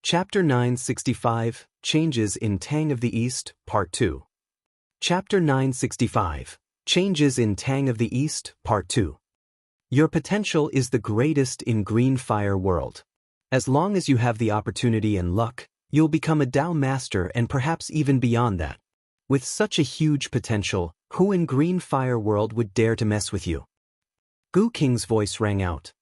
Chapter 965, Changes in Tang of the East, Part 2. Chapter 965, Changes in Tang of the East, Part 2. Your potential is the greatest in Green Fire World. As long as you have the opportunity and luck, you'll become a Dao Master and perhaps even beyond that. With such a huge potential, who in Green Fire World would dare to mess with you? Gu Qing's voice rang out.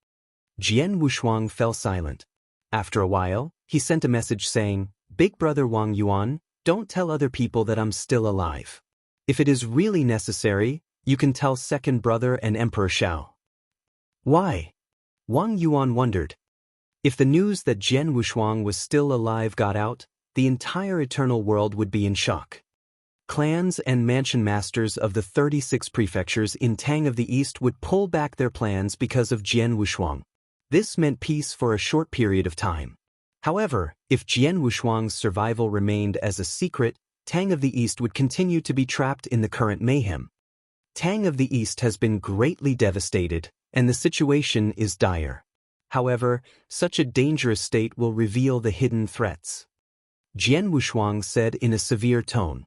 Jian Wushuang fell silent. After a while, he sent a message saying, "Big brother Wang Yuan, don't tell other people that I'm still alive. If it is really necessary, you can tell second brother and Emperor Shao." Why? Wang Yuan wondered. If the news that Jian Wushuang was still alive got out, the entire eternal world would be in shock. Clans and mansion masters of the 36 prefectures in Tang of the East would pull back their plans because of Jian Wushuang. This meant peace for a short period of time. However, if Jian Wushuang's survival remained as a secret, Tang of the East would continue to be trapped in the current mayhem. Tang of the East has been greatly devastated, and the situation is dire. However, such a dangerous state will reveal the hidden threats. Jian Wushuang said in a severe tone.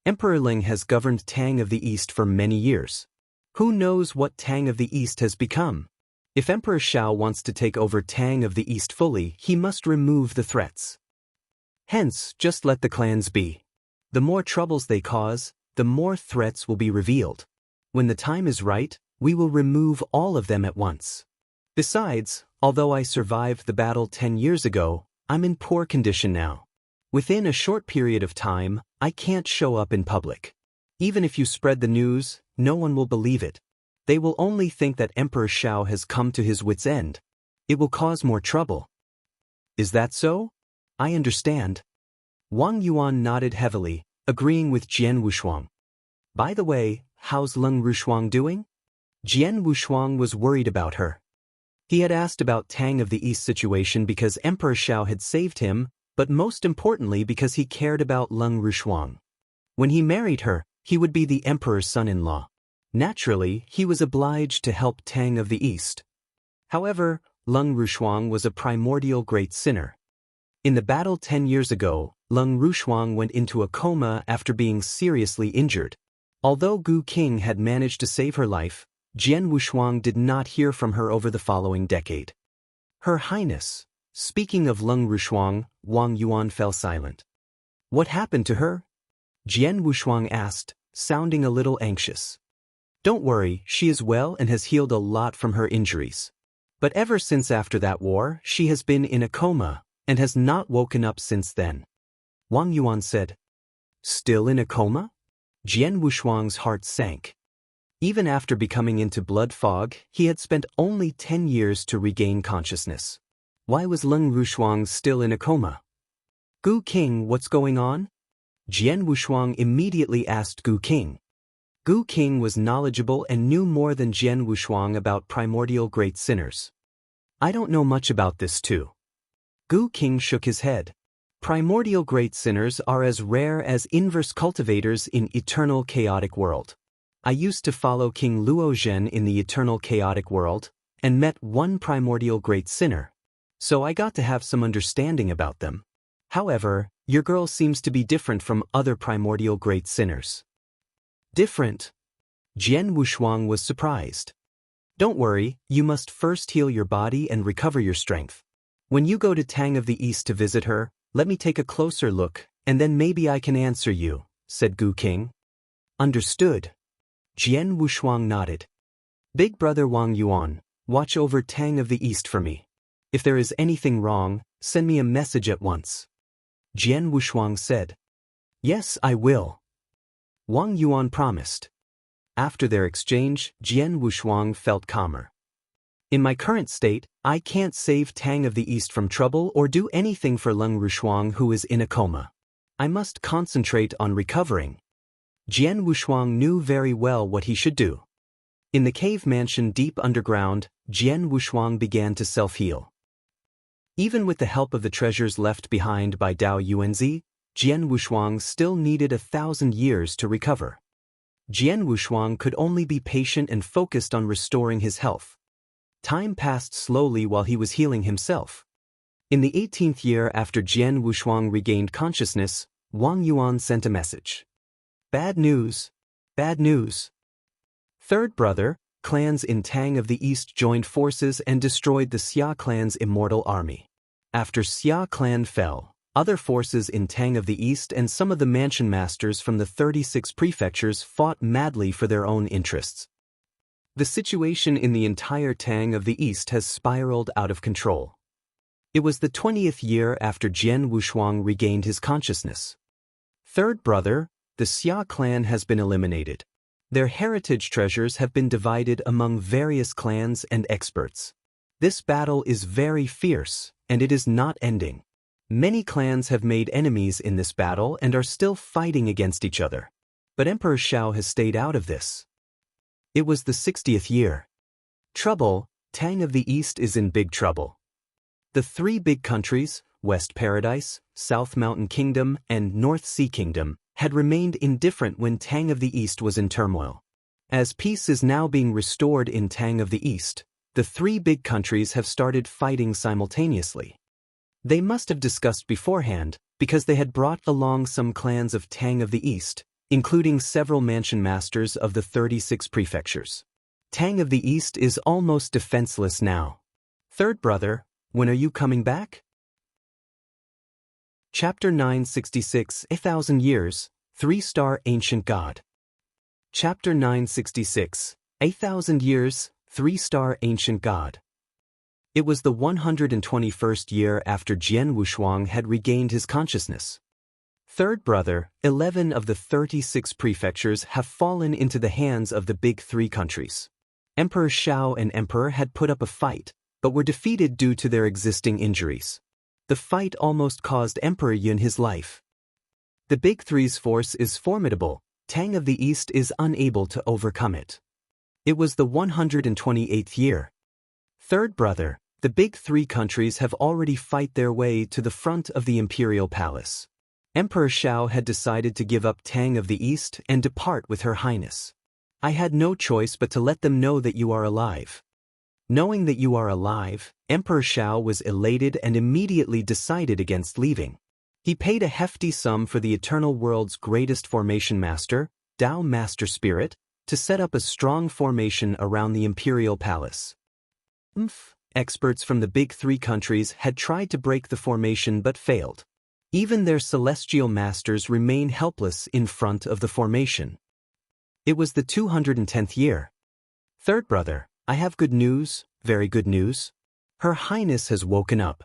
Emperor Ling has governed Tang of the East for many years. Who knows what Tang of the East has become? If Emperor Shao wants to take over Tang of the East fully, he must remove the threats. Hence, just let the clans be. The more troubles they cause, the more threats will be revealed. When the time is right, we will remove all of them at once. Besides, although I survived the battle 10 years ago, I'm in poor condition now. Within a short period of time, I can't show up in public. Even if you spread the news, no one will believe it. They will only think that Emperor Shao has come to his wit's end. It will cause more trouble. Is that so? I understand. Wang Yuan nodded heavily, agreeing with Jian Wushuang. By the way, how's Leng Rushuang doing? Jian Wushuang was worried about her. He had asked about Tang of the East situation because Emperor Shao had saved him, but most importantly because he cared about Leng Rushuang. When he married her, he would be the emperor's son-in-law. Naturally, he was obliged to help Tang of the East. However, Leng Rushuang was a primordial great sinner. In the battle 10 years ago, Leng Rushuang went into a coma after being seriously injured. Although Gu Qing had managed to save her life, Jian Wushuang did not hear from her over the following decade. Her Highness, speaking of Leng Rushuang, Wang Yuan fell silent. What happened to her? Jian Wushuang asked, sounding a little anxious. Don't worry, she is well and has healed a lot from her injuries. But ever since after that war, she has been in a coma, and has not woken up since then. Wang Yuan said. Still in a coma? Jian Wushuang's heart sank. Even after becoming into blood fog, he had spent only 10 years to regain consciousness. Why was Leng Rushuang still in a coma? Gu Qing, what's going on? Jian Wushuang immediately asked Gu Qing. Gu Qing was knowledgeable and knew more than Jian Wushuang about primordial great sinners. I don't know much about this too. Gu Qing shook his head. Primordial great sinners are as rare as inverse cultivators in eternal chaotic world. I used to follow King Luo Zhen in the eternal chaotic world, and met one primordial great sinner. So I got to have some understanding about them. However, your girl seems to be different from other primordial great sinners. Different? Jian Wushuang was surprised. Don't worry, you must first heal your body and recover your strength. When you go to Tang of the East to visit her, let me take a closer look, and then maybe I can answer you, said Gu Qing. Understood. Jian Wushuang nodded. Big brother Wang Yuan, watch over Tang of the East for me. If there is anything wrong, send me a message at once. Jian Wushuang said. Yes, I will. Wang Yuan promised. After their exchange, Jian Wushuang felt calmer. In my current state, I can't save Tang of the East from trouble or do anything for Leng Rushuang who is in a coma. I must concentrate on recovering. Jian Wushuang knew very well what he should do. In the cave mansion deep underground, Jian Wushuang began to self-heal. Even with the help of the treasures left behind by Dao Yuanzi, Jian Wushuang still needed 1,000 years to recover. Jian Wushuang could only be patient and focused on restoring his health. Time passed slowly while he was healing himself. In the 18th year after Jian Wushuang regained consciousness, Wang Yuan sent a message. Bad news. Bad news. Third brother, clans in Tang of the East joined forces and destroyed the Xia clan's immortal army. After Xia clan fell, other forces in Tang of the East and some of the mansion masters from the 36 prefectures fought madly for their own interests. The situation in the entire Tang of the East has spiraled out of control. It was the 20th year after Jian Wushuang regained his consciousness. Third brother, the Xia clan has been eliminated. Their heritage treasures have been divided among various clans and experts. This battle is very fierce, and it is not ending. Many clans have made enemies in this battle and are still fighting against each other. But Emperor Shao has stayed out of this. It was the 60th year. Trouble, Tang of the East is in big trouble. The three big countries, West Paradise, South Mountain Kingdom, and North Sea Kingdom, had remained indifferent when Tang of the East was in turmoil. As peace is now being restored in Tang of the East, the three big countries have started fighting simultaneously. They must have discussed beforehand, because they had brought along some clans of Tang of the East, including several mansion masters of the 36 prefectures. Tang of the East is almost defenseless now. Third brother, when are you coming back? Chapter 966, 1,000 Years, 3-Star Ancient God. Chapter 966, 1,000 Years, 3-Star Ancient God. It was the 121st year after Jian Wushuang had regained his consciousness. Third brother, 11 of the 36 prefectures have fallen into the hands of the big three countries. Emperor Shao and Emperor had put up a fight, but were defeated due to their existing injuries. The fight almost cost Emperor Yun his life. The Big Three's force is formidable, Tang of the East is unable to overcome it. It was the 128th year. Third brother, the Big Three countries have already fight their way to the front of the imperial palace. Emperor Shao had decided to give up Tang of the East and depart with Her Highness. I had no choice but to let them know that you are alive. Knowing that you are alive, Emperor Shao was elated and immediately decided against leaving. He paid a hefty sum for the Eternal World's greatest formation master, Tao Master Spirit, to set up a strong formation around the Imperial Palace. Experts from the Big Three countries had tried to break the formation but failed. Even their celestial masters remain helpless in front of the formation. It was the 210th year. Third brother, I have good news, very good news. Her Highness has woken up.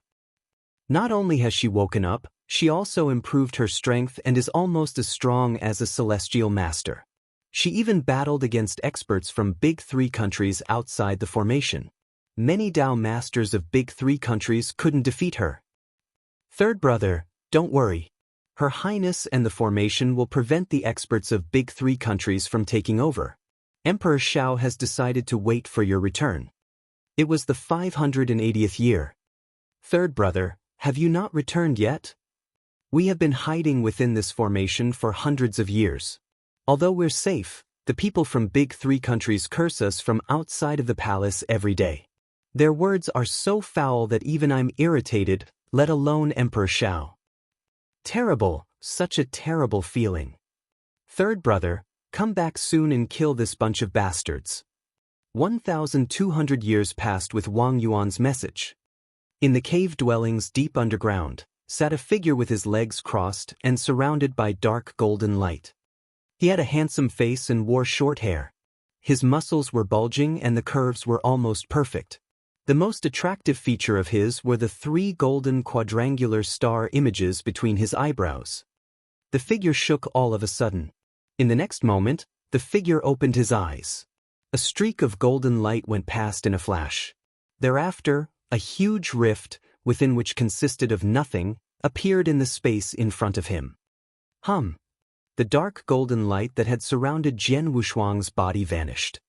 Not only has she woken up, she also improved her strength and is almost as strong as a celestial master. She even battled against experts from Big Three countries outside the formation. Many Tao masters of Big Three countries couldn't defeat her. Third brother, don't worry. Her Highness and the formation will prevent the experts of Big Three countries from taking over. Emperor Shao has decided to wait for your return. It was the 580th year. Third brother, have you not returned yet? We have been hiding within this formation for hundreds of years. Although we're safe, the people from Big Three countries curse us from outside of the palace every day. Their words are so foul that even I'm irritated, let alone Emperor Shao. Terrible, such a terrible feeling. Third brother, come back soon and kill this bunch of bastards. 1,200 years passed with Wang Yuan's message. In the cave dwellings deep underground, sat a figure with his legs crossed and surrounded by dark golden light. He had a handsome face and wore short hair. His muscles were bulging and the curves were almost perfect. The most attractive feature of his were the 3 golden quadrangular star images between his eyebrows. The figure shook all of a sudden. In the next moment, the figure opened his eyes. A streak of golden light went past in a flash. Thereafter, a huge rift, within which consisted of nothing, appeared in the space in front of him. The dark golden light that had surrounded Jian Wushuang's body vanished.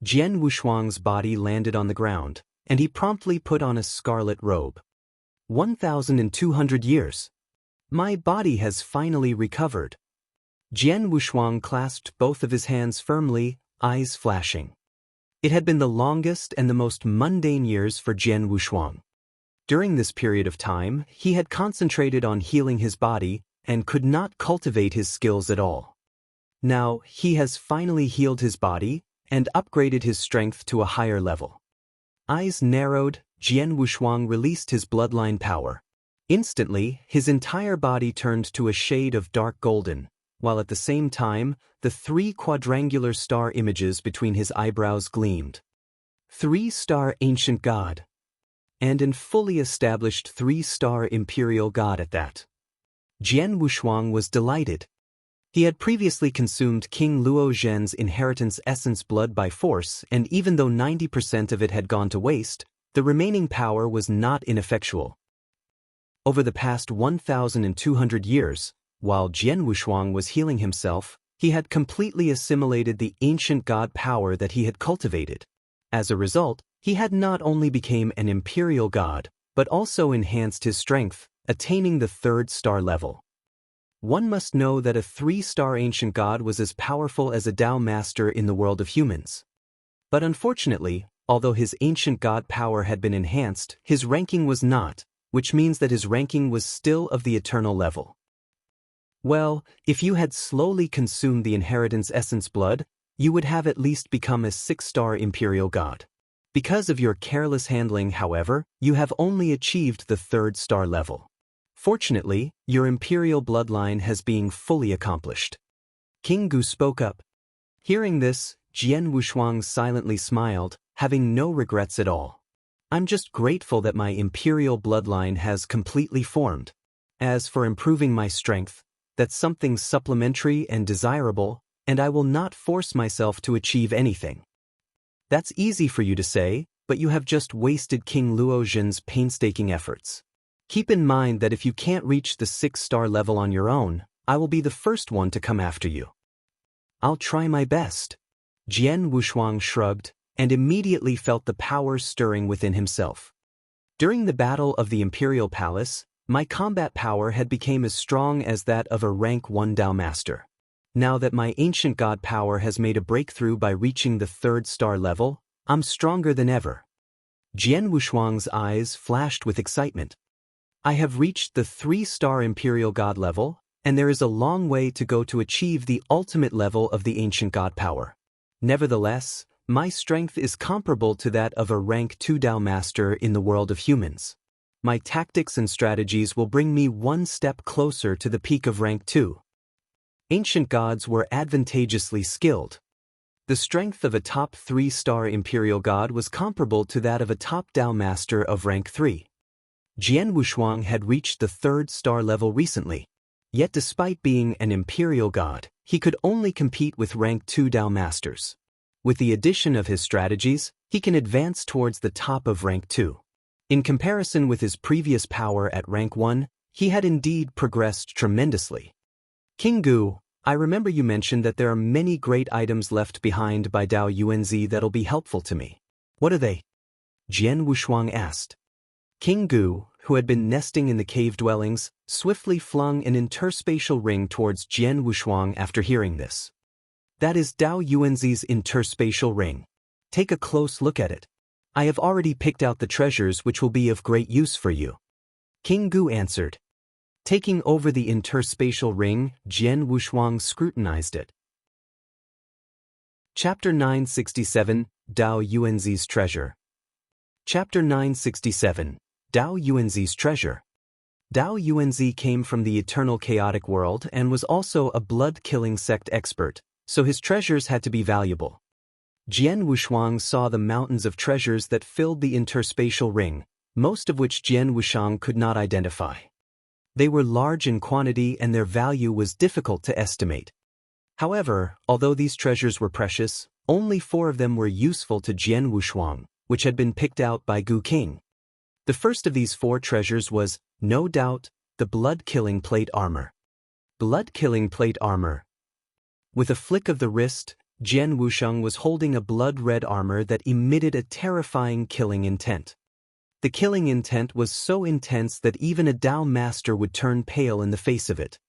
Jian Wushuang's body landed on the ground, and he promptly put on a scarlet robe. 1,200 years. My body has finally recovered. Jian Wushuang clasped both of his hands firmly, eyes flashing. It had been the longest and the most mundane years for Jian Wushuang. During this period of time, he had concentrated on healing his body and could not cultivate his skills at all. Now, he has finally healed his body and upgraded his strength to a higher level. Eyes narrowed, Jian Wushuang released his bloodline power. Instantly, his entire body turned to a shade of dark golden, while at the same time, the 3 quadrangular star images between his eyebrows gleamed. 3-star ancient god. And an fully established 3-star imperial god at that. Jian Wushuang was delighted. He had previously consumed King Luo Zhen's inheritance essence blood by force, and even though 90% of it had gone to waste, the remaining power was not ineffectual. Over the past 1,200 years, while Jian Wushuang was healing himself, he had completely assimilated the ancient god power that he had cultivated. As a result, he had not only become an imperial god, but also enhanced his strength, attaining the 3rd-star level. One must know that a 3-star ancient god was as powerful as a Tao master in the world of humans. But unfortunately, although his ancient god power had been enhanced, his ranking was not, which means that his ranking was still of the eternal level. Well, if you had slowly consumed the inheritance essence blood, you would have at least become a 6-star imperial god. Because of your careless handling, however, you have only achieved the 3rd-star level. Fortunately, your imperial bloodline has been fully accomplished. King Gu spoke up. Hearing this, Jian Wushuang silently smiled, having no regrets at all. I'm just grateful that my imperial bloodline has completely formed. As for improving my strength, that's something supplementary and desirable, and I will not force myself to achieve anything. That's easy for you to say, but you have just wasted King Luo Zhen's painstaking efforts. Keep in mind that if you can't reach the 6-star level on your own, I will be the first one to come after you. I'll try my best. Jian Wushuang shrugged, and immediately felt the power stirring within himself. During the battle of the Imperial Palace, my combat power had become as strong as that of a rank 1 Tao master. Now that my ancient god power has made a breakthrough by reaching the 3rd-star level, I'm stronger than ever. Jian Wushuang's eyes flashed with excitement. I have reached the 3-star imperial god level, and there is a long way to go to achieve the ultimate level of the ancient god power. Nevertheless, my strength is comparable to that of a rank 2 Tao master in the world of humans. My tactics and strategies will bring me one step closer to the peak of rank 2. Ancient gods were advantageously skilled. The strength of a top 3-star imperial god was comparable to that of a top Tao master of rank 3. Jian Wushuang had reached the 3rd-star level recently. Yet despite being an imperial god, he could only compete with rank 2 Tao masters. With the addition of his strategies, he can advance towards the top of rank 2. In comparison with his previous power at rank 1, he had indeed progressed tremendously. King Gu, I remember you mentioned that there are many great items left behind by Dao Yuanzi that'll be helpful to me. What are they? Jian Wushuang asked. King Gu, who had been nesting in the cave dwellings, swiftly flung an interspatial ring towards Jian Wushuang after hearing this. That is Dao Yuanzi's interspatial ring. Take a close look at it. I have already picked out the treasures which will be of great use for you. King Gu answered. Taking over the interspatial ring, Jian Wushuang scrutinized it. Chapter 967, Dao Yuanzi's Treasure. Chapter 967, Dao Yuanzi's Treasure. Dao Yuanzi came from the eternal chaotic world and was also a blood-killing sect expert, so his treasures had to be valuable. Jian Wushuang saw the mountains of treasures that filled the interspatial ring, most of which Jian Wushuang could not identify. They were large in quantity and their value was difficult to estimate. However, although these treasures were precious, only 4 of them were useful to Jian Wushuang, which had been picked out by Gu King. The first of these 4 treasures was, no doubt, the blood-killing plate armor. Blood-killing plate armor. With a flick of the wrist, Jian Wushuang was holding a blood-red armor that emitted a terrifying killing intent. The killing intent was so intense that even a Dao master would turn pale in the face of it.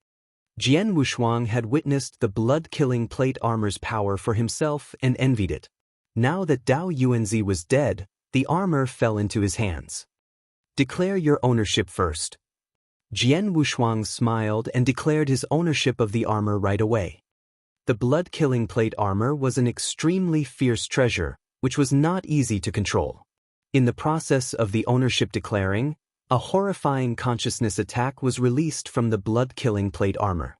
Jian Wushuang had witnessed the blood-killing plate armor's power for himself and envied it. Now that Dao Yuanzi was dead, the armor fell into his hands. Declare your ownership first. Jian Wushuang smiled and declared his ownership of the armor right away. The blood-killing plate armor was an extremely fierce treasure, which was not easy to control. In the process of the ownership declaring, a horrifying consciousness attack was released from the blood-killing plate armor.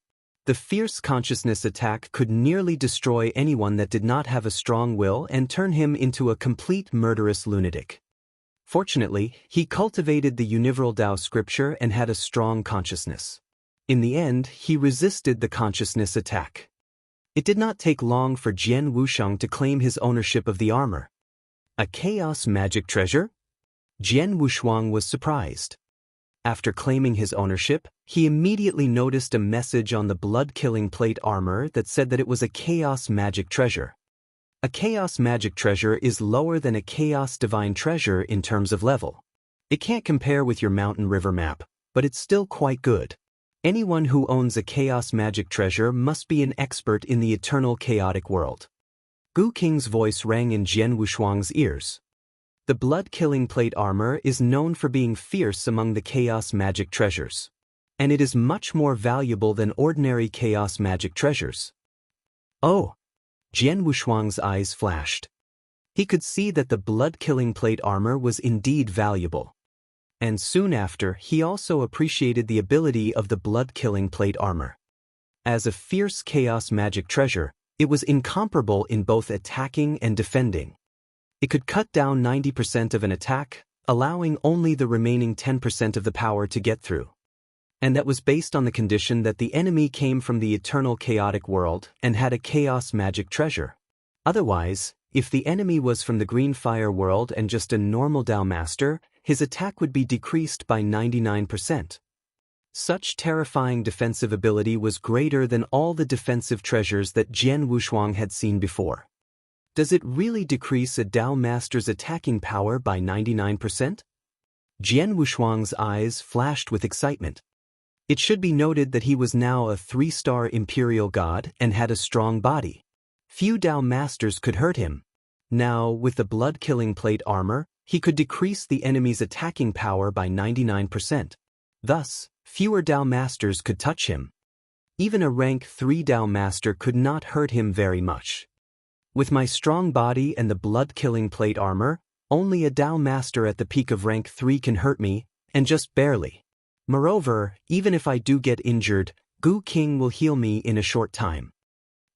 The fierce consciousness attack could nearly destroy anyone that did not have a strong will and turn him into a complete murderous lunatic. Fortunately, he cultivated the Universal Tao scripture and had a strong consciousness. In the end, he resisted the consciousness attack. It did not take long for Jian Wushuang to claim his ownership of the armor. A chaos magic treasure? Jian Wushuang was surprised. After claiming his ownership, he immediately noticed a message on the blood-killing plate armor that said that it was a chaos magic treasure. A chaos magic treasure is lower than a chaos divine treasure in terms of level. It can't compare with your mountain river map, but it's still quite good. Anyone who owns a chaos magic treasure must be an expert in the eternal chaotic world. Gu Qing's voice rang in Jian Wushuang's ears. The blood-killing plate armor is known for being fierce among the chaos magic treasures. And it is much more valuable than ordinary chaos magic treasures. Oh! Jian Wushuang's eyes flashed. He could see that the blood-killing plate armor was indeed valuable. And soon after, he also appreciated the ability of the blood-killing plate armor. As a fierce chaos magic treasure, it was incomparable in both attacking and defending. It could cut down 90% of an attack, allowing only the remaining 10% of the power to get through. And that was based on the condition that the enemy came from the eternal chaotic world and had a chaos magic treasure. Otherwise, if the enemy was from the green fire world and just a normal Tao master, his attack would be decreased by 99%. Such terrifying defensive ability was greater than all the defensive treasures that Jian Wushuang had seen before. Does it really decrease a Tao master's attacking power by 99%? Jian Wushuang's eyes flashed with excitement. It should be noted that he was now a 3-star imperial god and had a strong body. Few Tao masters could hurt him. Now, with the blood-killing plate armor, he could decrease the enemy's attacking power by 99%. Thus, fewer Tao masters could touch him. Even a rank 3 Tao master could not hurt him very much. With my strong body and the blood-killing plate armor, only a Tao master at the peak of rank 3 can hurt me, and just barely. Moreover, even if I do get injured, Gu Qing will heal me in a short time.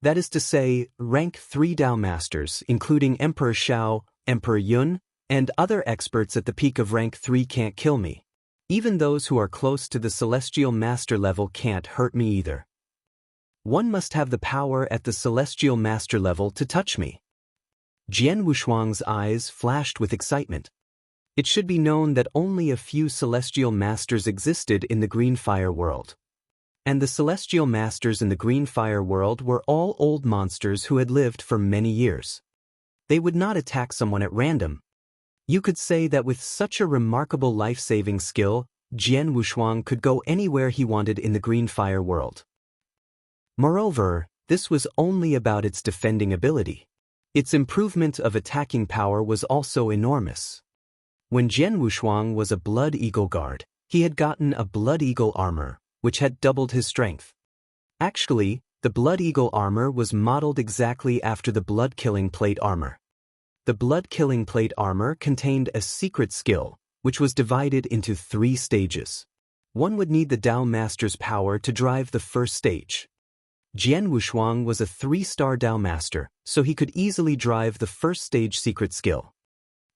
That is to say, rank 3 Tao masters, including Emperor Shao, Emperor Yun, and other experts at the peak of rank 3 can't kill me. Even those who are close to the celestial master level can't hurt me either. One must have the power at the celestial master level to touch me. Jian Wushuang's eyes flashed with excitement. It should be known that only a few celestial masters existed in the green fire world. And the celestial masters in the green fire world were all old monsters who had lived for many years. They would not attack someone at random. You could say that with such a remarkable life-saving skill, Jian Wushuang could go anywhere he wanted in the green fire world. Moreover, this was only about its defending ability. Its improvement of attacking power was also enormous. When Jian Wushuang was a Blood Eagle guard, he had gotten a Blood Eagle armor, which had doubled his strength. Actually, the Blood Eagle armor was modeled exactly after the blood-killing plate armor. The blood-killing plate armor contained a secret skill, which was divided into 3 stages. One would need the Tao Master's power to drive the first stage. Jian Wushuang was a 3-star Tao Master, so he could easily drive the first stage secret skill.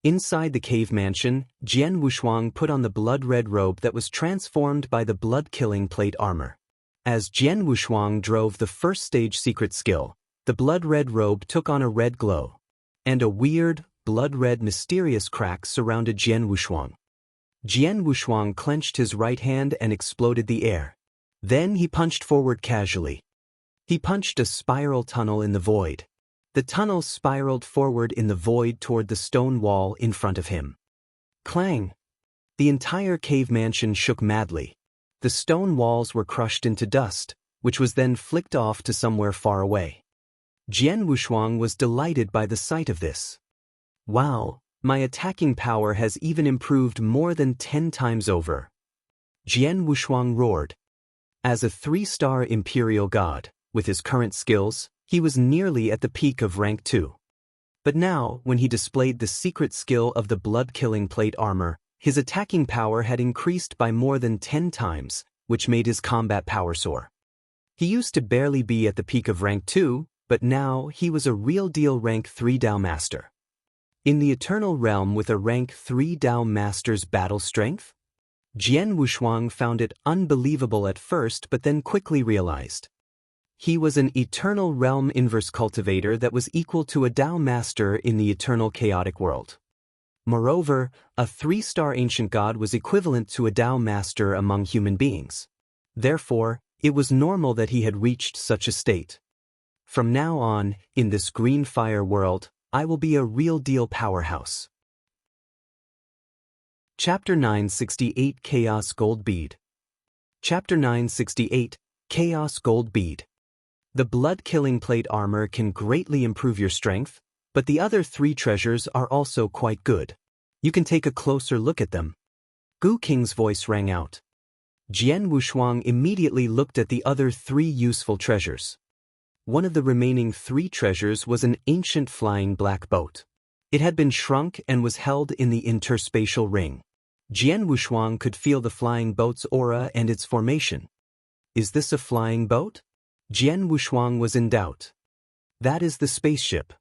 Inside the cave mansion, Jian Wushuang put on the blood-red robe that was transformed by the blood-killing plate armor. As Jian Wushuang drove the first stage secret skill, the blood-red robe took on a red glow. And a weird, blood-red mysterious crack surrounded Jian Wushuang. Jian Wushuang clenched his right hand and exploded the air. Then he punched forward casually. He punched a spiral tunnel in the void. The tunnel spiraled forward in the void toward the stone wall in front of him. Clang! The entire cave mansion shook madly. The stone walls were crushed into dust, which was then flicked off to somewhere far away. Jian Wushuang was delighted by the sight of this. Wow, My attacking power has even improved more than 10 times over. Jian Wushuang roared. As a 3-star imperial god, with his current skills, he was nearly at the peak of rank 2. But now, when he displayed the secret skill of the blood-killing plate armor, his attacking power had increased by more than 10 times, which made his combat power soar. He used to barely be at the peak of rank 2, but now he was a real-deal rank 3 Dao Master. In the Eternal Realm with a rank 3 Dao Master's battle strength? Jian Wushuang found it unbelievable at first but then quickly realized. He was an Eternal Realm inverse cultivator that was equal to a Dao Master in the Eternal Chaotic World. Moreover, a 3-star ancient god was equivalent to a Dao Master among human beings. Therefore, it was normal that he had reached such a state. From now on, in this green fire world, I will be a real-deal powerhouse. Chapter 968 Chaos Gold Bead. Chapter 968 Chaos Gold Bead. The blood-killing plate armor can greatly improve your strength, but the other 3 treasures are also quite good. You can take a closer look at them. Gu Qing's voice rang out. Jian Wushuang immediately looked at the other 3 useful treasures. One of the remaining 3 treasures was an ancient flying black boat. It had been shrunk and was held in the interspatial ring. Jian Wushuang could feel the flying boat's aura and its formation. Is this a flying boat? Jian Wushuang was in doubt. That is the spaceship.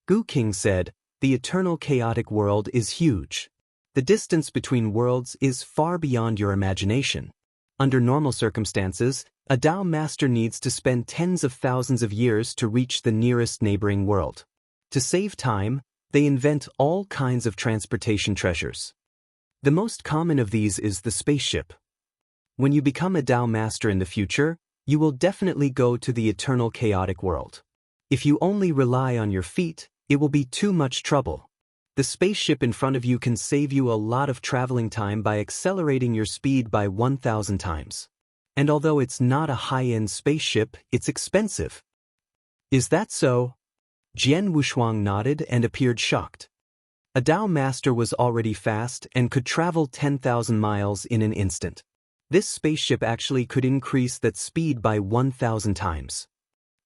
Gu Qing said, the eternal chaotic world is huge. The distance between worlds is far beyond your imagination. Under normal circumstances, a Dao Master needs to spend tens of thousands of years to reach the nearest neighboring world. To save time, they invent all kinds of transportation treasures. The most common of these is the spaceship. When you become a Dao Master in the future, you will definitely go to the eternal chaotic world. If you only rely on your feet, it will be too much trouble. The spaceship in front of you can save you a lot of traveling time by accelerating your speed by 1,000 times. And although it's not a high-end spaceship, it's expensive. Is that so? Jian Wushuang nodded and appeared shocked. A Dao Master was already fast and could travel 10,000 miles in an instant. This spaceship actually could increase that speed by 1,000 times.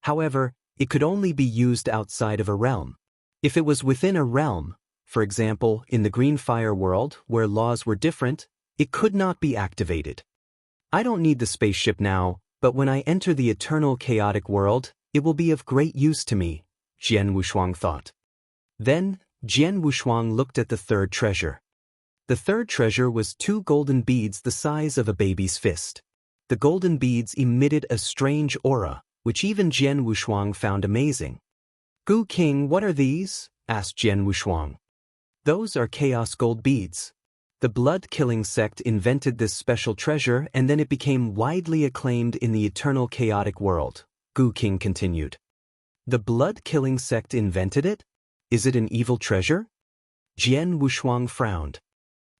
However, it could only be used outside of a realm. If it was within a realm, for example, in the green fire world, where laws were different, it could not be activated. I don't need the spaceship now, but when I enter the eternal chaotic world, it will be of great use to me, Jian Wushuang thought. Then, Jian Wushuang looked at the 3rd treasure. The 3rd treasure was 2 golden beads the size of a baby's fist. The golden beads emitted a strange aura, which even Jian Wushuang found amazing. Gu Qing, what are these? Asked Jian Wushuang. Those are chaos gold beads. The blood-killing sect invented this special treasure and then it became widely acclaimed in the eternal chaotic world, Gu Qing continued. The blood-killing sect invented it? Is it an evil treasure? Jian Wushuang frowned.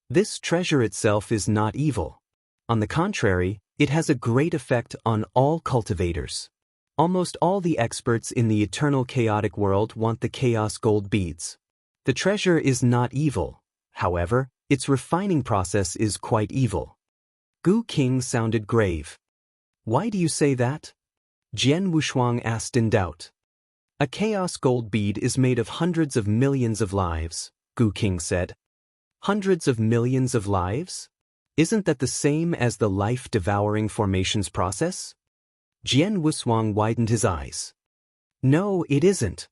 This treasure itself is not evil. On the contrary, it has a great effect on all cultivators. Almost all the experts in the eternal chaotic world want the chaos gold beads. The treasure is not evil. However, its refining process is quite evil. Gu Qing sounded grave. Why do you say that? Jian Wushuang asked in doubt. A chaos gold bead is made of hundreds of millions of lives, Gu Qing said. Hundreds of millions of lives? Isn't that the same as the life-devouring formations process? Jian Wushuang widened his eyes. No, it isn't.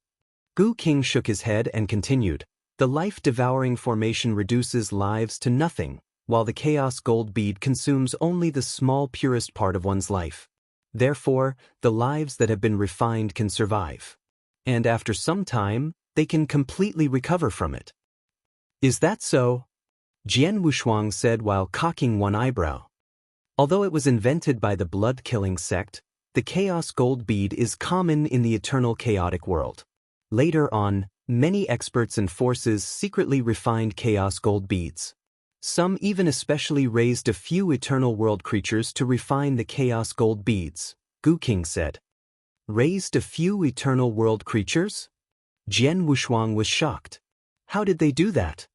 Gu Qing shook his head and continued. The life-devouring formation reduces lives to nothing, while the chaos gold bead consumes only the small purest part of one's life. Therefore, the lives that have been refined can survive. And after some time, they can completely recover from it. Is that so? Jian Wushuang said while cocking one eyebrow. Although it was invented by the blood-killing sect, the chaos gold bead is common in the eternal chaotic world. Later on, many experts and forces secretly refined chaos gold beads. Some even especially raised a few eternal world creatures to refine the chaos gold beads, Gu Qing said. Raised a few eternal world creatures? Jian Wushuang was shocked. How did they do that?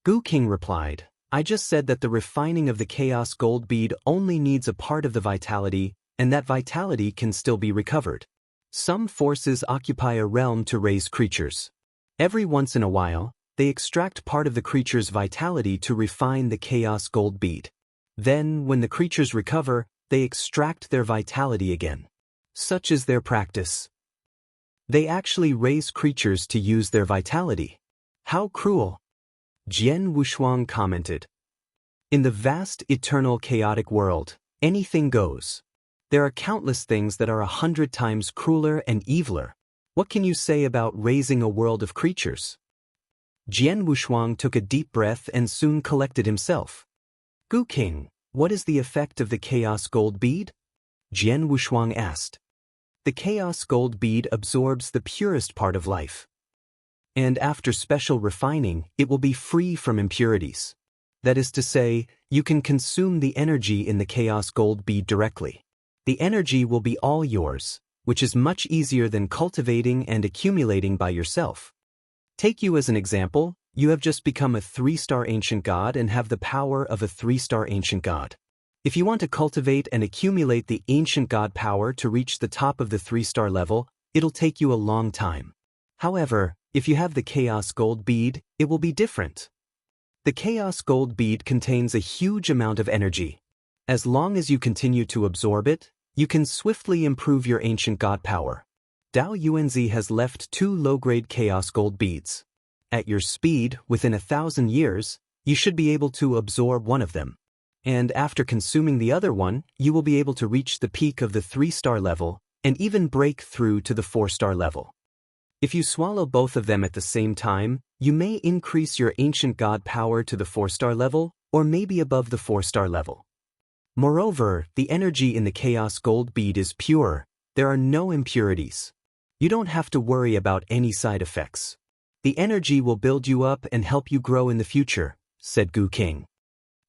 Gu King replied, I just said that the refining of the Chaos Gold Bead only needs a part of the vitality, and that vitality can still be recovered. Some forces occupy a realm to raise creatures. Every once in a while, they extract part of the creature's vitality to refine the Chaos Gold Bead. Then, when the creatures recover, they extract their vitality again. Such is their practice. They actually raise creatures to use their vitality. How cruel! Jian Wushuang commented. In the vast, eternal, chaotic world, anything goes. There are countless things that are 100 times crueler and eviler. What can you say about raising a world of creatures? Jian Wushuang took a deep breath and soon collected himself. Gu King, what is the effect of the Chaos Gold Bead? Jian Wushuang asked. The Chaos Gold Bead absorbs the purest part of life. And after special refining, it will be free from impurities. That is to say, you can consume the energy in the Chaos Gold Bead directly. The energy will be all yours, which is much easier than cultivating and accumulating by yourself. Take you as an example, you have just become a 3-star ancient god and have the power of a 3-star ancient god. If you want to cultivate and accumulate the ancient god power to reach the top of the 3-star level, it'll take you a long time. However, if you have the Chaos Gold Bead, it will be different. The Chaos Gold Bead contains a huge amount of energy. As long as you continue to absorb it, you can swiftly improve your ancient god power. Dao Yuanzi has left 2 low-grade Chaos Gold Beads. At your speed, within 1,000 years, you should be able to absorb one of them. And after consuming the other one, you will be able to reach the peak of the 3-star level and even break through to the 4-star level. If you swallow both of them at the same time, you may increase your ancient god power to the 4-star level or maybe above the 4-star level. Moreover, the energy in the Chaos Gold Bead is pure. There are no impurities. You don't have to worry about any side effects. The energy will build you up and help you grow in the future, said Gu King.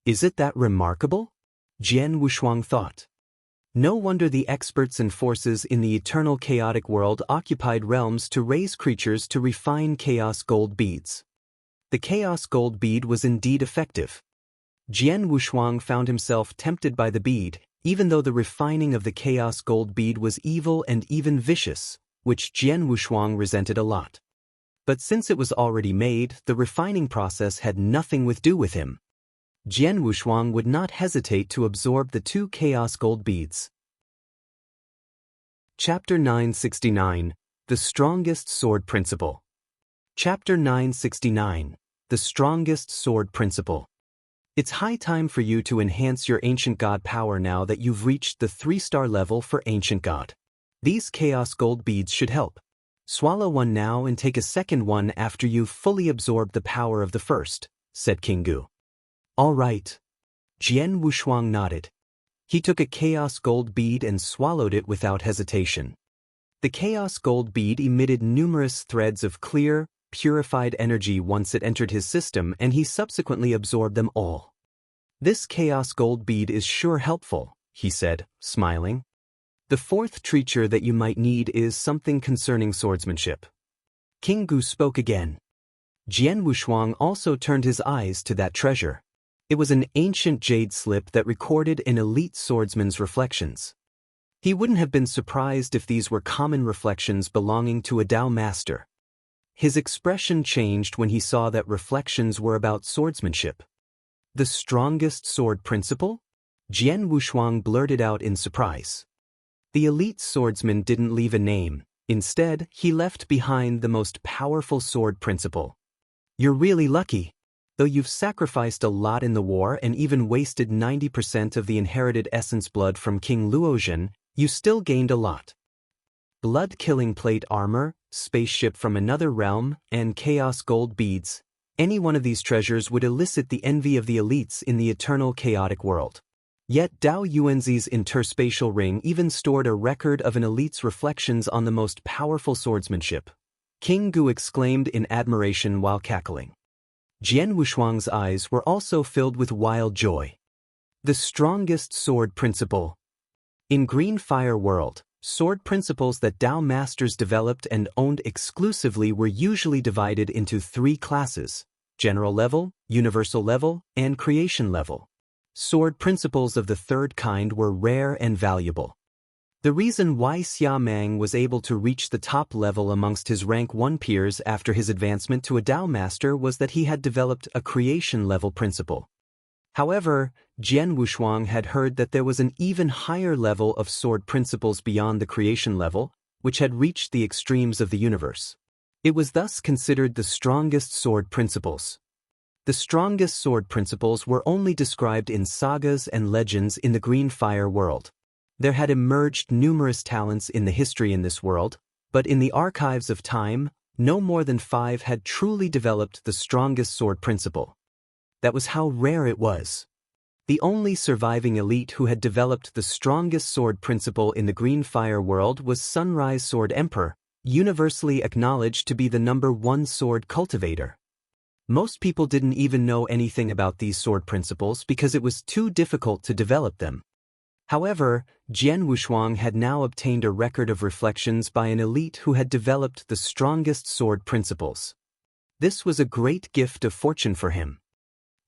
Is it that remarkable? Jian Wushuang thought. No wonder the experts and forces in the eternal chaotic world occupied realms to raise creatures to refine Chaos Gold Beads. The Chaos Gold Bead was indeed effective. Jian Wushuang found himself tempted by the bead, even though the refining of the Chaos Gold Bead was evil and even vicious, which Jian Wushuang resented a lot. But since it was already made, the refining process had nothing to do with him. Jian Wushuang would not hesitate to absorb the 2 Chaos Gold Beads. Chapter 969, The Strongest Sword Principle. Chapter 969, The Strongest Sword Principle. It's high time for you to enhance your ancient god power now that you've reached the 3-star level for ancient god. These Chaos Gold Beads should help. Swallow one now and take a second one after you've fully absorbed the power of the first, said King Gu. All right. Jian Wushuang nodded. He took a Chaos Gold Bead and swallowed it without hesitation. The Chaos Gold Bead emitted numerous threads of clear, purified energy once it entered his system, and he subsequently absorbed them all. This Chaos Gold Bead is sure helpful, he said, smiling. The 4th treasure that you might need is something concerning swordsmanship. King Gu spoke again. Jian Wushuang also turned his eyes to that treasure. It was an ancient jade slip that recorded an elite swordsman's reflections. He wouldn't have been surprised if these were common reflections belonging to a Dao master. His expression changed when he saw that reflections were about swordsmanship. The strongest sword principle? Jian Wushuang blurted out in surprise. The elite swordsman didn't leave a name. Instead, he left behind the most powerful sword principle. You're really lucky. Though you've sacrificed a lot in the war and even wasted 90% of the inherited essence blood from King Luozhen, you still gained a lot. Blood-killing plate armor, spaceship from another realm, and Chaos Gold Beads. Any one of these treasures would elicit the envy of the elites in the eternal chaotic world. Yet Dao Yuanzi's interspatial ring even stored a record of an elite's reflections on the most powerful swordsmanship. King Gu exclaimed in admiration while cackling. Jian Wushuang's eyes were also filled with wild joy. The strongest sword principle. In Green Fire World, Sword principles that Tao masters developed and owned exclusively were usually divided into three classes: general level, universal level, and creation level. Sword principles of the third kind were rare and valuable. The reason why Xia Mang was able to reach the top level amongst his rank 1 peers after his advancement to a Tao master was that he had developed a creation level principle. However, Jian Wushuang had heard that there was an even higher level of sword principles beyond the creation level, which had reached the extremes of the universe. It was thus considered the strongest sword principles. The strongest sword principles were only described in sagas and legends in the Green Fire world. There had emerged numerous talents in the history in this world, but in the archives of time, no more than 5 had truly developed the strongest sword principle. That was how rare it was. The only surviving elite who had developed the strongest sword principle in the Green Fire world was Sunrise Sword Emperor, universally acknowledged to be the #1 sword cultivator. Most people didn't even know anything about these sword principles because it was too difficult to develop them. However, Jian Wushuang had now obtained a record of reflections by an elite who had developed the strongest sword principles. This was a great gift of fortune for him.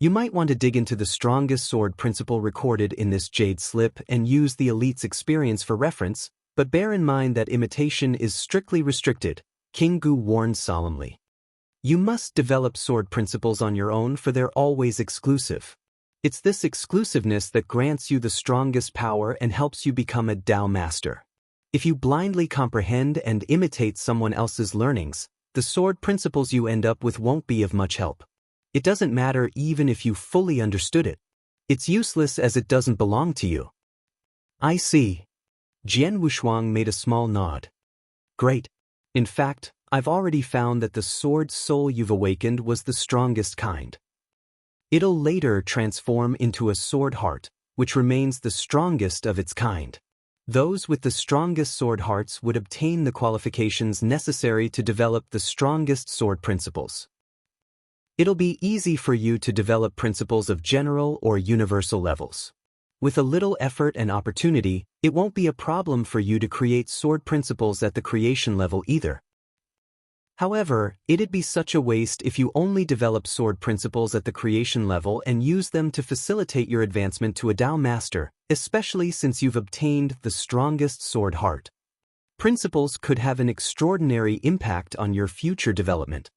You might want to dig into the strongest sword principle recorded in this jade slip and use the elite's experience for reference, but bear in mind that imitation is strictly restricted, King Gu warned solemnly. You must develop sword principles on your own, for they're always exclusive. It's this exclusiveness that grants you the strongest power and helps you become a Tao master. If you blindly comprehend and imitate someone else's learnings, the sword principles you end up with won't be of much help. It doesn't matter even if you fully understood it. It's useless as it doesn't belong to you. I see. Jian Wushuang made a small nod. Great. In fact, I've already found that the sword soul you've awakened was the strongest kind. It'll later transform into a sword heart, which remains the strongest of its kind. Those with the strongest sword hearts would obtain the qualifications necessary to develop the strongest sword principles. It'll be easy for you to develop principles of general or universal levels. With a little effort and opportunity, it won't be a problem for you to create sword principles at the creation level either. However, it'd be such a waste if you only develop sword principles at the creation level and use them to facilitate your advancement to a Tao master, especially since you've obtained the strongest sword heart. Principles could have an extraordinary impact on your future development.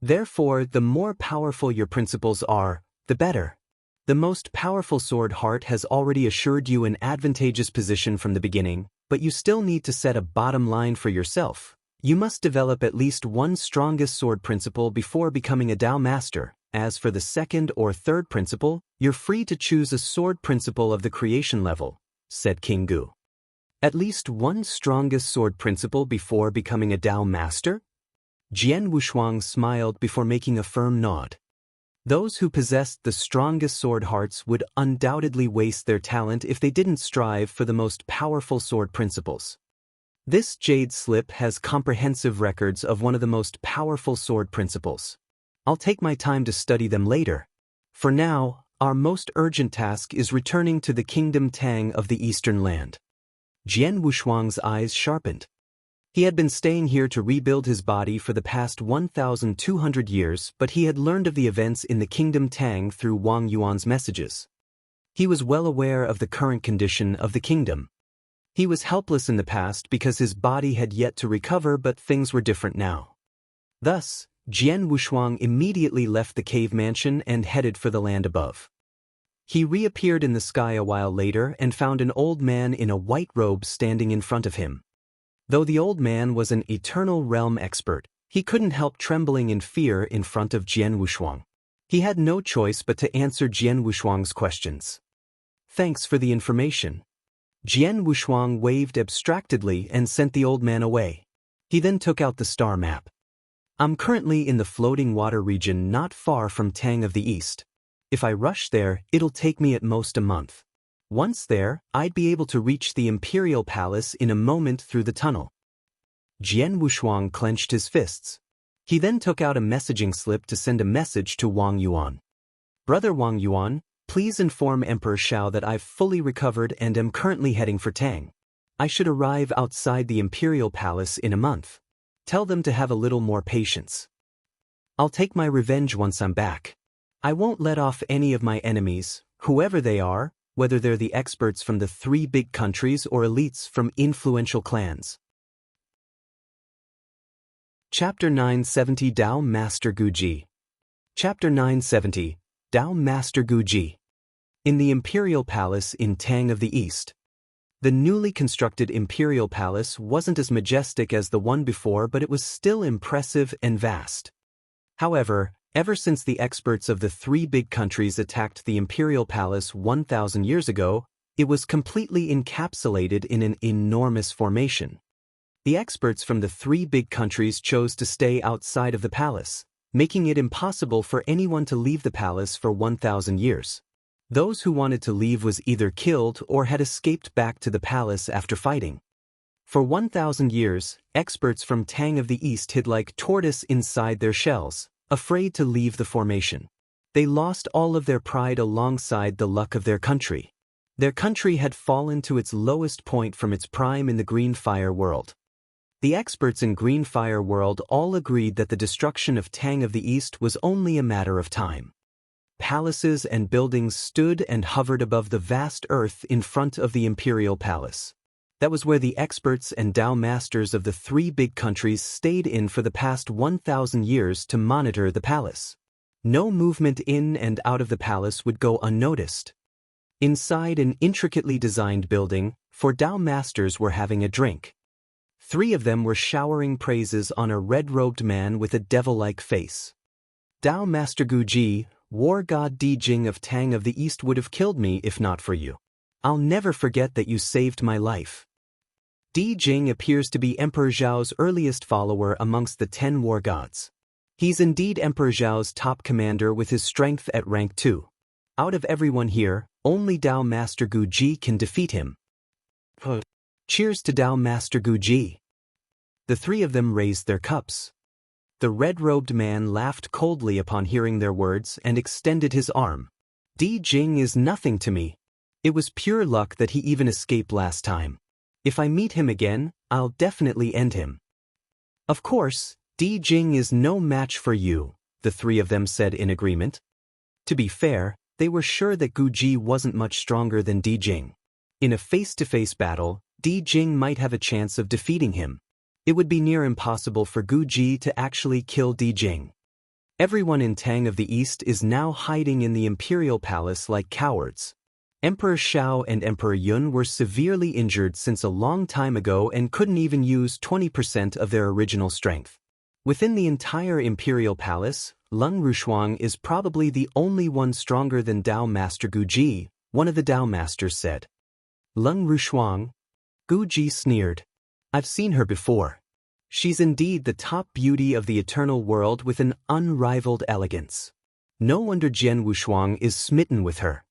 Therefore, the more powerful your principles are, the better. The most powerful sword heart has already assured you an advantageous position from the beginning, but you still need to set a bottom line for yourself. You must develop at least one strongest sword principle before becoming a Tao master. As for the second or third principle, you're free to choose a sword principle of the creation level, said King Gu. At least one strongest sword principle before becoming a Tao master? Jian Wushuang smiled before making a firm nod. Those who possessed the strongest sword hearts would undoubtedly waste their talent if they didn't strive for the most powerful sword principles. This jade slip has comprehensive records of one of the most powerful sword principles. I'll take my time to study them later. For now, our most urgent task is returning to the Kingdom Tang of the Eastern Land. Jian Wushuang's eyes sharpened. He had been staying here to rebuild his body for the past 1,200 years, but he had learned of the events in the Kingdom Tang through Wang Yuan's messages. He was well aware of the current condition of the kingdom. He was helpless in the past because his body had yet to recover, but things were different now. Thus, Jian Wushuang immediately left the cave mansion and headed for the land above. He reappeared in the sky a while later and found an old man in a white robe standing in front of him. Though the old man was an eternal realm expert, he couldn't help trembling in fear in front of Jian Wushuang. He had no choice but to answer Jian Wushuang's questions. Thanks for the information. Jian Wushuang waved abstractedly and sent the old man away. He then took out the star map. I'm currently in the floating water region not far from Tang of the East. If I rush there, it'll take me at most a month. Once there, I'd be able to reach the Imperial Palace in a moment through the tunnel. Jian Wushuang clenched his fists. He then took out a messaging slip to send a message to Wang Yuan. Brother Wang Yuan, please inform Emperor Shao that I've fully recovered and am currently heading for Tang. I should arrive outside the Imperial Palace in a month. Tell them to have a little more patience. I'll take my revenge once I'm back. I won't let off any of my enemies, whoever they are, whether they're the experts from the 3 big countries or elites from influential clans. Chapter 970 Dao Master Guji. Chapter 970 Dao Master Guji. In the Imperial Palace in Tang of the East. The newly constructed Imperial Palace wasn't as majestic as the one before, but it was still impressive and vast. However, ever since the experts of the 3 big countries attacked the Imperial Palace 1,000 years ago, it was completely encapsulated in an enormous formation. The experts from the 3 big countries chose to stay outside of the palace, making it impossible for anyone to leave the palace for 1,000 years. Those who wanted to leave was either killed or had escaped back to the palace after fighting. For 1,000 years, experts from Tang of the East hid like tortoise inside their shells, afraid to leave the formation. They lost all of their pride alongside the luck of their country. Their country had fallen to its lowest point from its prime in the Green Fire world. The experts in Green Fire world all agreed that the destruction of Tang of the East was only a matter of time. Palaces and buildings stood and hovered above the vast earth in front of the Imperial Palace. That was where the experts and Dao masters of the 3 big countries stayed in for the past 1,000 years to monitor the palace. No movement in and out of the palace would go unnoticed. Inside an intricately designed building, 4 Dao masters were having a drink. 3 of them were showering praises on a red-robed man with a devil-like face. Dao Master Guji, War God Di Jing of Tang of the East would have killed me if not for you. I'll never forget that you saved my life. Di Jing appears to be Emperor Zhao's earliest follower amongst the 10 war gods. He's indeed Emperor Zhao's top commander with his strength at rank 2. Out of everyone here, only Dao Master Guji can defeat him. Cheers to Dao Master Guji. The 3 of them raised their cups. The red-robed man laughed coldly upon hearing their words and extended his arm. Di Jing is nothing to me. It was pure luck that he even escaped last time. If I meet him again, I'll definitely end him. Of course, Di Jing is no match for you, the 3 of them said in agreement. To be fair, they were sure that Guji wasn't much stronger than Di Jing. In a face-to-face battle, Di Jing might have a chance of defeating him. It would be near impossible for Guji to actually kill Di Jing. Everyone in Tang of the East is now hiding in the Imperial Palace like cowards. Emperor Shao and Emperor Yun were severely injured since a long time ago and couldn't even use 20% of their original strength. Within the entire Imperial Palace, Lung Rushuang is probably the only one stronger than Dao Master Guji, one of the Dao Masters said. Lung Rushuang? Guji sneered. I've seen her before. She's indeed the top beauty of the eternal world with an unrivaled elegance. No wonder Jian Wushuang is smitten with her.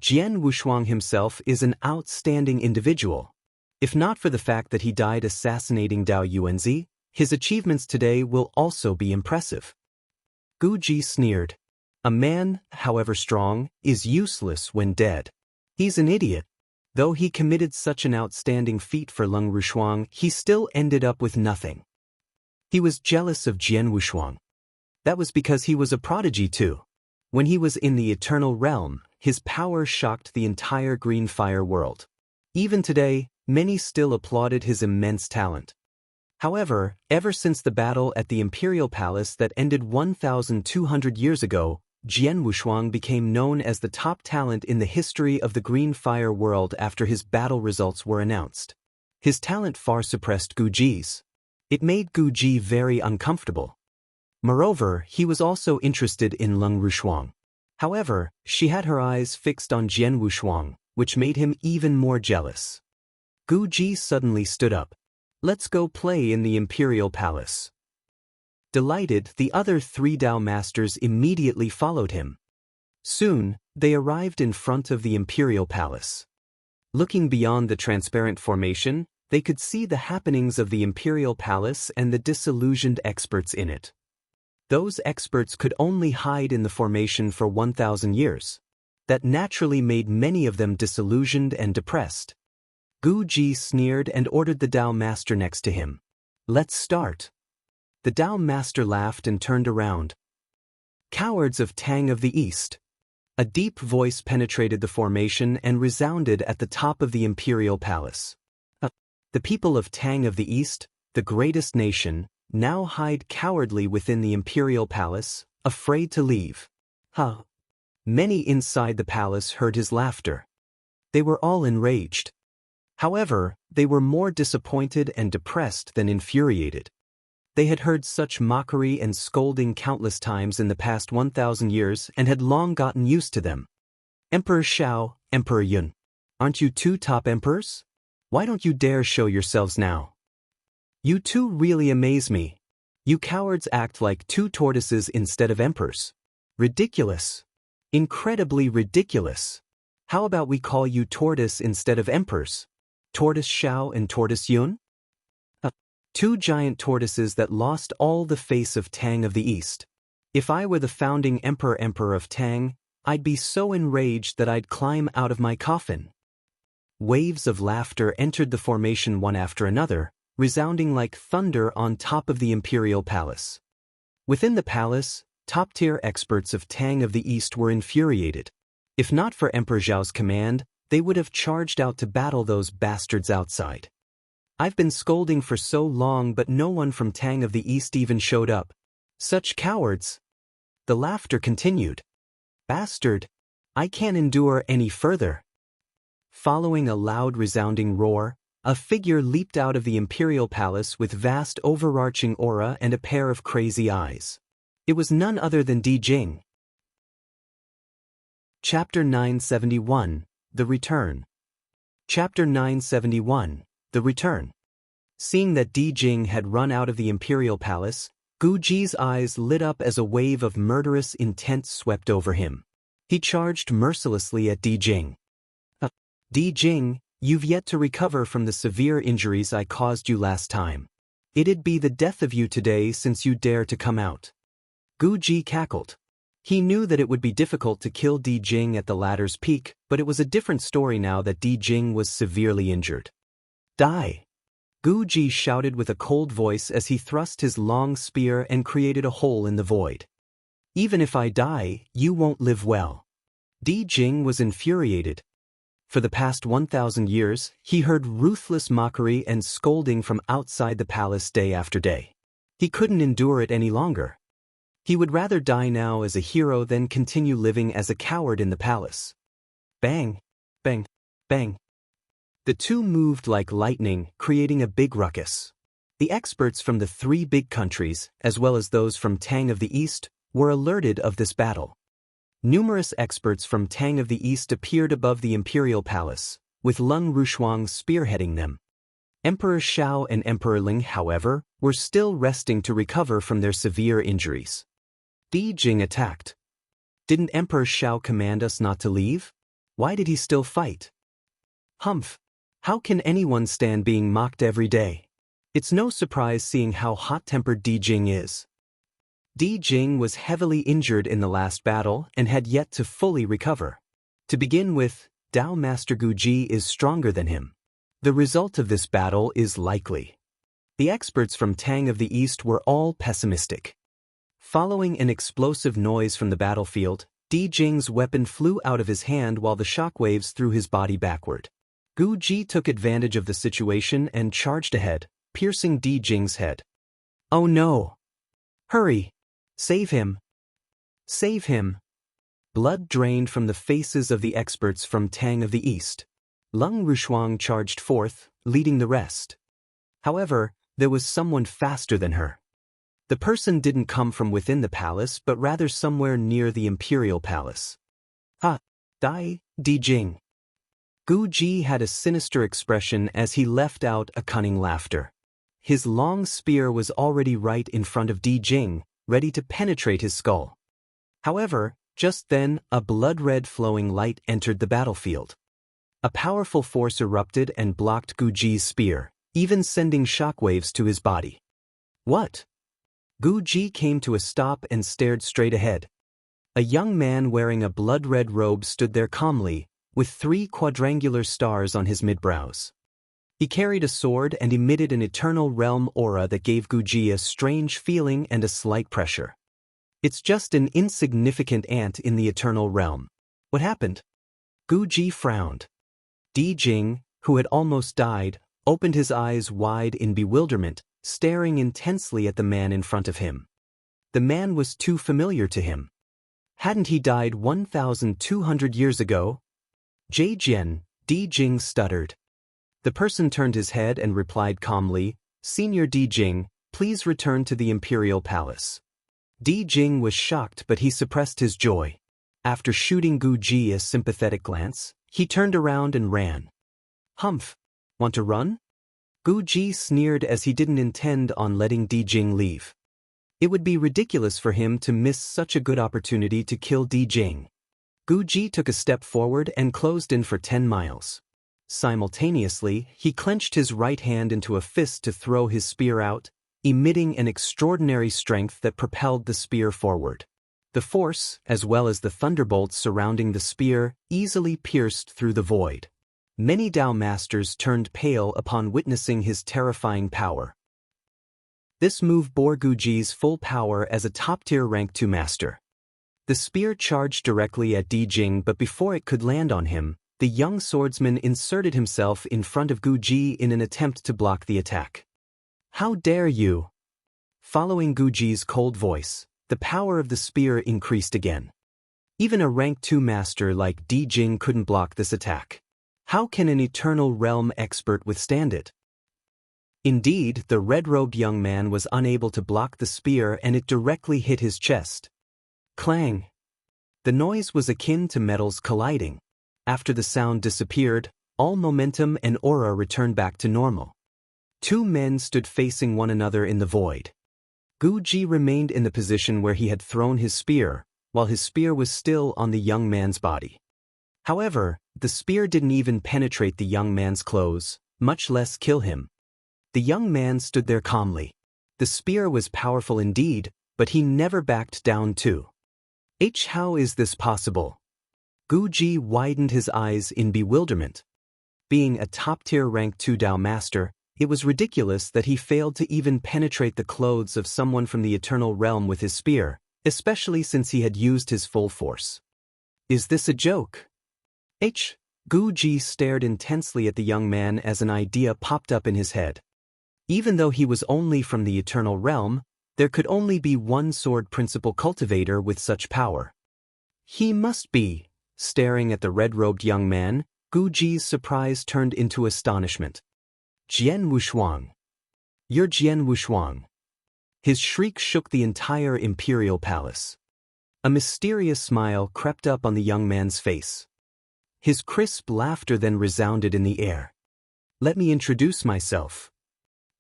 Jian Wushuang himself is an outstanding individual. If not for the fact that he died assassinating Dao Yuanzi, his achievements today will also be impressive. Guji sneered. A man, however strong, is useless when dead. He's an idiot. Though he committed such an outstanding feat for Lung Rushuang, he still ended up with nothing. He was jealous of Jian Wushuang. That was because he was a prodigy too. When he was in the Eternal Realm, his power shocked the entire Green Fire world. Even today, many still applauded his immense talent. However, ever since the battle at the Imperial Palace that ended 1,200 years ago, Jian Wushuang became known as the top talent in the history of the Green Fire world after his battle results were announced. His talent far suppressed Guji's. It made Guji very uncomfortable. Moreover, he was also interested in Lung Rushuang. However, she had her eyes fixed on Jian Wushuang, which made him even more jealous. Guji suddenly stood up. Let's go play in the Imperial Palace. Delighted, the other 3 Dao Masters immediately followed him. Soon, they arrived in front of the Imperial Palace. Looking beyond the transparent formation, they could see the happenings of the Imperial Palace and the disillusioned experts in it. Those experts could only hide in the formation for 1,000 years. That naturally made many of them disillusioned and depressed. Gu Ji sneered and ordered the Tao master next to him. Let's start. The Tao master laughed and turned around. Cowards of Tang of the East. A deep voice penetrated the formation and resounded at the top of the imperial palace. The people of Tang of the East, the greatest nation, now hide cowardly within the imperial palace, afraid to leave. Many inside the palace heard his laughter. They were all enraged. However, they were more disappointed and depressed than infuriated. They had heard such mockery and scolding countless times in the past 1,000 years and had long gotten used to them. Emperor Shao, Emperor Yun. Aren't you two top emperors? Why don't you dare show yourselves now? You two really amaze me. You cowards act like two tortoises instead of emperors. Ridiculous. Incredibly ridiculous. How about we call you tortoise instead of emperors? Tortoise Shao and Tortoise Yun? Two giant tortoises that lost all the face of Tang of the East. If I were the founding emperor of Tang, I'd be so enraged that I'd climb out of my coffin. Waves of laughter entered the formation one after another, resounding like thunder on top of the imperial palace. Within the palace, top-tier experts of Tang of the East were infuriated. If not for Emperor Zhao's command, they would have charged out to battle those bastards outside. I've been scolding for so long, but no one from Tang of the East even showed up. Such cowards. The laughter continued. Bastard. I can't endure any further. Following a loud resounding roar, a figure leaped out of the imperial palace with vast overarching aura and a pair of crazy eyes. It was none other than Di Jing. Chapter 971, The Return. Chapter 971, The Return. Seeing that Di Jing had run out of the imperial palace, Gu Ji's eyes lit up as a wave of murderous intent swept over him. He charged mercilessly at Di Jing. Di Jing, you've yet to recover from the severe injuries I caused you last time. It'd be the death of you today since you dare to come out. Gu Ji cackled. He knew that it would be difficult to kill Di Jing at the latter's peak, but it was a different story now that Di Jing was severely injured. Die! Gu Ji shouted with a cold voice as he thrust his long spear and created a hole in the void. Even if I die, you won't live well. Di Jing was infuriated. For the past 1,000 years, he heard ruthless mockery and scolding from outside the palace day after day. He couldn't endure it any longer. He would rather die now as a hero than continue living as a coward in the palace. Bang! Bang! Bang! The two moved like lightning, creating a big ruckus. The experts from the three big countries, as well as those from Tang of the East, were alerted of this battle. Numerous experts from Tang of the East appeared above the imperial palace, with Lung Rushuang spearheading them. Emperor Shao and Emperor Ling, however, were still resting to recover from their severe injuries. Di Jing attacked. Didn't Emperor Shao command us not to leave? Why did he still fight? Humph! How can anyone stand being mocked every day? It's no surprise seeing how hot-tempered Di Jing is. Di Jing was heavily injured in the last battle and had yet to fully recover. To begin with, Tao Master Gu Ji is stronger than him. The result of this battle is likely. The experts from Tang of the East were all pessimistic. Following an explosive noise from the battlefield, Di Jing's weapon flew out of his hand while the shockwaves threw his body backward. Gu Ji took advantage of the situation and charged ahead, piercing Di Jing's head. Oh no! Hurry! Save him! Save him! Blood drained from the faces of the experts from Tang of the East. Lung Rushuang charged forth, leading the rest. However, there was someone faster than her. The person didn't come from within the palace but rather somewhere near the imperial palace. Die, Di Jing. Gu Ji had a sinister expression as he left out a cunning laughter. His long spear was already right in front of Di Jing, ready to penetrate his skull. However, just then, a blood-red flowing light entered the battlefield. A powerful force erupted and blocked Gu Ji's spear, even sending shockwaves to his body. What? Gu Ji came to a stop and stared straight ahead. A young man wearing a blood-red robe stood there calmly, with 3 quadrangular stars on his mid-brows. He carried a sword and emitted an eternal realm aura that gave Guji a strange feeling and a slight pressure. It's just an insignificant ant in the eternal realm. What happened? Guji frowned. Di Jing, who had almost died, opened his eyes wide in bewilderment, staring intensely at the man in front of him. The man was too familiar to him. Hadn't he died 1,200 years ago? Jie Jian, Di Jing stuttered. The person turned his head and replied calmly, "Senior Di Jing, please return to the Imperial Palace." Di Jing was shocked, but he suppressed his joy. After shooting Guji a sympathetic glance, he turned around and ran. "Humph, want to run?" Guji sneered as he didn't intend on letting Di Jing leave. It would be ridiculous for him to miss such a good opportunity to kill Di Jing. Guji took a step forward and closed in for 10 miles. Simultaneously, he clenched his right hand into a fist to throw his spear out, emitting an extraordinary strength that propelled the spear forward. The force, as well as the thunderbolts surrounding the spear, easily pierced through the void. Many Dao masters turned pale upon witnessing his terrifying power. This move bore Guji's full power as a top-tier rank 2 master. The spear charged directly at Di Jing, but before it could land on him, the young swordsman inserted himself in front of Guji in an attempt to block the attack. "How dare you!" Following Guji's cold voice, the power of the spear increased again. Even a rank 2 master like Di Jing couldn't block this attack. How can an eternal realm expert withstand it? Indeed, the red-robed young man was unable to block the spear, and it directly hit his chest. Clang! The noise was akin to metals colliding. After the sound disappeared, all momentum and aura returned back to normal. 2 men stood facing one another in the void. Guji remained in the position where he had thrown his spear, while his spear was still on the young man's body. However, the spear didn't even penetrate the young man's clothes, much less kill him. The young man stood there calmly. The spear was powerful indeed, but he never backed down too. How is this possible? Guji widened his eyes in bewilderment. Being a top-tier rank 2 Dao master, it was ridiculous that he failed to even penetrate the clothes of someone from the eternal realm with his spear, especially since he had used his full force. Is this a joke? Guji stared intensely at the young man as an idea popped up in his head. Even though he was only from the eternal realm, there could only be one sword principle cultivator with such power. He must be. Staring at the red-robed young man, Guji's surprise turned into astonishment. "Jian Wushuang. You're Jian Wushuang." His shriek shook the entire imperial palace. A mysterious smile crept up on the young man's face. His crisp laughter then resounded in the air. "Let me introduce myself.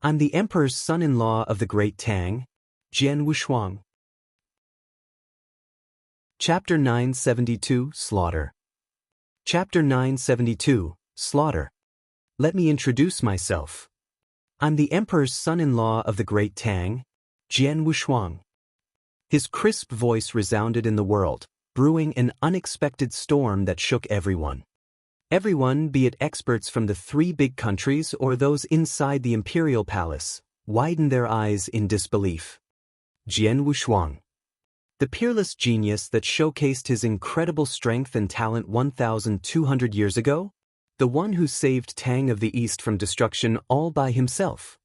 I'm the emperor's son-in-law of the Great Tang, Jian Wushuang." Chapter 972, Slaughter. Chapter 972, Slaughter. Let me introduce myself. I'm the emperor's son-in-law of the Great Tang, Jian Wushuang. His crisp voice resounded in the world, brewing an unexpected storm that shook everyone. Everyone, be it experts from the 3 big countries or those inside the imperial palace, widened their eyes in disbelief. Jian Wushuang. The peerless genius that showcased his incredible strength and talent 1,200 years ago? The one who saved Tang of the East from destruction all by himself.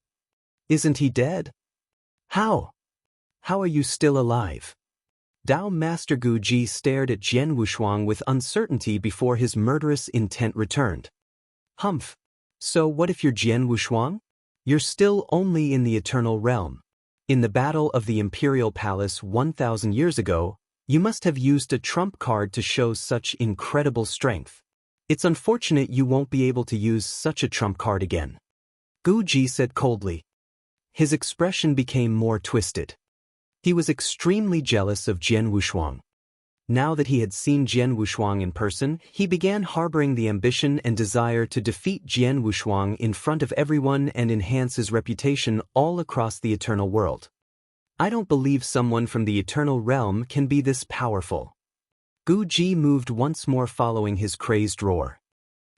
Isn't he dead? How? How are you still alive? Dao Master Guji stared at Jian Wushuang with uncertainty before his murderous intent returned. Humph. So what if you're Jian Wushuang? You're still only in the eternal realm. In the battle of the Imperial Palace 1,000 years ago, you must have used a trump card to show such incredible strength. It's unfortunate you won't be able to use such a trump card again. Guji said coldly. His expression became more twisted. He was extremely jealous of Jian Wushuang. Now that he had seen Jian Wushuang in person, he began harboring the ambition and desire to defeat Jian Wushuang in front of everyone and enhance his reputation all across the eternal world. I don't believe someone from the eternal realm can be this powerful. Guji moved once more following his crazed roar.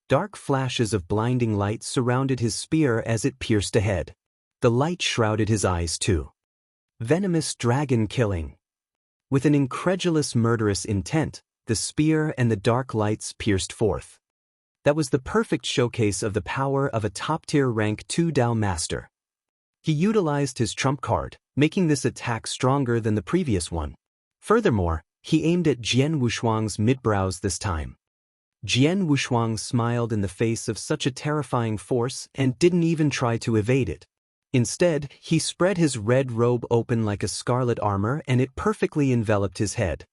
Dark flashes of blinding light surrounded his spear as it pierced ahead. The light shrouded his eyes too. Venomous dragon killing. With an incredulous murderous intent, the spear and the dark lights pierced forth. That was the perfect showcase of the power of a top-tier rank 2 Dao master. He utilized his trump card, making this attack stronger than the previous one. Furthermore, he aimed at Jian Wushuang's mid-brows this time. Jian Wushuang smiled in the face of such a terrifying force and didn't even try to evade it. Instead, he spread his red robe open like a scarlet armor and it perfectly enveloped his head.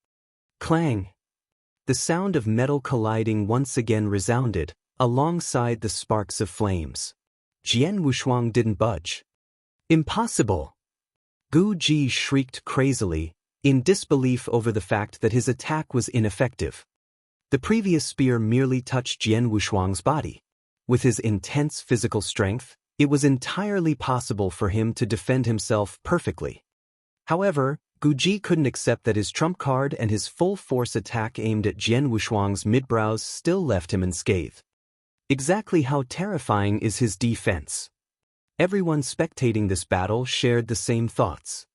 Clang! The sound of metal colliding once again resounded, alongside the sparks of flames. Jian Wushuang didn't budge. Impossible! Gu Ji shrieked crazily, in disbelief over the fact that his attack was ineffective. The previous spear merely touched Jian Wushuang's body. With his intense physical strength, it was entirely possible for him to defend himself perfectly. However, Gu Ji couldn't accept that his trump card and his full-force attack aimed at Jian Wushuang's mid-brows still left him unscathed. Exactly how terrifying is his defense? Everyone spectating this battle shared the same thoughts.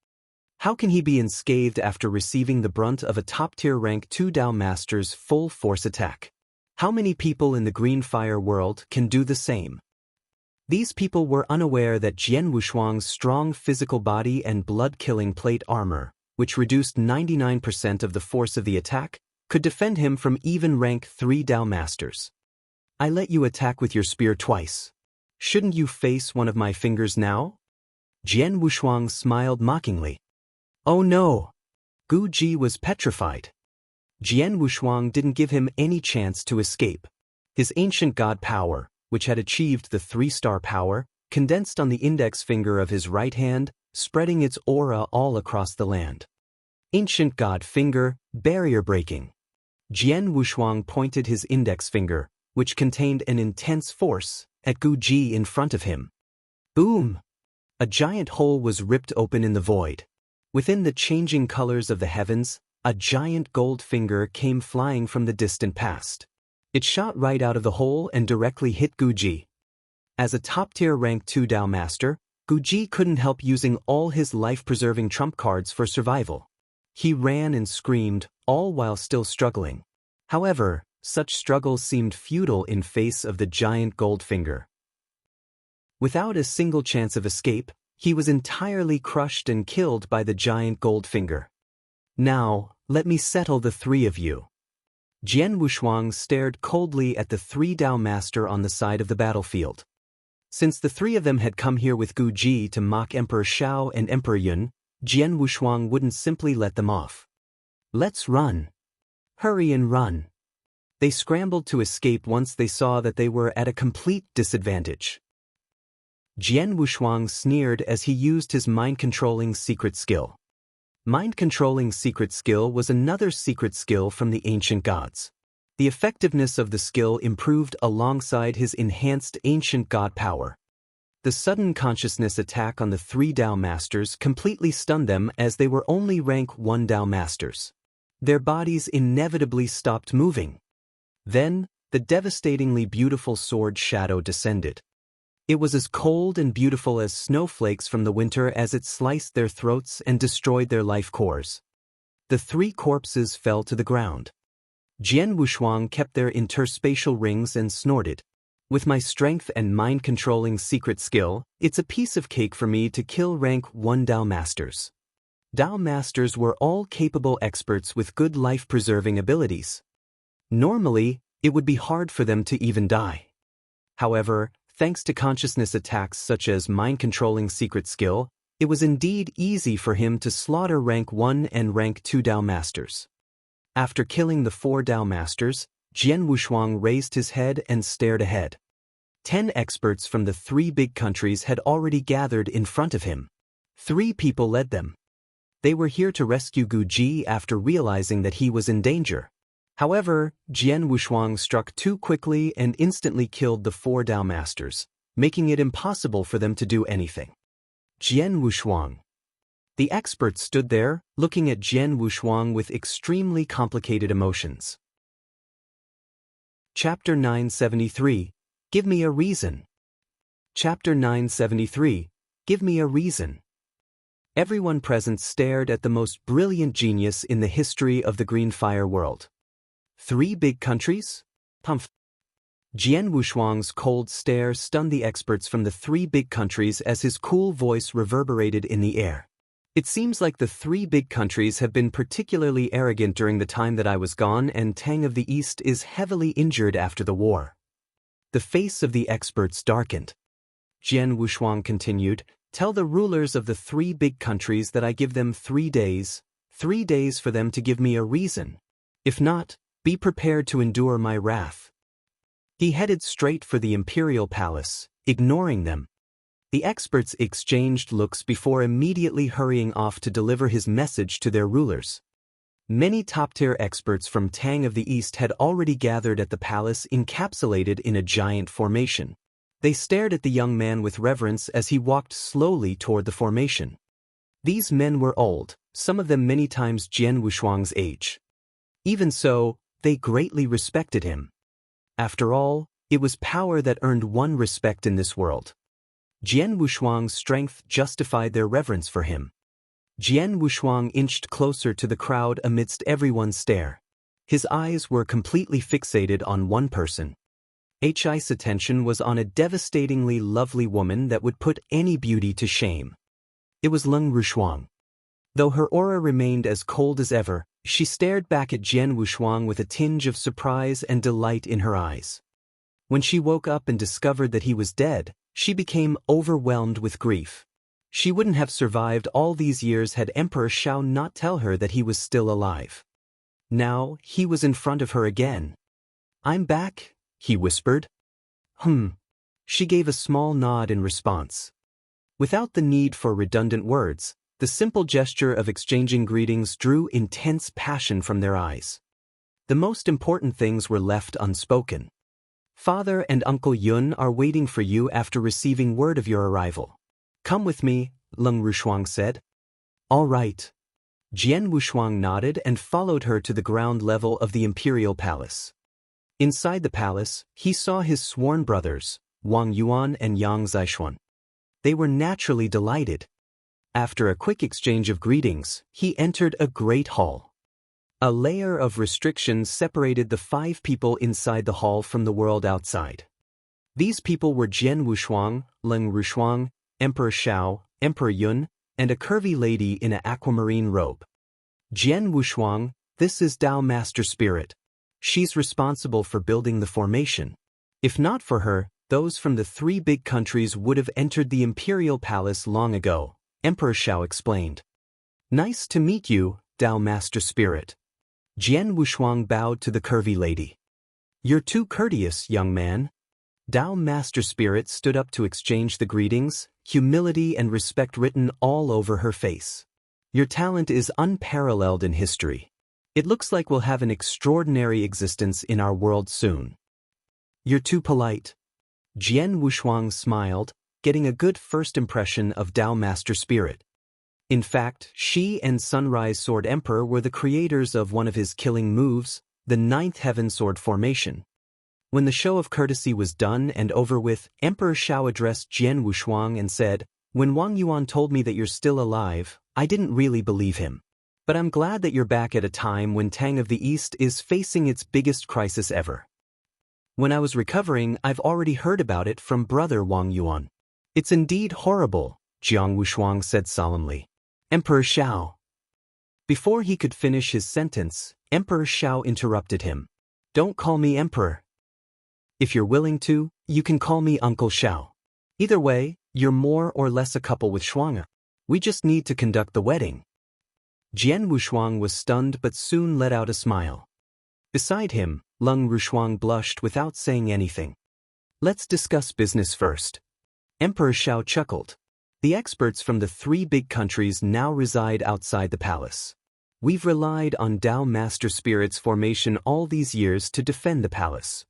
How can he be unscathed after receiving the brunt of a top-tier rank 2 Dao master's full-force attack? How many people in the Green Fire world can do the same? These people were unaware that Jian Wushuang's strong physical body and blood-killing plate armor, which reduced 99% of the force of the attack, could defend him from even rank 3 Dao masters. I let you attack with your spear twice. Shouldn't you face one of my fingers now? Jian Wushuang smiled mockingly. Oh no! Gu Ji was petrified. Jian Wushuang didn't give him any chance to escape. His ancient god power, which had achieved the 3-star power, condensed on the index finger of his right hand, spreading its aura all across the land. Ancient god finger, barrier breaking. Jian Wushuang pointed his index finger, which contained an intense force, at Gu Ji in front of him. Boom! A giant hole was ripped open in the void. Within the changing colors of the heavens, a giant gold finger came flying from the distant past. It shot right out of the hole and directly hit Gu Ji. As a top-tier rank 2 Dao master, Gu Ji couldn't help using all his life-preserving trump cards for survival. He ran and screamed, all while still struggling. However, such struggle seemed futile in face of the giant gold finger. Without a single chance of escape, he was entirely crushed and killed by the giant gold finger. Now, let me settle the 3 of you. Jian Wushuang stared coldly at the 3 Dao master on the side of the battlefield. Since the 3 of them had come here with Gu Ji to mock Emperor Shao and Emperor Yun, Jian Wushuang wouldn't simply let them off. Let's run. Hurry and run. They scrambled to escape once they saw that they were at a complete disadvantage. Jian Wushuang sneered as he used his mind-controlling secret skill. Mind-controlling secret skill was another secret skill from the ancient gods. The effectiveness of the skill improved alongside his enhanced ancient god power. The sudden consciousness attack on the 3 Dao masters completely stunned them as they were only rank 1 Dao masters. Their bodies inevitably stopped moving. Then, the devastatingly beautiful sword shadow descended. It was as cold and beautiful as snowflakes from the winter as it sliced their throats and destroyed their life cores. The 3 corpses fell to the ground. Jian Wushuang kept their interspatial rings and snorted. With my strength and mind-controlling secret skill, it's a piece of cake for me to kill rank 1 Dao masters. Dao masters were all capable experts with good life-preserving abilities. Normally, it would be hard for them to even die. However, thanks to consciousness attacks such as mind-controlling secret skill, it was indeed easy for him to slaughter rank 1 and rank 2 Dao masters. After killing the 4 Dao masters, Jian Wushuang raised his head and stared ahead. 10 experts from the 3 big countries had already gathered in front of him. 3 people led them. They were here to rescue Gu Ji after realizing that he was in danger. However, Jian Wushuang struck too quickly and instantly killed the 4 Dao masters, making it impossible for them to do anything. Jian Wushuang. The experts stood there, looking at Jian Wushuang with extremely complicated emotions. Chapter 973. Give me a reason. Chapter 973. Give me a reason. Everyone present stared at the most brilliant genius in the history of the Green Fire world. 3 big countries? Pumph. Jian Wushuang's cold stare stunned the experts from the 3 big countries as his cool voice reverberated in the air. It seems like the 3 big countries have been particularly arrogant during the time that I was gone, and Tang of the East is heavily injured after the war. The face of the experts darkened. Jian Wushuang continued, tell the rulers of the 3 big countries that I give them 3 days, 3 days for them to give me a reason. If not, be prepared to endure my wrath. He headed straight for the imperial palace, ignoring them. The experts exchanged looks before immediately hurrying off to deliver his message to their rulers. Many top-tier experts from Tang of the East had already gathered at the palace, encapsulated in a giant formation. They stared at the young man with reverence as he walked slowly toward the formation. These men were old, some of them many times Jian Wushuang's age. Even so, they greatly respected him. After all, it was power that earned one respect in this world. Jian Wushuang's strength justified their reverence for him. Jian Wushuang inched closer to the crowd amidst everyone's stare. His eyes were completely fixated on one person. His attention was on a devastatingly lovely woman that would put any beauty to shame. It was Leng Rushuang. Though her aura remained as cold as ever, she stared back at Jian Wushuang with a tinge of surprise and delight in her eyes. When she woke up and discovered that he was dead, she became overwhelmed with grief. She wouldn't have survived all these years had Emperor Shao not tell her that he was still alive. Now, he was in front of her again. I'm back, he whispered. She gave a small nod in response. Without the need for redundant words, the simple gesture of exchanging greetings drew intense passion from their eyes. The most important things were left unspoken. Father and Uncle Yun are waiting for you after receiving word of your arrival. Come with me, Leng Rushuang said. All right. Jian Wushuang nodded and followed her to the ground level of the imperial palace. Inside the palace, he saw his sworn brothers, Wang Yuan and Yang Zishuan. They were naturally delighted. After a quick exchange of greetings, he entered a great hall. A layer of restrictions separated the 5 people inside the hall from the world outside. These people were Jian Wushuang, Leng Rushuang, Emperor Shao, Emperor Yun, and a curvy lady in an aquamarine robe. Jian Wushuang, this is Tao Master Spirit. She's responsible for building the formation. If not for her, those from the 3 big countries would have entered the imperial palace long ago, Emperor Shao explained. Nice to meet you, Tao Master Spirit. Jian Wushuang bowed to the curvy lady. You're too courteous, young man. Tao Master Spirit stood up to exchange the greetings, humility and respect written all over her face. Your talent is unparalleled in history. It looks like we'll have an extraordinary existence in our world soon. You're too polite. Jian Wushuang smiled, getting a good first impression of Tao Master Spirit. In fact, she and Sunrise Sword Emperor were the creators of one of his killing moves, the 9th Heaven Sword formation. When the show of courtesy was done and over with, Emperor Shao addressed Jian Wushuang and said, When Wang Yuan told me that you're still alive, I didn't really believe him. But I'm glad that you're back at a time when Tang of the East is facing its biggest crisis ever. When I was recovering, I've already heard about it from brother Wang Yuan. It's indeed horrible, Jiang Wushuang said solemnly. Emperor Shao. Before he could finish his sentence, Emperor Shao interrupted him. Don't call me Emperor. If you're willing to, you can call me Uncle Shao. Either way, you're more or less a couple with Shuang. We just need to conduct the wedding. Jian Wushuang was stunned but soon let out a smile. Beside him, Leng Rushuang blushed without saying anything. Let's discuss business first. Emperor Shao chuckled. The experts from the 3 big countries now reside outside the palace. We've relied on Tao Master Spirit's formation all these years to defend the palace.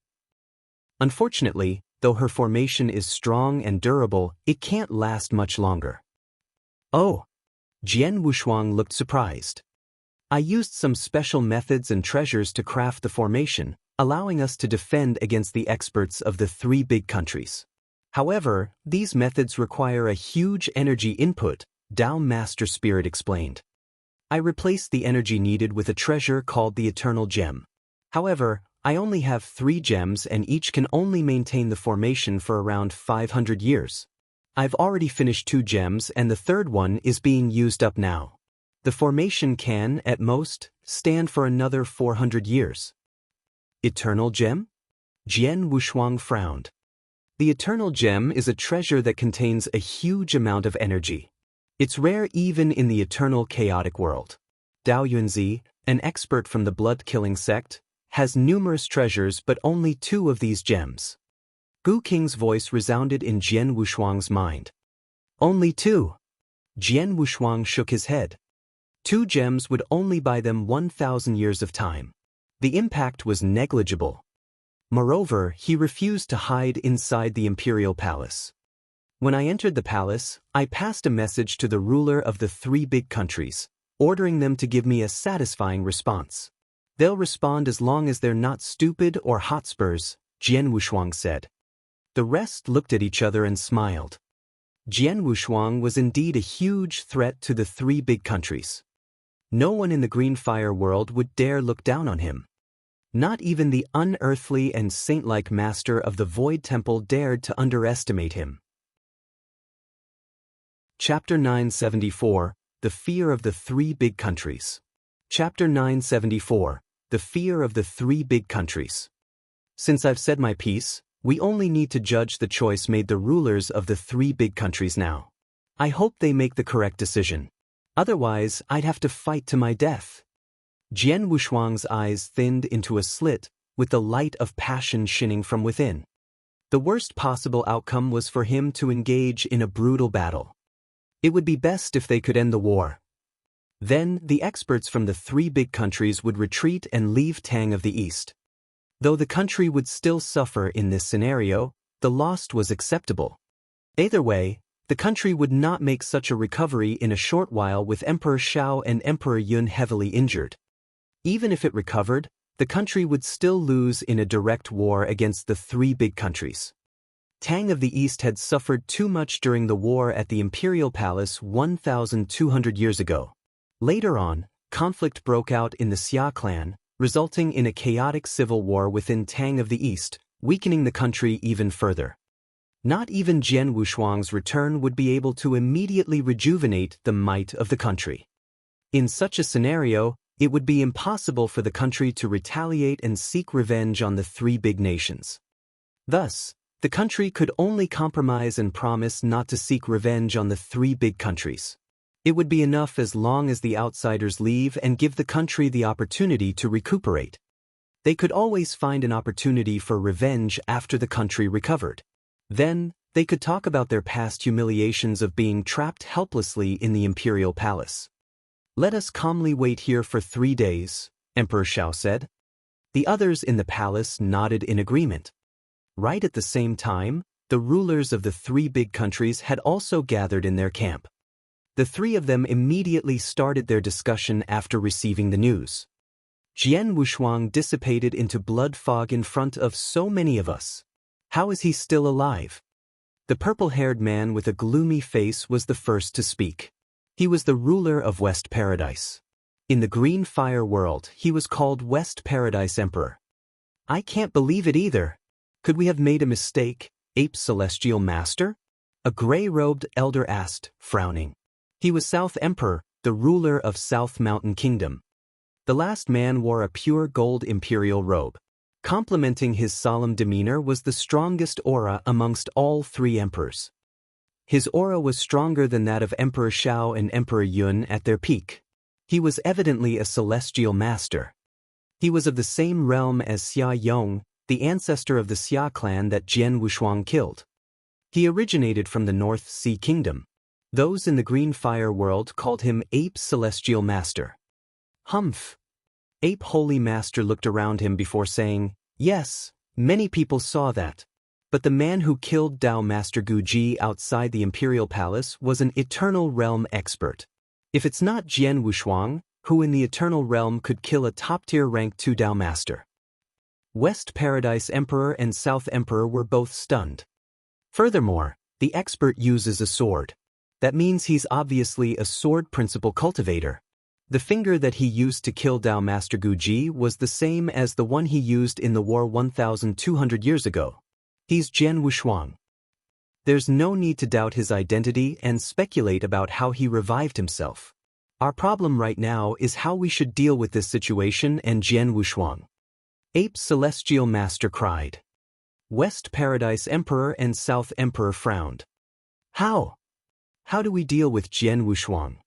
Unfortunately, though her formation is strong and durable, it can't last much longer. Oh! Jian Wushuang looked surprised. I used some special methods and treasures to craft the formation, allowing us to defend against the experts of the three big countries. However, these methods require a huge energy input, Tao Master Spirit explained. I replaced the energy needed with a treasure called the Eternal Gem. However, I only have 3 gems and each can only maintain the formation for around 500 years. I've already finished 2 gems and the third one is being used up now. The formation can, at most, stand for another 400 years. Eternal Gem? Jian Wushuang frowned. The Eternal Gem is a treasure that contains a huge amount of energy. It's rare even in the eternal chaotic world. Dao Yunzi, an expert from the blood-killing sect, has numerous treasures but only 2 of these gems. Gu Qing's voice resounded in Jian Wushuang's mind. Only 2? Jian Wushuang shook his head. 2 gems would only buy them 1,000 years of time. The impact was negligible. Moreover, he refused to hide inside the imperial palace. When I entered the palace, I passed a message to the ruler of the 3 big countries, ordering them to give me a satisfying response. They'll respond as long as they're not stupid or hotspurs, Jian Wushuang said. The rest looked at each other and smiled. Jian Wushuang was indeed a huge threat to the 3 big countries. No one in the Green Fire world would dare look down on him. Not even the unearthly and saint-like master of the Void Temple dared to underestimate him. Chapter 974, The Fear of the 3 Big Countries. Chapter 974, The Fear of the 3 Big Countries. Since I've said my piece, we only need to judge the choice made the rulers of the 3 big countries now. I hope they make the correct decision. Otherwise, I'd have to fight to my death. Jian Wushuang's eyes thinned into a slit, with the light of passion shining from within. The worst possible outcome was for him to engage in a brutal battle. It would be best if they could end the war. Then, the experts from the 3 big countries would retreat and leave Tang of the East. Though the country would still suffer in this scenario, the loss was acceptable. Either way, the country would not make such a recovery in a short while with Emperor Shao and Emperor Yun heavily injured. Even if it recovered, the country would still lose in a direct war against the 3 big countries. Tang of the East had suffered too much during the war at the Imperial Palace 1,200 years ago. Later on, conflict broke out in the Xia clan, resulting in a chaotic civil war within Tang of the East, weakening the country even further. Not even Jian Wushuang's return would be able to immediately rejuvenate the might of the country. In such a scenario, it would be impossible for the country to retaliate and seek revenge on the 3 big nations. Thus, the country could only compromise and promise not to seek revenge on the 3 big countries. It would be enough as long as the outsiders leave and give the country the opportunity to recuperate. They could always find an opportunity for revenge after the country recovered. Then, they could talk about their past humiliations of being trapped helplessly in the imperial palace. Let us calmly wait here for 3 days, Emperor Shao said. The others in the palace nodded in agreement. Right at the same time, the rulers of the 3 big countries had also gathered in their camp. The 3 of them immediately started their discussion after receiving the news. Jian Wushuang dissipated into blood fog in front of so many of us. How is he still alive? The purple-haired man with a gloomy face was the first to speak. He was the ruler of West Paradise. In the Green Fire world, he was called West Paradise Emperor. I can't believe it either. Could we have made a mistake, Ape Celestial Master? A gray-robed elder asked, frowning. He was South Emperor, the ruler of South Mountain Kingdom. The last man wore a pure gold imperial robe. Complementing his solemn demeanor was the strongest aura amongst all 3 emperors. His aura was stronger than that of Emperor Shao and Emperor Yun at their peak. He was evidently a celestial master. He was of the same realm as Xia Yong, the ancestor of the Xia clan that Jian Wushuang killed. He originated from the North Sea Kingdom. Those in the Green Fire world called him Ape Celestial Master. Humph. Ape Holy Master looked around him before saying, yes, many people saw that. But the man who killed Tao Master Guji outside the Imperial Palace was an Eternal Realm expert. If it's not Jian Wushuang, who in the Eternal Realm could kill a top-tier rank 2 Tao Master? West Paradise Emperor and South Emperor were both stunned. Furthermore, the expert uses a sword. That means he's obviously a sword principle cultivator. The finger that he used to kill Dao Master Guji was the same as the one he used in the war 1,200 years ago. He's Jian Wushuang. There's no need to doubt his identity and speculate about how he revived himself. Our problem right now is how we should deal with this situation and Jian Wushuang. Ape Celestial Master cried. West Paradise Emperor and South Emperor frowned. How? How do we deal with Jian Wushuang?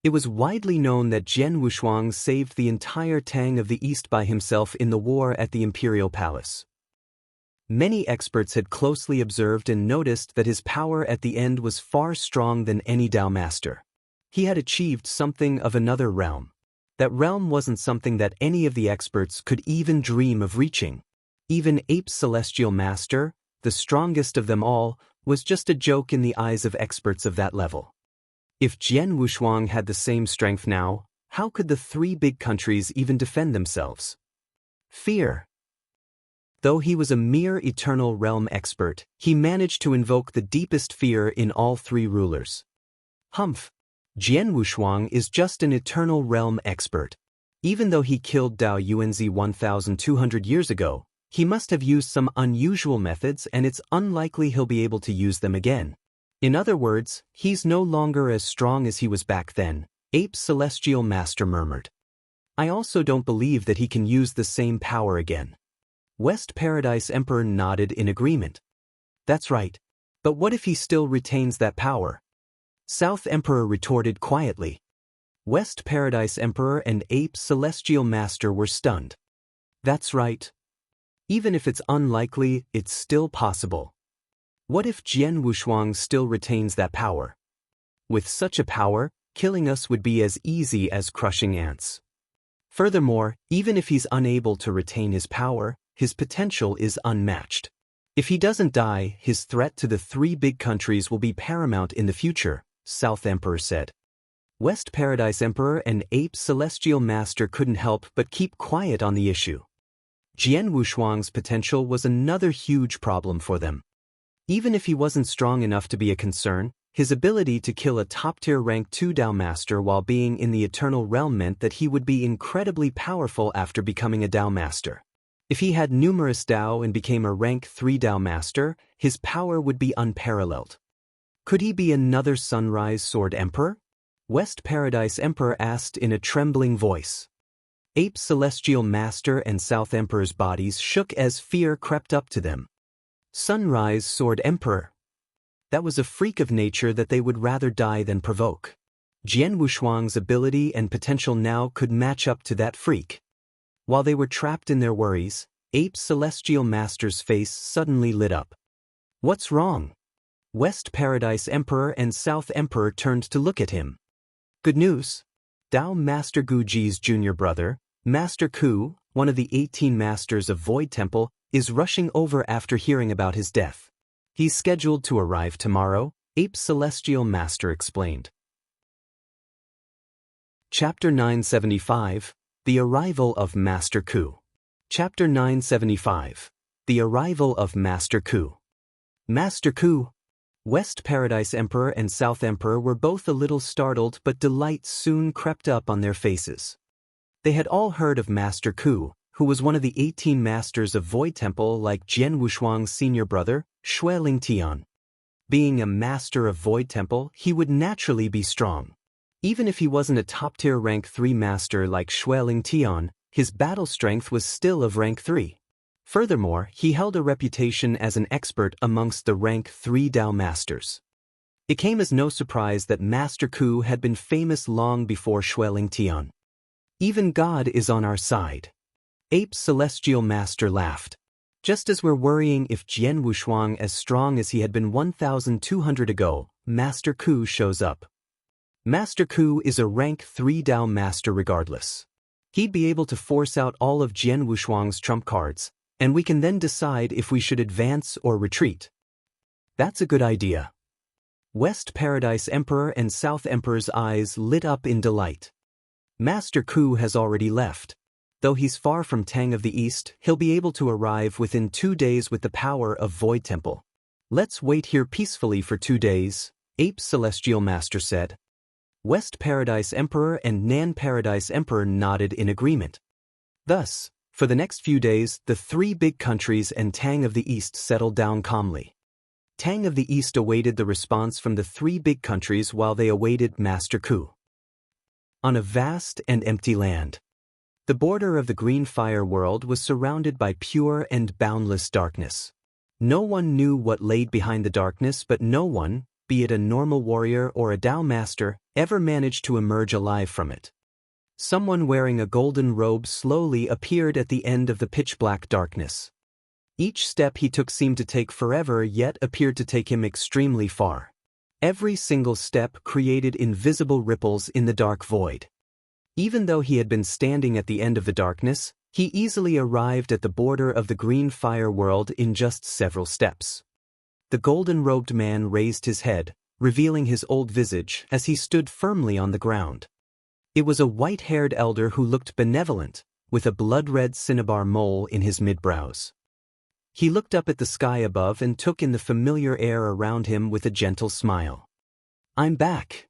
It was widely known that Jian Wushuang saved the entire Tang of the East by himself in the war at the Imperial Palace. Many experts had closely observed and noticed that his power at the end was far stronger than any Dao Master. He had achieved something of another realm. That realm wasn't something that any of the experts could even dream of reaching. Even Ape's Celestial Master, the strongest of them all, was just a joke in the eyes of experts of that level. If Jian Wushuang had the same strength now, how could the three big countries even defend themselves? Fear. Though he was a mere eternal realm expert, he managed to invoke the deepest fear in all three rulers. Humph. Jian Wushuang is just an eternal realm expert. Even though he killed Dao Yuanzi 1,200 years ago, he must have used some unusual methods and it's unlikely he'll be able to use them again. In other words, he's no longer as strong as he was back then, Ape's Celestial Master murmured. I also don't believe that he can use the same power again. West Paradise Emperor nodded in agreement. That's right. But what if he still retains that power? South Emperor retorted quietly. West Paradise Emperor and Ape's Celestial Master were stunned. That's right. Even if it's unlikely, it's still possible. What if Jian Wushuang still retains that power? With such a power, killing us would be as easy as crushing ants. Furthermore, even if he's unable to retain his power, his potential is unmatched. If he doesn't die, his threat to the three big countries will be paramount in the future, South Emperor said. West Paradise Emperor and Ape's Celestial Master couldn't help but keep quiet on the issue. Jian Wushuang's potential was another huge problem for them. Even if he wasn't strong enough to be a concern, his ability to kill a top-tier rank 2 Dao Master while being in the Eternal Realm meant that he would be incredibly powerful after becoming a Dao Master. If he had numerous Dao and became a rank 3 Dao Master, his power would be unparalleled. Could he be another Sunrise Sword Emperor? West Paradise Emperor asked in a trembling voice. Ape's Celestial Master and South Emperor's bodies shook as fear crept up to them. Sunrise Sword Emperor. That was a freak of nature that they would rather die than provoke. Jian Wushuang's ability and potential now could match up to that freak. While they were trapped in their worries, Ape's Celestial Master's face suddenly lit up. What's wrong? West Paradise Emperor and South Emperor turned to look at him. Good news. Dao Master Guji's junior brother, Master Ku, one of the 18 masters of Void Temple, is rushing over after hearing about his death. He's scheduled to arrive tomorrow, Ape's Celestial Master explained. Chapter 975, The Arrival of Master Ku. Chapter 975, The Arrival of Master Ku. Master Ku. West Paradise Emperor and South Emperor were both a little startled, but delight soon crept up on their faces. They had all heard of Master Ku, who was one of the 18 masters of Void Temple like Jian Wushuang's senior brother, Xueling Tian. Being a master of Void Temple, he would naturally be strong. Even if he wasn't a top-tier rank 3 master like Xueling Tian, his battle strength was still of rank 3. Furthermore, he held a reputation as an expert amongst the rank 3 Dao Masters. It came as no surprise that Master Ku had been famous long before Xueling Tian. Even God is on our side. Ape's Celestial Master laughed. Just as we're worrying if Jian Wushuang as strong as he had been 1,200 ago, Master Ku shows up. Master Ku is a rank 3 Dao Master regardless. He'd be able to force out all of Jian Wushuang's trump cards, and we can then decide if we should advance or retreat. That's a good idea. West Paradise Emperor and South Emperor's eyes lit up in delight. Master Ku has already left. Though he's far from Tang of the East, he'll be able to arrive within 2 days with the power of Void Temple. Let's wait here peacefully for 2 days, Ape's Celestial Master said. West Paradise Emperor and Nan Paradise Emperor nodded in agreement. Thus, for the next few days, the 3 big countries and Tang of the East settled down calmly. Tang of the East awaited the response from the 3 big countries while they awaited Master Ku. On a vast and empty land. The border of the green fire world was surrounded by pure and boundless darkness. No one knew what laid behind the darkness, but no one, be it a normal warrior or a Tao master, ever managed to emerge alive from it. Someone wearing a golden robe slowly appeared at the end of the pitch-black darkness. Each step he took seemed to take forever, yet appeared to take him extremely far. Every single step created invisible ripples in the dark void. Even though he had been standing at the end of the darkness, he easily arrived at the border of the green fire world in just several steps. The golden-robed man raised his head, revealing his old visage as he stood firmly on the ground. It was a white-haired elder who looked benevolent, with a blood-red cinnabar mole in his mid-brows. He looked up at the sky above and took in the familiar air around him with a gentle smile. "I'm back.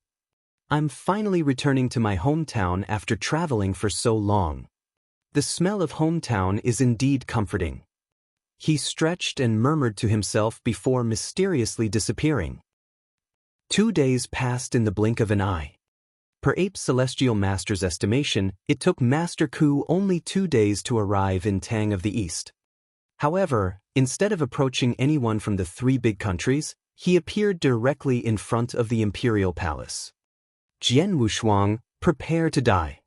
I'm finally returning to my hometown after traveling for so long. The smell of hometown is indeed comforting." He stretched and murmured to himself before mysteriously disappearing. 2 days passed in the blink of an eye. Per Ape's Celestial Master's estimation, it took Master Ku only 2 days to arrive in Tang of the East. However, instead of approaching anyone from the 3 big countries, he appeared directly in front of the Imperial Palace. "Jian Wushuang, prepare to die."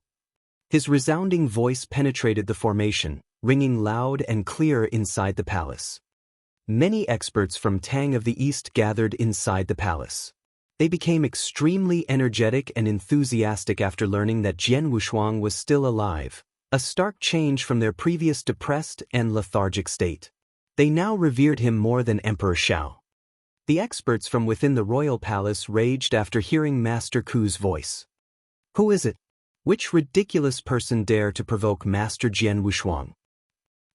His resounding voice penetrated the formation, ringing loud and clear inside the palace. Many experts from Tang of the East gathered inside the palace. They became extremely energetic and enthusiastic after learning that Jian Wushuang was still alive, a stark change from their previous depressed and lethargic state. They now revered him more than Emperor Shao. The experts from within the royal palace raged after hearing Master Ku's voice. "Who is it? Which ridiculous person dare to provoke Master Jian Wushuang?"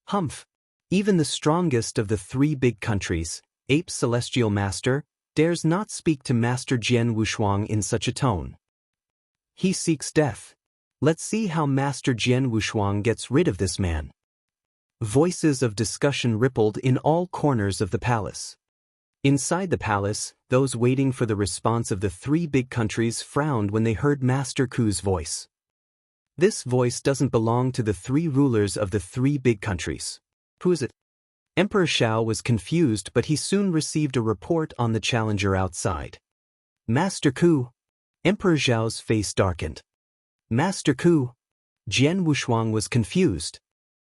"Humph! Even the strongest of the 3 big countries, Ape's Celestial Master, dares not speak to Master Jian Wushuang in such a tone. He seeks death. Let's see how Master Jian Wushuang gets rid of this man." Voices of discussion rippled in all corners of the palace. Inside the palace, those waiting for the response of the 3 big countries frowned when they heard Master Ku's voice. This voice doesn't belong to the 3 rulers of the 3 big countries. Who is it? Emperor Shao was confused, but he soon received a report on the challenger outside. "Master Ku." Emperor Zhao's face darkened. "Master Ku." Jian Wushuang was confused.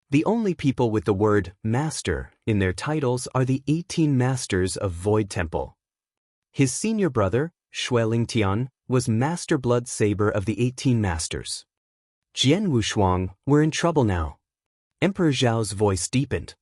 The only people with the word Master in their titles are the 18 Masters of Void Temple. His senior brother, Xueling Tian, was Master Blood Saber of the 18 Masters. "Jian Wushuang, we're in trouble now." Emperor Zhao's voice deepened.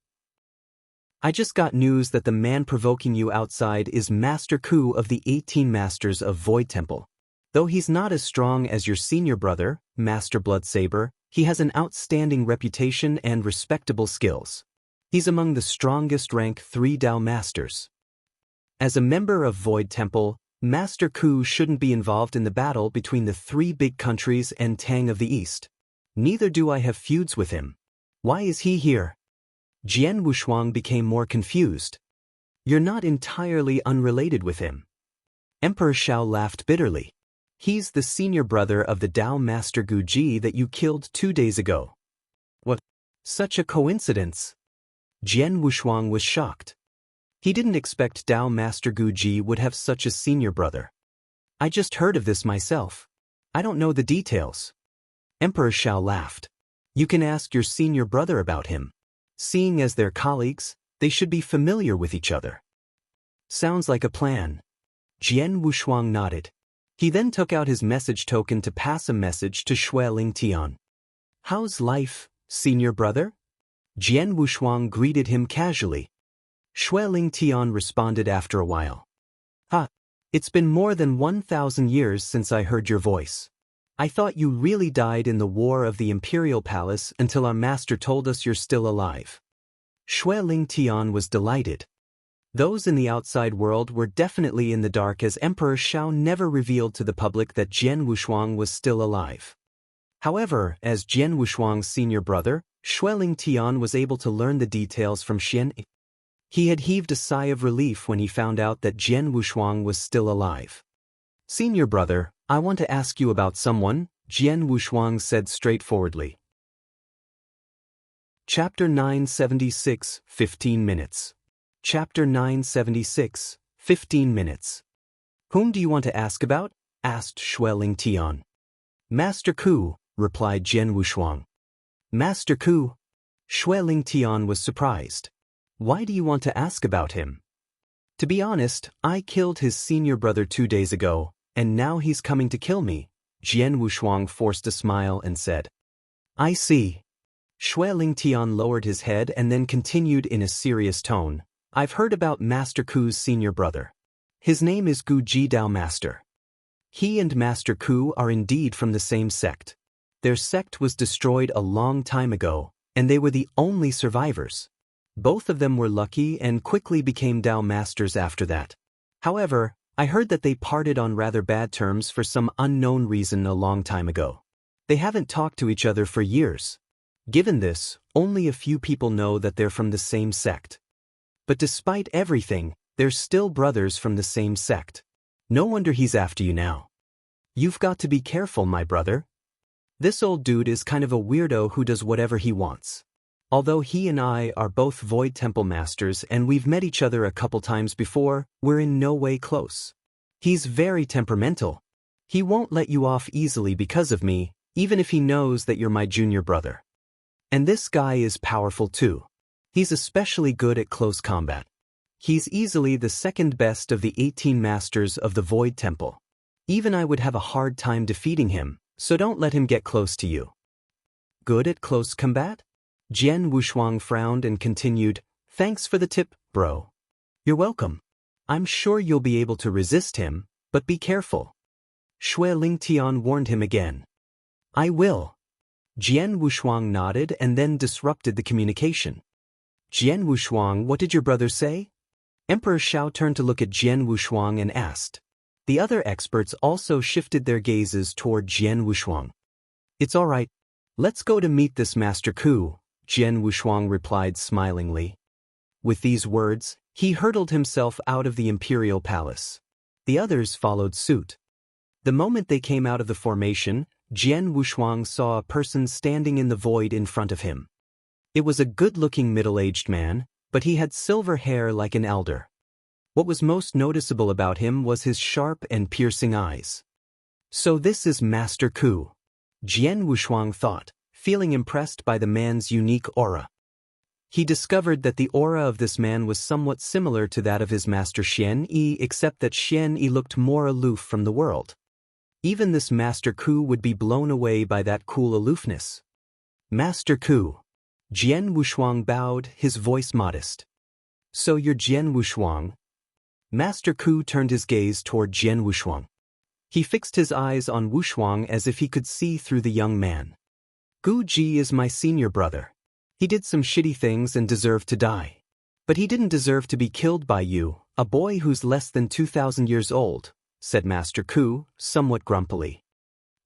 "I just got news that the man provoking you outside is Master Ku of the 18 Masters of Void Temple. Though he's not as strong as your senior brother, Master Blood Saber, he has an outstanding reputation and respectable skills. He's among the strongest rank 3 Tao Masters. As a member of Void Temple, Master Ku shouldn't be involved in the battle between the 3 big countries and Tang of the East. Neither do I have feuds with him. Why is he here?" Jian Wushuang became more confused. "You're not entirely unrelated with him." Emperor Shao laughed bitterly. "He's the senior brother of the Tao Master Guji that you killed 2 days ago." "What? Such a coincidence?" Jian Wushuang was shocked. He didn't expect Tao Master Guji would have such a senior brother. "I just heard of this myself. I don't know the details." Emperor Shao laughed. "You can ask your senior brother about him. Seeing as they're colleagues, they should be familiar with each other." "Sounds like a plan." Jian Wushuang nodded. He then took out his message token to pass a message to Xueling Tian. "How's life, senior brother?" Jian Wushuang greeted him casually. Xueling Tian responded after a while. "Ha! It's been more than 1,000 years since I heard your voice. I thought you really died in the war of the Imperial Palace until our master told us you're still alive. Xue Ling Tian was delighted. Those in the outside world were definitely in the dark, as Emperor Shao never revealed to the public that Jian Wushuang was still alive. However, as Jian Wushuang's senior brother, Xue Ling Tian was able to learn the details from Xian. He had heaved a sigh of relief when he found out that Jian Wushuang was still alive. Senior brother, I want to ask you about someone, Jian Wushuang said straightforwardly. Chapter 976, 15 minutes. Chapter 976, 15 minutes. Whom do you want to ask about? Asked Xue Ling Tian. Master Ku, replied Jian Wushuang. Master Ku? Xue Ling Tian was surprised. Why do you want to ask about him? To be honest, I killed his senior brother 2 days ago, and now he's coming to kill me. Jian Wushuang forced a smile and said. I see. Xue Ling Tian lowered his head and then continued in a serious tone. I've heard about Master Ku's senior brother. His name is Gu Ji Dao Master. He and Master Ku are indeed from the same sect. Their sect was destroyed a long time ago, and they were the only survivors. Both of them were lucky and quickly became Dao Masters after that. However, I heard that they parted on rather bad terms for some unknown reason a long time ago. They haven't talked to each other for years. Given this, only a few people know that they're from the same sect. But despite everything, they're still brothers from the same sect. No wonder he's after you now. You've got to be careful, my brother. This old dude is kind of a weirdo who does whatever he wants. Although he and I are both Void Temple Masters and we've met each other a couple times before, we're in no way close. He's very temperamental. He won't let you off easily because of me, even if he knows that you're my junior brother. And this guy is powerful too. He's especially good at close combat. He's easily the second best of the 18 masters of the Void Temple. Even I would have a hard time defeating him, so don't let him get close to you. Good at close combat? Jian Wushuang frowned and continued, Thanks for the tip, bro. You're welcome. I'm sure you'll be able to resist him, but be careful. Xue Ling Tian warned him again. I will. Jian Wushuang nodded and then disrupted the communication. Jian Wushuang, what did your brother say? Emperor Shao turned to look at Jian Wushuang and asked. The other experts also shifted their gazes toward Jian Wushuang. It's all right. Let's go to meet this Master Ku, Jian Wushuang replied smilingly. With these words, he hurtled himself out of the Imperial Palace. The others followed suit. The moment they came out of the formation, Jian Wushuang saw a person standing in the void in front of him. It was a good-looking middle-aged man, but he had silver hair like an elder. What was most noticeable about him was his sharp and piercing eyes. So this is Master Ku, Jian Wushuang thought, feeling impressed by the man's unique aura. He discovered that the aura of this man was somewhat similar to that of his master Xian Yi, except that Xian Yi looked more aloof from the world. Even this Master Ku would be blown away by that cool aloofness. Master Ku. Jian Wushuang bowed, his voice modest. So you're Jian Wushuang? Master Ku turned his gaze toward Jian Wushuang. He fixed his eyes on Wushuang as if he could see through the young man. Gu Ji is my senior brother. He did some shitty things and deserved to die. But he didn't deserve to be killed by you, a boy who's less than 2,000 years old, said Master Ku, somewhat grumpily.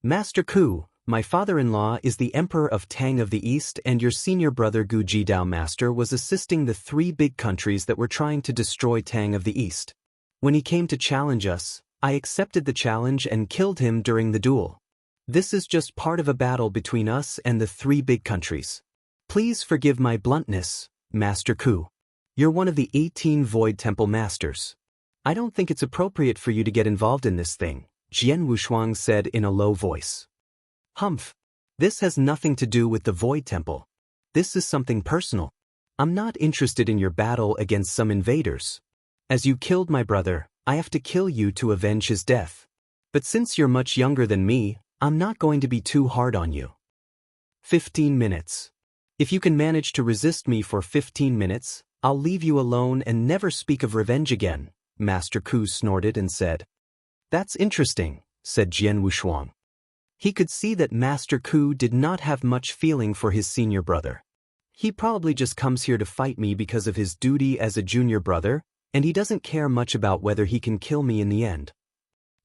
Master Ku, my father-in-law is the Emperor of Tang of the East, and your senior brother Gu Ji Dao Master was assisting the 3 big countries that were trying to destroy Tang of the East. When he came to challenge us, I accepted the challenge and killed him during the duel. This is just part of a battle between us and the 3 big countries. Please forgive my bluntness, Master Ku. You're one of the 18 Void Temple Masters. I don't think it's appropriate for you to get involved in this thing, Jian Wushuang said in a low voice. Humph. This has nothing to do with the Void Temple. This is something personal. I'm not interested in your battle against some invaders. As you killed my brother, I have to kill you to avenge his death. But since you're much younger than me, I'm not going to be too hard on you. 15 minutes. If you can manage to resist me for 15 minutes, I'll leave you alone and never speak of revenge again, Master Ku snorted and said. That's interesting, said Jian Wushuang. He could see that Master Ku did not have much feeling for his senior brother. He probably just comes here to fight me because of his duty as a junior brother, and he doesn't care much about whether he can kill me in the end.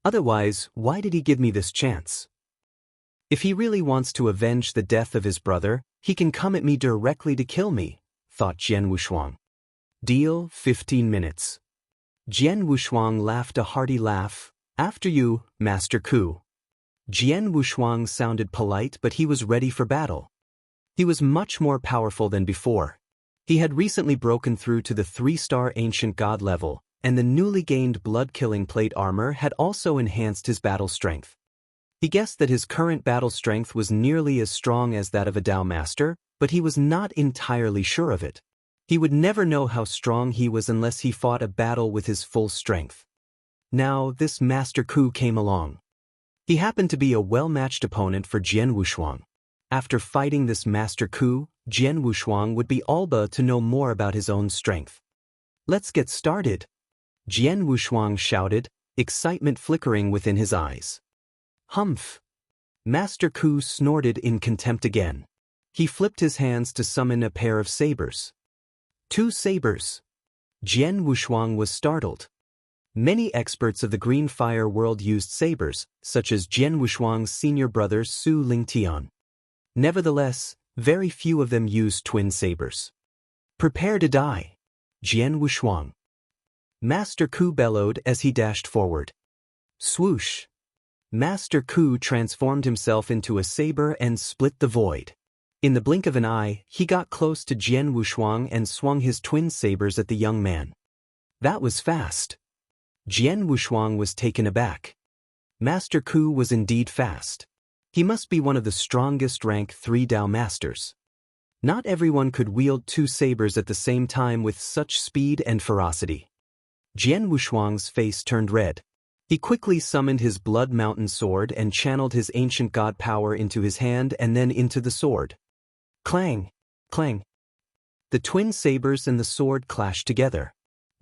Otherwise, why did he give me this chance? If he really wants to avenge the death of his brother, he can come at me directly to kill me, thought Jian Wushuang. Deal, 15 minutes. Jian Wushuang laughed a hearty laugh. After you, Master Ku. Jian Wushuang sounded polite, but he was ready for battle. He was much more powerful than before. He had recently broken through to the 3-star ancient god level, and the newly gained blood-killing plate armor had also enhanced his battle strength. He guessed that his current battle strength was nearly as strong as that of a Dao Master, but he was not entirely sure of it. He would never know how strong he was unless he fought a battle with his full strength. Now, this Master Ku came along. He happened to be a well-matched opponent for Jian Wushuang. After fighting this Master Ku, Jian Wushuang would be able to know more about his own strength. Let's get started, Jian Wushuang shouted, excitement flickering within his eyes. Humph! Master Ku snorted in contempt again. He flipped his hands to summon a pair of sabers. 2 sabers. Jian Wushuang was startled. Many experts of the Green Fire world used sabers, such as Jian Wushuang's senior brother Su Lingtian. Nevertheless, very few of them used twin sabers. Prepare to die, Jian Wushuang. Master Ku bellowed as he dashed forward. Swoosh! Master Ku transformed himself into a saber and split the void. In the blink of an eye, he got close to Jian Wushuang and swung his twin sabers at the young man. That was fast. Jian Wushuang was taken aback. Master Ku was indeed fast. He must be one of the strongest rank 3 Dao Masters. Not everyone could wield 2 sabers at the same time with such speed and ferocity. Jian Wushuang's face turned red. He quickly summoned his Blood Mountain sword and channeled his ancient god power into his hand and then into the sword. Clang! Clang! The twin sabers and the sword clashed together.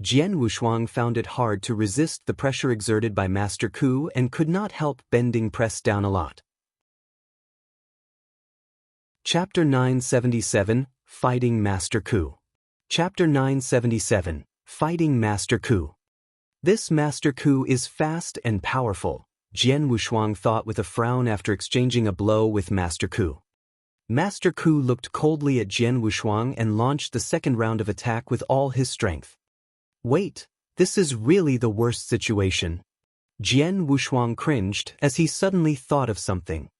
Jian Wushuang found it hard to resist the pressure exerted by Master Ku and could not help bending pressed down a lot. Chapter 977, Fighting Master Ku. Chapter 977, Fighting Master Ku. This Master Ku is fast and powerful, Jian Wushuang thought with a frown after exchanging a blow with Master Ku. Master Ku looked coldly at Jian Wushuang and launched the second round of attack with all his strength. Wait, this is really the worst situation. Jian Wushuang cringed as he suddenly thought of something.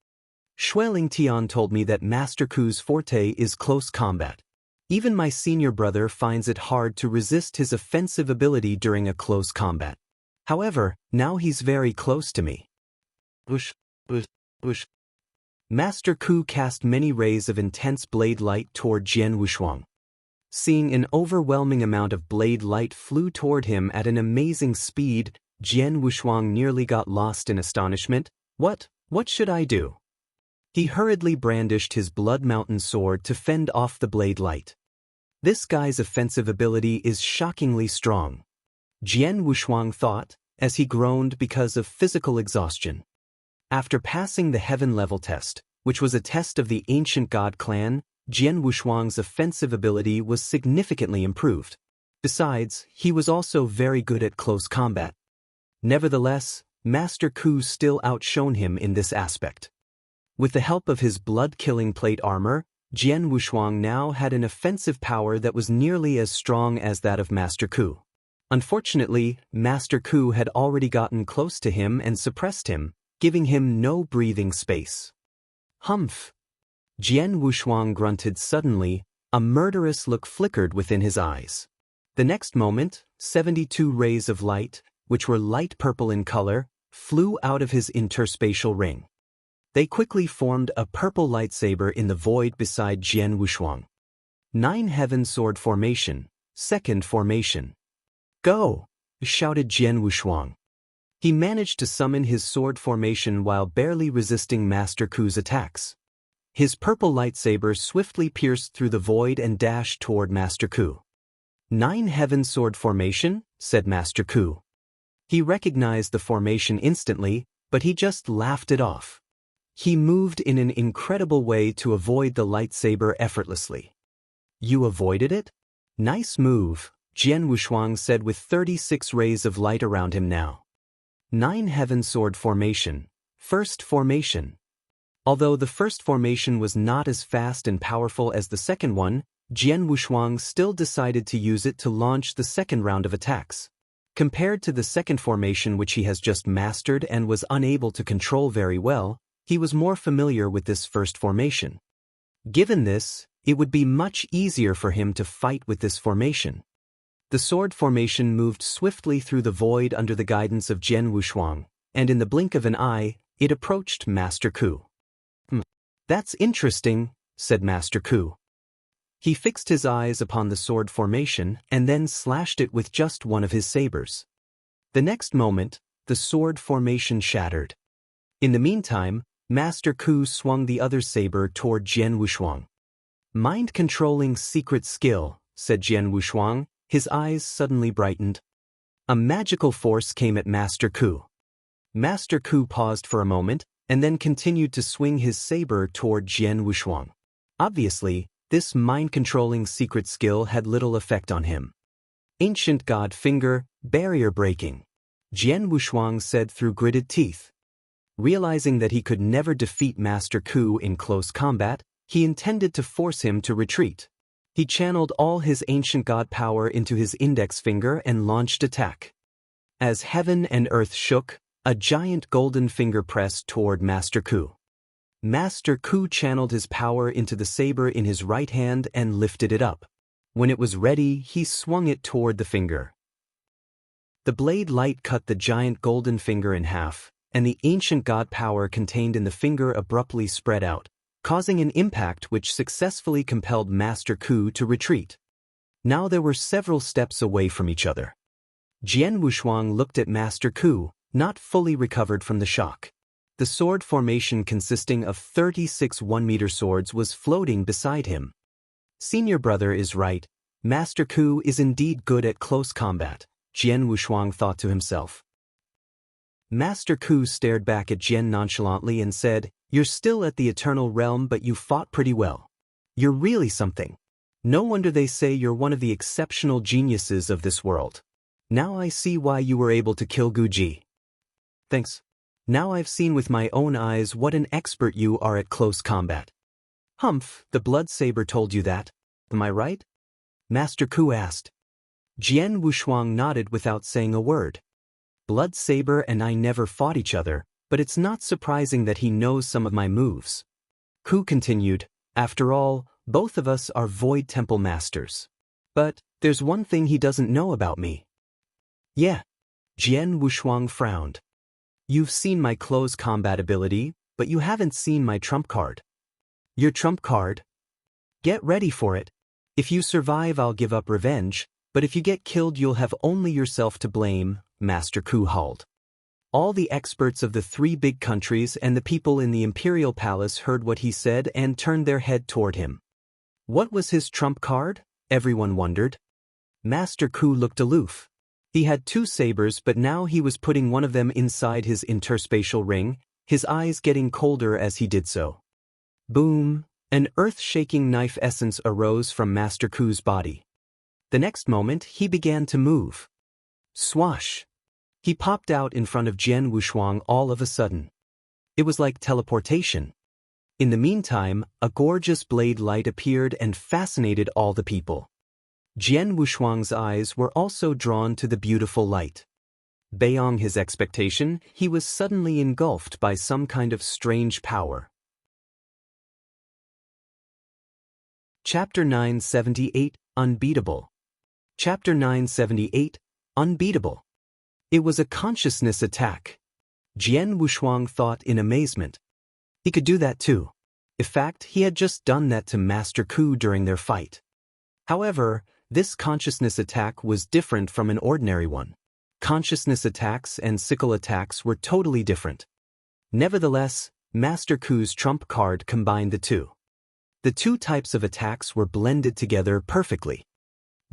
Shui Lingtian told me that Master Ku's forte is close combat. Even my senior brother finds it hard to resist his offensive ability during a close combat. However, now he's very close to me. Whoosh, whoosh, whoosh. Master Ku cast many rays of intense blade light toward Jian Wushuang. Seeing an overwhelming amount of blade light flew toward him at an amazing speed, Jian Wushuang nearly got lost in astonishment. What should I do? He hurriedly brandished his Blood Mountain sword to fend off the blade light. This guy's offensive ability is shockingly strong, Jian Wushuang thought, as he groaned because of physical exhaustion. After passing the Heaven level test, which was a test of the ancient god clan, Jian Wushuang's offensive ability was significantly improved. Besides, he was also very good at close combat. Nevertheless, Master Ku still outshone him in this aspect. With the help of his blood-killing plate armor, Jian Wushuang now had an offensive power that was nearly as strong as that of Master Ku. Unfortunately, Master Ku had already gotten close to him and suppressed him, giving him no breathing space. Humph! Jian Wushuang grunted suddenly, a murderous look flickered within his eyes. The next moment, 72 rays of light, which were light purple in color, flew out of his interspatial ring. They quickly formed a purple lightsaber in the void beside Jian Wushuang. 9 Heaven Sword Formation, Second Formation. Go! Shouted Jian Wushuang. He managed to summon his sword formation while barely resisting Master Ku's attacks. His purple lightsaber swiftly pierced through the void and dashed toward Master Ku. 9 Heaven Sword Formation, said Master Ku. He recognized the formation instantly, but he just laughed it off. He moved in an incredible way to avoid the lightsaber effortlessly. You avoided it? Nice move, Jian Wushuang said with 36 rays of light around him now. 9 Heaven Sword Formation. First formation. Although the first formation was not as fast and powerful as the second one, Jian Wushuang still decided to use it to launch the second round of attacks. Compared to the second formation which he has just mastered and was unable to control very well, he was more familiar with this first formation. Given this, it would be much easier for him to fight with this formation. The sword formation moved swiftly through the void under the guidance of Jian Wushuang, and in the blink of an eye, it approached Master Ku. That's interesting, said Master Ku. He fixed his eyes upon the sword formation and then slashed it with just one of his sabers. The next moment, the sword formation shattered. In the meantime, Master Ku swung the other saber toward Jian Wushuang. Mind-controlling secret skill, said Jian Wushuang, his eyes suddenly brightened. A magical force came at Master Ku. Master Ku paused for a moment, and then continued to swing his saber toward Jian Wushuang. Obviously, this mind-controlling secret skill had little effect on him. Ancient God Finger, barrier breaking, Jian Wushuang said through gritted teeth. Realizing that he could never defeat Master Ku in close combat, he intended to force him to retreat. He channeled all his ancient god power into his index finger and launched attack. As heaven and earth shook, a giant golden finger pressed toward Master Ku. Master Ku channeled his power into the saber in his right hand and lifted it up. When it was ready, he swung it toward the finger. The blade light cut the giant golden finger in half, and the ancient god power contained in the finger abruptly spread out, causing an impact which successfully compelled Master Ku to retreat. Now there were several steps away from each other. Jian Wushuang looked at Master Ku, not fully recovered from the shock. The sword formation consisting of 36 1-meter swords was floating beside him. Senior brother is right, Master Ku is indeed good at close combat, Jian Wushuang thought to himself. Master Ku stared back at Jian nonchalantly and said, "You're still at the Eternal Realm, but you fought pretty well. You're really something. No wonder they say you're one of the exceptional geniuses of this world. Now I see why you were able to kill Guji. Thanks. Now I've seen with my own eyes what an expert you are at close combat." "Humph, the blood saber told you that. Am I right?" Master Ku asked. Jian Wushuang nodded without saying a word. "Blood saber and I never fought each other, but it's not surprising that he knows some of my moves." Ku continued, "After all, both of us are Void Temple Masters. But there's one thing he doesn't know about me." "Yeah." Jian Wushuang frowned. "You've seen my close combat ability, but you haven't seen my trump card." "Your trump card? Get ready for it. If you survive, I'll give up revenge, but if you get killed, you'll have only yourself to blame," Master Ku howled. All the experts of the 3 big countries and the people in the Imperial Palace heard what he said and turned their head toward him. What was his trump card? Everyone wondered. Master Ku looked aloof. He had 2 sabers, but now he was putting one of them inside his interspatial ring, his eyes getting colder as he did so. Boom! An earth-shaking knife essence arose from Master Ku's body. The next moment, he began to move. Swash! He popped out in front of Jian Wushuang all of a sudden. It was like teleportation. In the meantime, a gorgeous blade light appeared and fascinated all the people. Jian Wushuang's eyes were also drawn to the beautiful light. Beyond his expectation, he was suddenly engulfed by some kind of strange power. Chapter 978, Unbeatable. Chapter 978, Unbeatable. It was a consciousness attack. Jian Wushuang thought in amazement. He could do that too. In fact, he had just done that to Master Ku during their fight. However, this consciousness attack was different from an ordinary one. Consciousness attacks and sickle attacks were totally different. Nevertheless, Master Ku's trump card combined the two. The 2 types of attacks were blended together perfectly.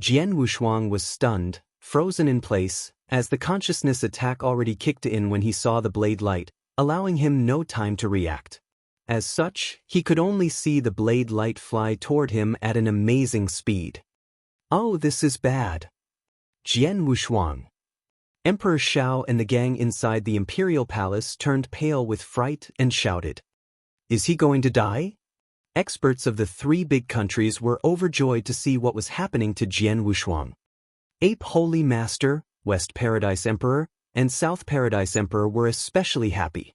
Jian Wushuang was stunned, frozen in place, as the consciousness attack already kicked in when he saw the blade light, allowing him no time to react. As such, he could only see the blade light fly toward him at an amazing speed. Oh, this is bad. Jian Wushuang. Emperor Shao and the gang inside the imperial palace turned pale with fright and shouted, "Is he going to die?" Experts of the three big countries were overjoyed to see what was happening to Jian Wushuang. Ape Holy Master, West Paradise Emperor, and South Paradise Emperor were especially happy.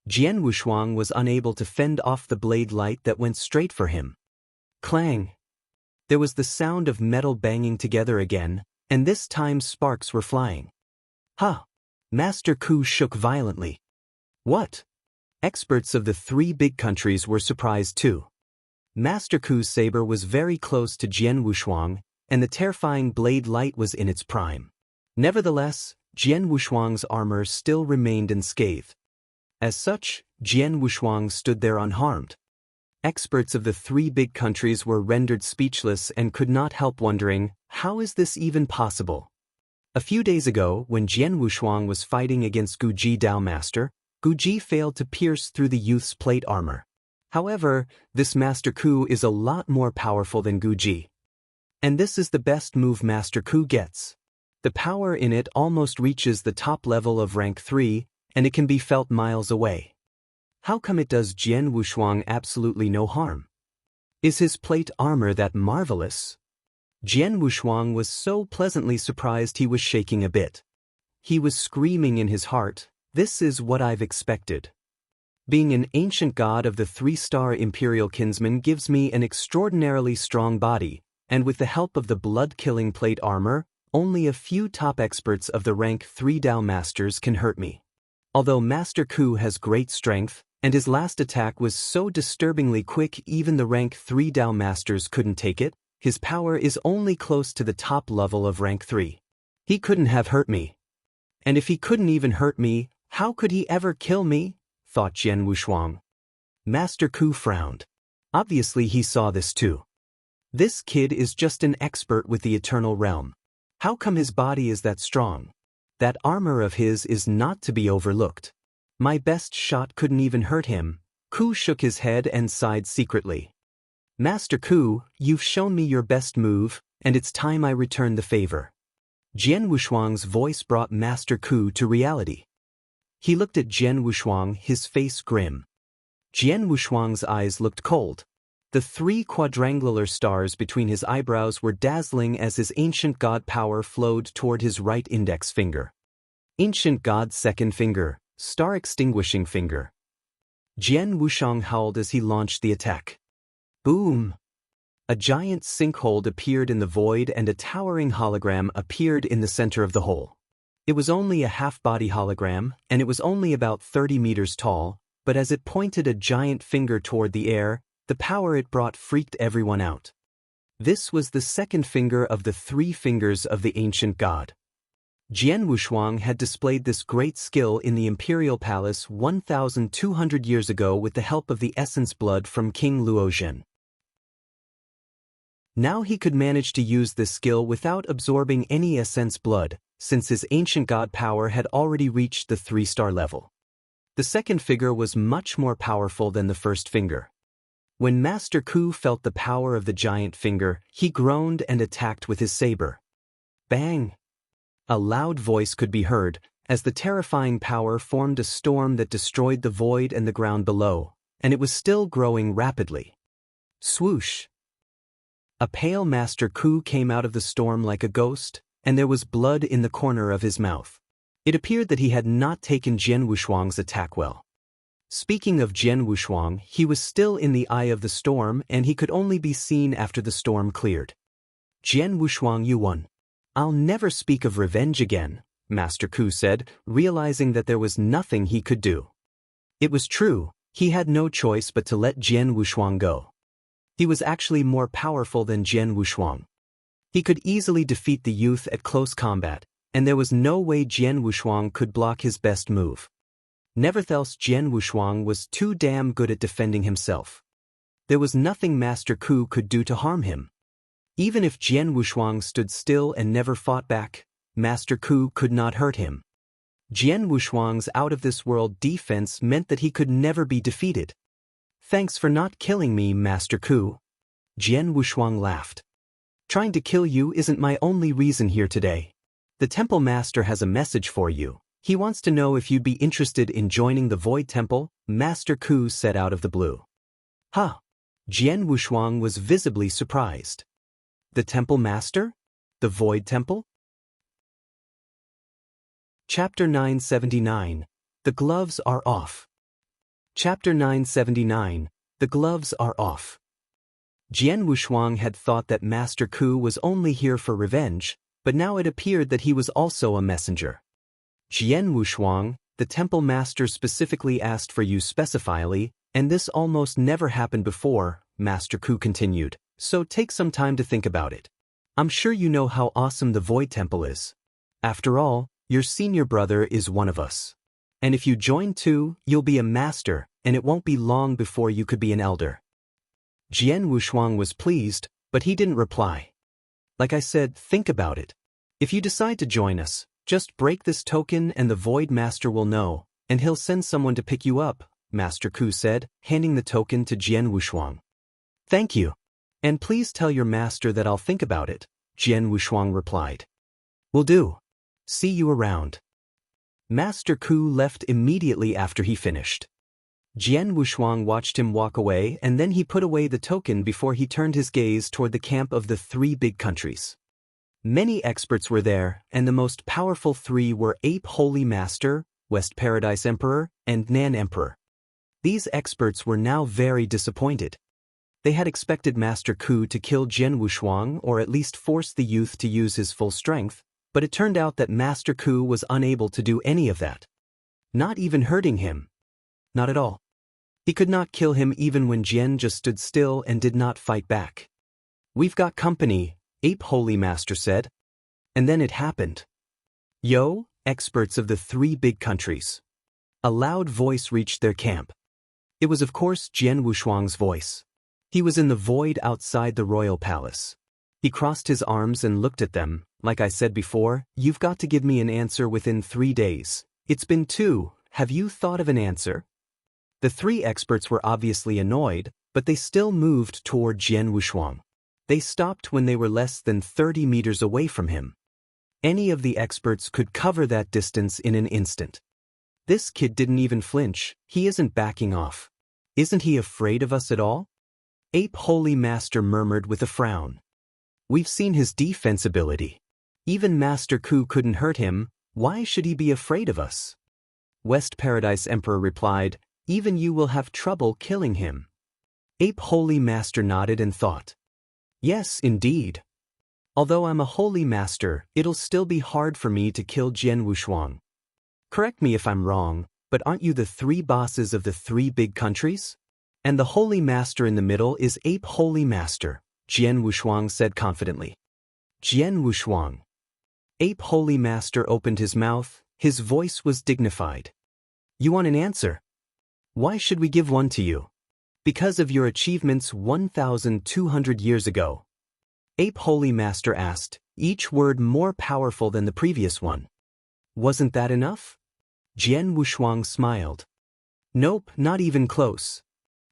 Jian Wushuang was unable to fend off the blade light that went straight for him. Clang! There was the sound of metal banging together again, and this time sparks were flying. Ha! Master Ku shook violently. What? Experts of the three big countries were surprised too. Master Ku's saber was very close to Jian Wushuang, and the terrifying blade light was in its prime. Nevertheless, Jian Wushuang's armor still remained unscathed. As such, Jian Wushuang stood there unharmed. Experts of the three big countries were rendered speechless and could not help wondering, how is this even possible? A few days ago, when Jian Wushuang was fighting against Guji Dao Master, Guji failed to pierce through the youth's plate armor. However, this Master Ku is a lot more powerful than Guji. And this is the best move Master Ku gets. The power in it almost reaches the top level of rank 3, and it can be felt miles away. How come it does Jian Wushuang absolutely no harm? Is his plate armor that marvelous? Jian Wushuang was so pleasantly surprised he was shaking a bit. He was screaming in his heart, "This is what I've expected. Being an ancient god of the 3-star imperial kinsman gives me an extraordinarily strong body, and with the help of the blood-killing plate armor, only a few top experts of the rank 3 Dao Masters can hurt me." Although Master Ku has great strength, and his last attack was so disturbingly quick even the rank 3 Dao Masters couldn't take it, his power is only close to the top level of rank 3. He couldn't have hurt me. And if he couldn't even hurt me, how could he ever kill me? Thought Jian Wushuang. Master Ku frowned. Obviously he saw this too. This kid is just an expert with the Eternal Realm. How come his body is that strong? That armor of his is not to be overlooked. My best shot couldn't even hurt him. Ku shook his head and sighed secretly. Master Ku, you've shown me your best move, and it's time I return the favor. Jian Wushuang's voice brought Master Ku to reality. He looked at Jian Wushuang, his face grim. Jian Wushuang's eyes looked cold. The 3 quadrangular stars between his eyebrows were dazzling as his ancient god power flowed toward his right index finger. Ancient god's second finger, star extinguishing finger. Jian Wushuang howled as he launched the attack. Boom! A giant sinkhole appeared in the void and a towering hologram appeared in the center of the hole. It was only a half-body hologram, and it was only about 30 meters tall, but as it pointed a giant finger toward the air, the power it brought freaked everyone out. This was the second finger of the 3 fingers of the ancient god. Jian Wushuang had displayed this great skill in the imperial palace 1,200 years ago with the help of the essence blood from King Luozhen. Now he could manage to use this skill without absorbing any essence blood, since his ancient god power had already reached the 3-star level. The second finger was much more powerful than the first finger. When Master Ku felt the power of the giant finger, he groaned and attacked with his saber. Bang! A loud voice could be heard, as the terrifying power formed a storm that destroyed the void and the ground below, and it was still growing rapidly. Swoosh! A pale Master Ku came out of the storm like a ghost, and there was blood in the corner of his mouth. It appeared that he had not taken Jian Wushuang's attack well. Speaking of Jian Wushuang, he was still in the eye of the storm and he could only be seen after the storm cleared. Jian Wushuang, you won. I'll never speak of revenge again, Master Ku said, realizing that there was nothing he could do. It was true, he had no choice but to let Jian Wushuang go. He was actually more powerful than Jian Wushuang. He could easily defeat the youth at close combat, and there was no way Jian Wushuang could block his best move. Nevertheless, Jian Wushuang was too damn good at defending himself. There was nothing Master Ku could do to harm him. Even if Jian Wushuang stood still and never fought back, Master Ku could not hurt him. Jian Wushuang's out-of-this-world defense meant that he could never be defeated. Thanks for not killing me, Master Ku. Jian Wushuang laughed. Trying to kill you isn't my only reason here today. The Temple Master has a message for you. He wants to know if you'd be interested in joining the Void Temple, Master Ku said out of the blue. Huh. Jian Wushuang was visibly surprised. The Temple Master? The Void Temple? Chapter 979. The Gloves Are Off. Chapter 979. The Gloves Are Off. Jian Wushuang had thought that Master Ku was only here for revenge, but now it appeared that he was also a messenger. Jian Wushuang, the Temple Master specifically asked for you specifically, and this almost never happened before, Master Ku continued, so take some time to think about it. I'm sure you know how awesome the Void Temple is. After all, your senior brother is one of us. And if you join too, you'll be a master, and it won't be long before you could be an elder. Jian Wushuang was pleased, but he didn't reply. Like I said, think about it. If you decide to join us, just break this token and the Void Master will know, and he'll send someone to pick you up, Master Ku said, handing the token to Jian Wushuang. Thank you. And please tell your master that I'll think about it, Jian Wushuang replied. Will do. See you around. Master Ku left immediately after he finished. Jian Wushuang watched him walk away and then he put away the token before he turned his gaze toward the camp of the three big countries. Many experts were there, and the most powerful three were Ape Holy Master, West Paradise Emperor, and Nan Emperor. These experts were now very disappointed. They had expected Master Ku to kill Jian Wushuang or at least force the youth to use his full strength, but it turned out that Master Ku was unable to do any of that. Not even hurting him. Not at all. He could not kill him even when Jian just stood still and did not fight back. We've got company, Ape Holy Master said. And then it happened. Yo, experts of the three big countries. A loud voice reached their camp. It was of course Jian Wushuang's voice. He was in the void outside the royal palace. He crossed his arms and looked at them. Like I said before, you've got to give me an answer within 3 days. It's been 2, have you thought of an answer? The three experts were obviously annoyed, but they still moved toward Jian Wushuang. They stopped when they were less than 30 meters away from him. Any of the experts could cover that distance in an instant. This kid didn't even flinch, he isn't backing off. Isn't he afraid of us at all? Ape Holy Master murmured with a frown. We've seen his defense ability. Even Master Ku couldn't hurt him, why should he be afraid of us? West Paradise Emperor replied, even you will have trouble killing him. Ape Holy Master nodded and thought. Yes, indeed. Although I'm a Holy Master, it'll still be hard for me to kill Jian Wushuang. Correct me if I'm wrong, but aren't you the 3 bosses of the 3 big countries? And the Holy Master in the middle is Ape Holy Master, Jian Wushuang said confidently. Jian Wushuang. Ape Holy Master opened his mouth, his voice was dignified. You want an answer? Why should we give one to you? Because of your achievements 1,200 years ago. Ape Holy Master asked, each word more powerful than the previous one. Wasn't that enough? Jian Wushuang smiled. Nope, not even close.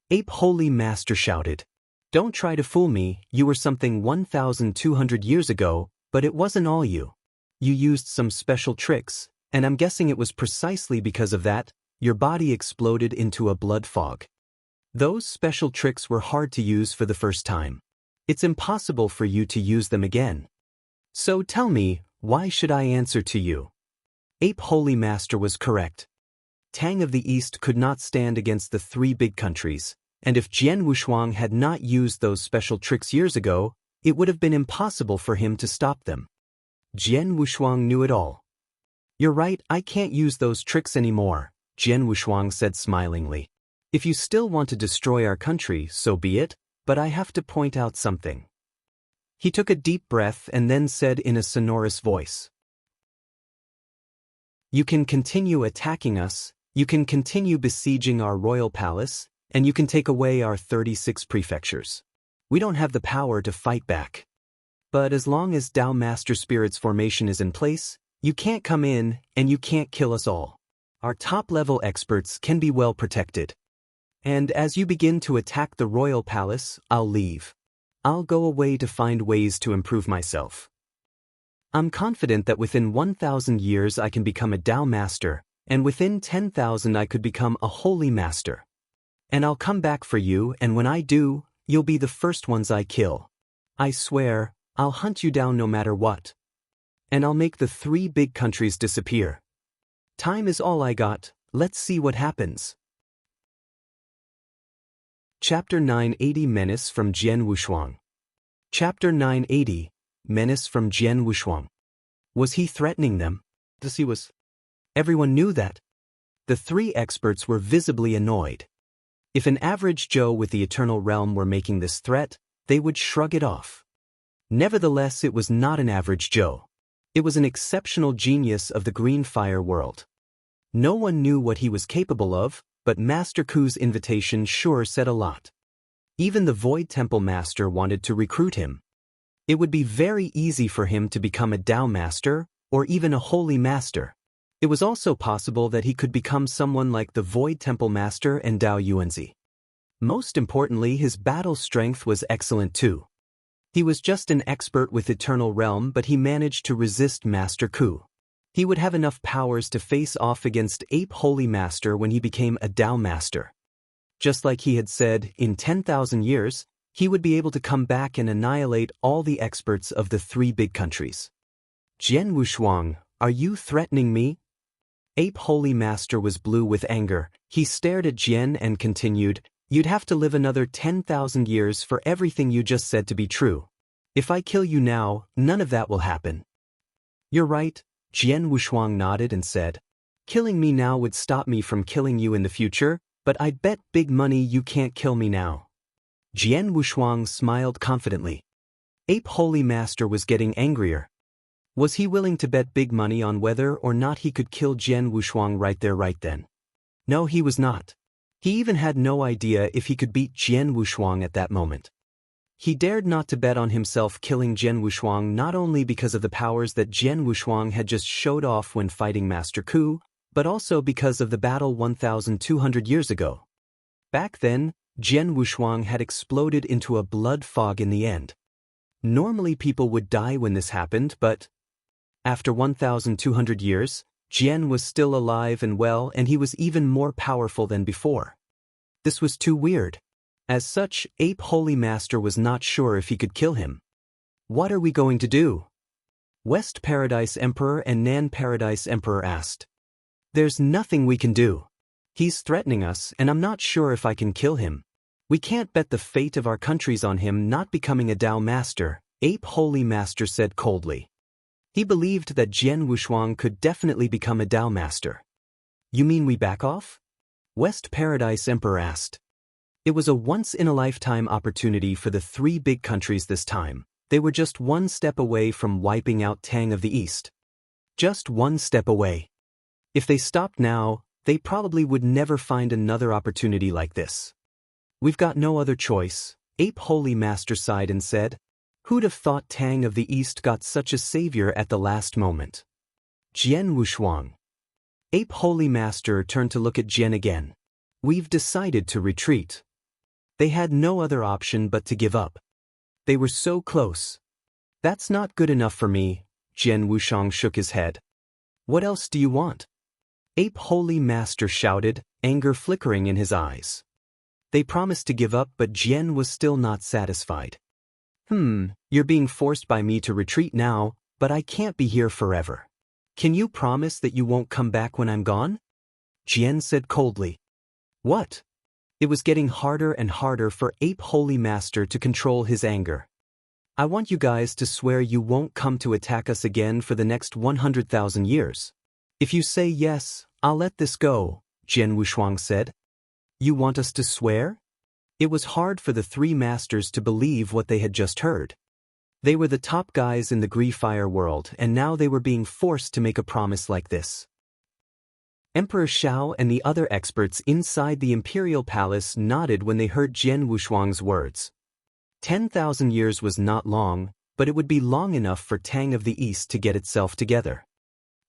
Ape Holy Master shouted. Don't try to fool me, you were something 1,200 years ago, but it wasn't all you. You used some special tricks, and I'm guessing it was precisely because of that, your body exploded into a blood fog. Those special tricks were hard to use for the first time. It's impossible for you to use them again. So tell me, why should I answer to you? Ape Holy Master was correct. Tang of the East could not stand against the 3 big countries, and if Jian Wushuang had not used those special tricks years ago, it would have been impossible for him to stop them. Jian Wushuang knew it all. You're right, I can't use those tricks anymore, Jian Wushuang said smilingly. If you still want to destroy our country, so be it, but I have to point out something. He took a deep breath and then said in a sonorous voice. You can continue attacking us, you can continue besieging our royal palace, and you can take away our 36 prefectures. We don't have the power to fight back. But as long as Tao Master Spirit's formation is in place, you can't come in and you can't kill us all. Our top-level experts can be well protected. And as you begin to attack the royal palace, I'll leave. I'll go away to find ways to improve myself. I'm confident that within 1,000 years I can become a Tao master, and within 10,000 I could become a holy master. And I'll come back for you, and when I do, you'll be the first ones I kill. I swear, I'll hunt you down no matter what. And I'll make the 3 big countries disappear. Time is all I got, let's see what happens. Chapter 980 Menace from Jian Wushuang. Chapter 980 Menace from Jian Wushuang. Was he threatening them? Yes, he was. Everyone knew that. The 3 experts were visibly annoyed. If an average Joe with the Eternal Realm were making this threat, they would shrug it off. Nevertheless, it was not an average Joe. It was an exceptional genius of the Green Fire world. No one knew what he was capable of, but Master Ku's invitation sure said a lot. Even the Void Temple Master wanted to recruit him. It would be very easy for him to become a Tao Master, or even a Holy Master. It was also possible that he could become someone like the Void Temple Master and Tao Yuanzi. Most importantly, his battle strength was excellent too. He was just an expert with Eternal Realm, but he managed to resist Master Ku. He would have enough powers to face off against Ape Holy Master when he became a Tao Master. Just like he had said, in 10,000 years, he would be able to come back and annihilate all the experts of the 3 big countries. Jian Wushuang, are you threatening me? Ape Holy Master was blue with anger. He stared at Jian and continued, you'd have to live another 10,000 years for everything you just said to be true. If I kill you now, none of that will happen. You're right, Jian Wushuang nodded and said. Killing me now would stop me from killing you in the future, but I'd bet big money you can't kill me now. Jian Wushuang smiled confidently. Ape Holy Master was getting angrier. Was he willing to bet big money on whether or not he could kill Jian Wushuang right there right then? No, he was not. He even had no idea if he could beat Jian Wushuang at that moment. He dared not to bet on himself killing Jian Wushuang not only because of the powers that Jian Wushuang had just showed off when fighting Master Ku, but also because of the battle 1,200 years ago. Back then, Jian Wushuang had exploded into a blood fog in the end. Normally people would die when this happened, but after 1,200 years, Jian was still alive and well, and he was even more powerful than before. This was too weird. As such, Ape Holy Master was not sure if he could kill him. What are we going to do? West Paradise Emperor and Nan Paradise Emperor asked. There's nothing we can do. He's threatening us, and I'm not sure if I can kill him. We can't bet the fate of our countries on him not becoming a Tao Master, Ape Holy Master said coldly. He believed that Jian Wushuang could definitely become a Tao Master. You mean we back off? West Paradise Emperor asked. It was a once-in-a-lifetime opportunity for the 3 big countries this time. They were just one step away from wiping out Tang of the East. Just one step away. If they stopped now, they probably would never find another opportunity like this. We've got no other choice, Ape Holy Master sighed and said. Who'd have thought Tang of the East got such a savior at the last moment? Jian Wushuang. Ape Holy Master turned to look at Jian again. We've decided to retreat. They had no other option but to give up. They were so close. That's not good enough for me, Jian Wushuang shook his head. What else do you want? Ape Holy Master shouted, anger flickering in his eyes. They promised to give up, but Jian was still not satisfied. You're being forced by me to retreat now, but I can't be here forever. Can you promise that you won't come back when I'm gone? Jian said coldly. What? It was getting harder and harder for Ape Holy Master to control his anger. I want you guys to swear you won't come to attack us again for the next 100,000 years. If you say yes, I'll let this go, Jian Wushuang said. You want us to swear? It was hard for the 3 masters to believe what they had just heard. They were the top guys in the Green Fire world, and now they were being forced to make a promise like this. Emperor Shao and the other experts inside the Imperial Palace nodded when they heard Jian Wushuang's words. 10,000 years was not long, but it would be long enough for Tang of the East to get itself together.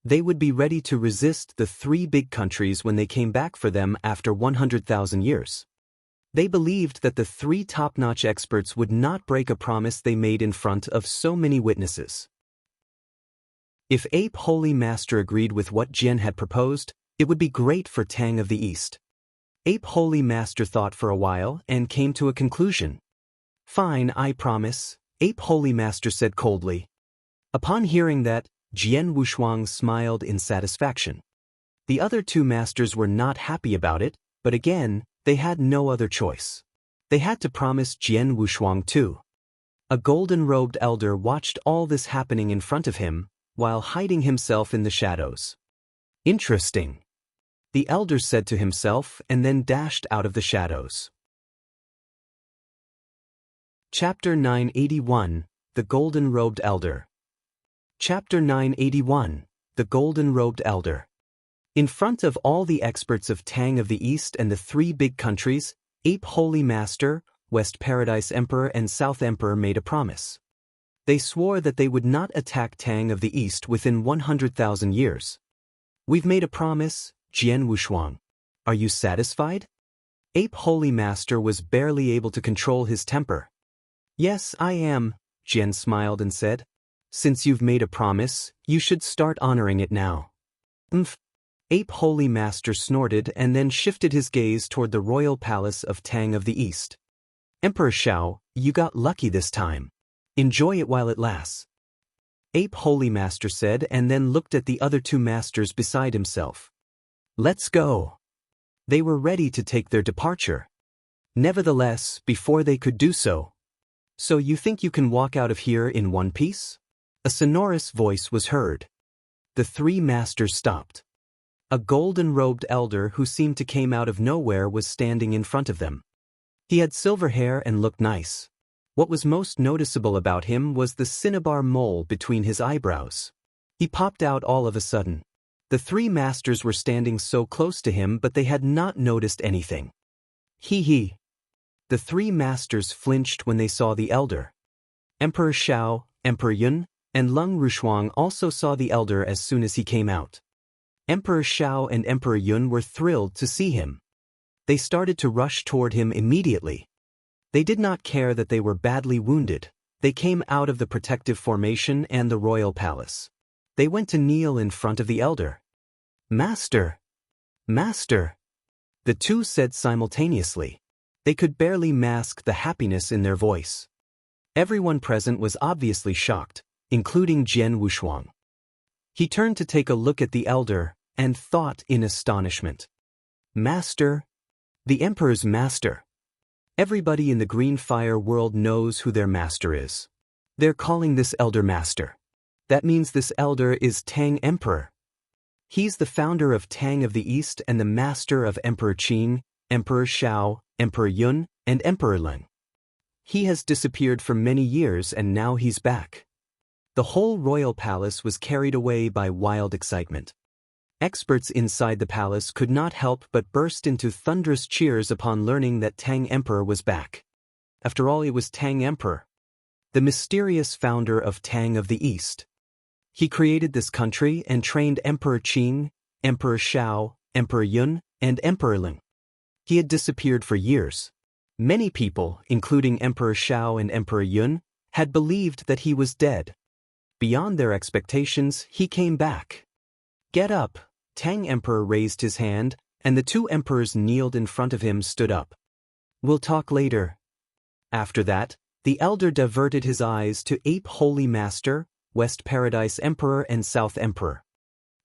They would be ready to resist the 3 big countries when they came back for them after 100,000 years. They believed that the three top-notch experts would not break a promise they made in front of so many witnesses. If Ape Holy Master agreed with what Jian had proposed, it would be great for Tang of the East. Ape Holy Master thought for a while and came to a conclusion. Fine, I promise, Ape Holy Master said coldly. Upon hearing that, Jian Wushuang smiled in satisfaction. The other two masters were not happy about it, but again, they had no other choice. They had to promise Jian Wushuang too. A golden-robed elder watched all this happening in front of him, while hiding himself in the shadows. Interesting, the elder said to himself and then dashed out of the shadows. Chapter 981, The Golden-Robed Elder. Chapter 981, The Golden-Robed Elder. In front of all the experts of Tang of the East and the three big countries, Ape Holy Master, West Paradise Emperor and South Emperor made a promise. They swore that they would not attack Tang of the East within 100,000 years. We've made a promise, Jian Wushuang. Are you satisfied? Ape Holy Master was barely able to control his temper. Yes, I am, Jian smiled and said. Since you've made a promise, you should start honoring it now. Ape Holy Master snorted and then shifted his gaze toward the royal palace of Tang of the East. Emperor Shao, you got lucky this time. Enjoy it while it lasts. Ape Holy Master said and then looked at the other two masters beside himself. Let's go. They were ready to take their departure. Nevertheless, before they could do so. So you think you can walk out of here in one piece? A sonorous voice was heard. The three masters stopped. A golden-robed elder who seemed to came out of nowhere was standing in front of them. He had silver hair and looked nice. What was most noticeable about him was the cinnabar mole between his eyebrows. He popped out all of a sudden. The three masters were standing so close to him but they had not noticed anything. Hee. The three masters flinched when they saw the elder. Emperor Shao, Emperor Yun, and Lung Rushuang also saw the elder as soon as he came out. Emperor Shao and Emperor Yun were thrilled to see him. They started to rush toward him immediately. They did not care that they were badly wounded. They came out of the protective formation and the royal palace. They went to kneel in front of the elder. Master! Master! The two said simultaneously. They could barely mask the happiness in their voice. Everyone present was obviously shocked, including Jian Wushuang. He turned to take a look at the elder, and thought in astonishment. Master! The Emperor's master! Everybody in the Green Fire world knows who their master is. They're calling this elder master. That means this elder is Tang Emperor. He's the founder of Tang of the East and the master of Emperor Qing, Emperor Shao, Emperor Yun, and Emperor Leng. He has disappeared for many years and now he's back. The whole royal palace was carried away by wild excitement. Experts inside the palace could not help but burst into thunderous cheers upon learning that Tang Emperor was back. After all, it was Tang Emperor, the mysterious founder of Tang of the East. He created this country and trained Emperor Qing, Emperor Shao, Emperor Yun, and Emperor Leng. He had disappeared for years. Many people, including Emperor Shao and Emperor Yun, had believed that he was dead. Beyond their expectations, he came back. Get up! Tang Emperor raised his hand, and the two emperors kneeled in front of him stood up. We'll talk later. After that, the elder diverted his eyes to Ape Holy Master, West Paradise Emperor and South Emperor.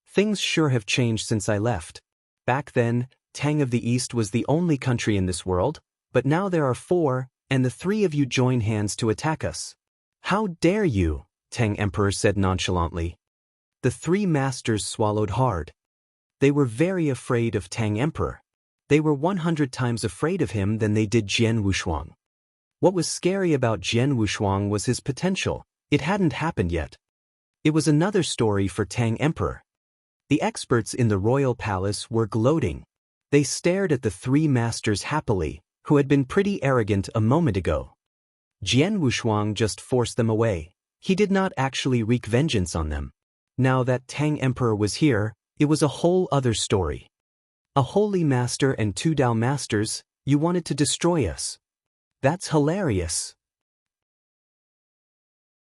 Things sure have changed since I left. Back then, Tang of the East was the only country in this world, but now there are 4, and the 3 of you join hands to attack us. How dare you? Tang Emperor said nonchalantly. The 3 masters swallowed hard. They were very afraid of Tang Emperor. They were 100 times afraid of him than they did Jian Wushuang. What was scary about Jian Wushuang was his potential. It hadn't happened yet. It was another story for Tang Emperor. The experts in the royal palace were gloating. They stared at the 3 masters happily, who had been pretty arrogant a moment ago. Jian Wushuang just forced them away. He did not actually wreak vengeance on them. Now that Tang Emperor was here, it was a whole other story. A holy master and 2 Dao masters, You wanted to destroy us. That's hilarious.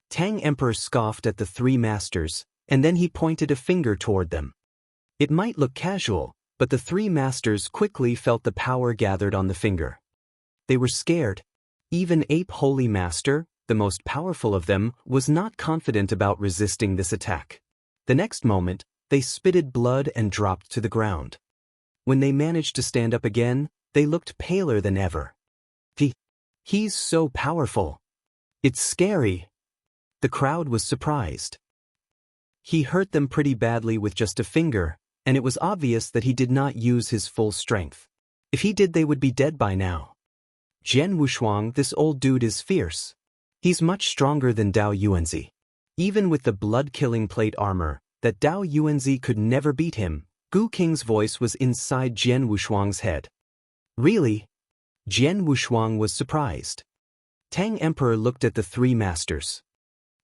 Tang Emperor scoffed at the three masters, and then he pointed a finger toward them. It might look casual, but the three masters quickly felt the power gathered on the finger. They were scared. Even Ape Holy Master, the most powerful of them, was not confident about resisting this attack. The next moment, they spitted blood and dropped to the ground. When they managed to stand up again, they looked paler than ever. He's so powerful. It's scary. The crowd was surprised. He hurt them pretty badly with just a finger, and it was obvious that he did not use his full strength. If he did, they would be dead by now. Jian Wushuang, this old dude is fierce. He's much stronger than Dao Yuanzi. Even with the blood-killing plate armor, that Dao Yuanzi could never beat him. Gu Qing's voice was inside Jian Wushuang's head. Really? Jian Wushuang was surprised. Tang Emperor looked at the three masters.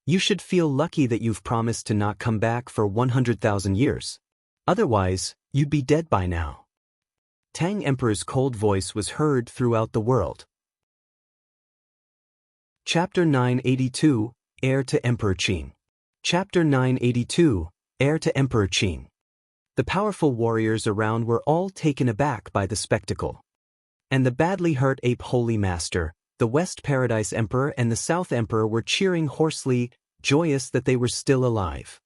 You should feel lucky that you've promised to not come back for 100,000 years. Otherwise, you'd be dead by now. Tang Emperor's cold voice was heard throughout the world. Chapter 982, Heir to Emperor Qing. Chapter 982, Heir to Emperor Qing. The powerful warriors around were all taken aback by the spectacle. And the badly hurt Ape Holy Master, the West Paradise Emperor and the South Emperor were cheering hoarsely, joyous that they were still alive.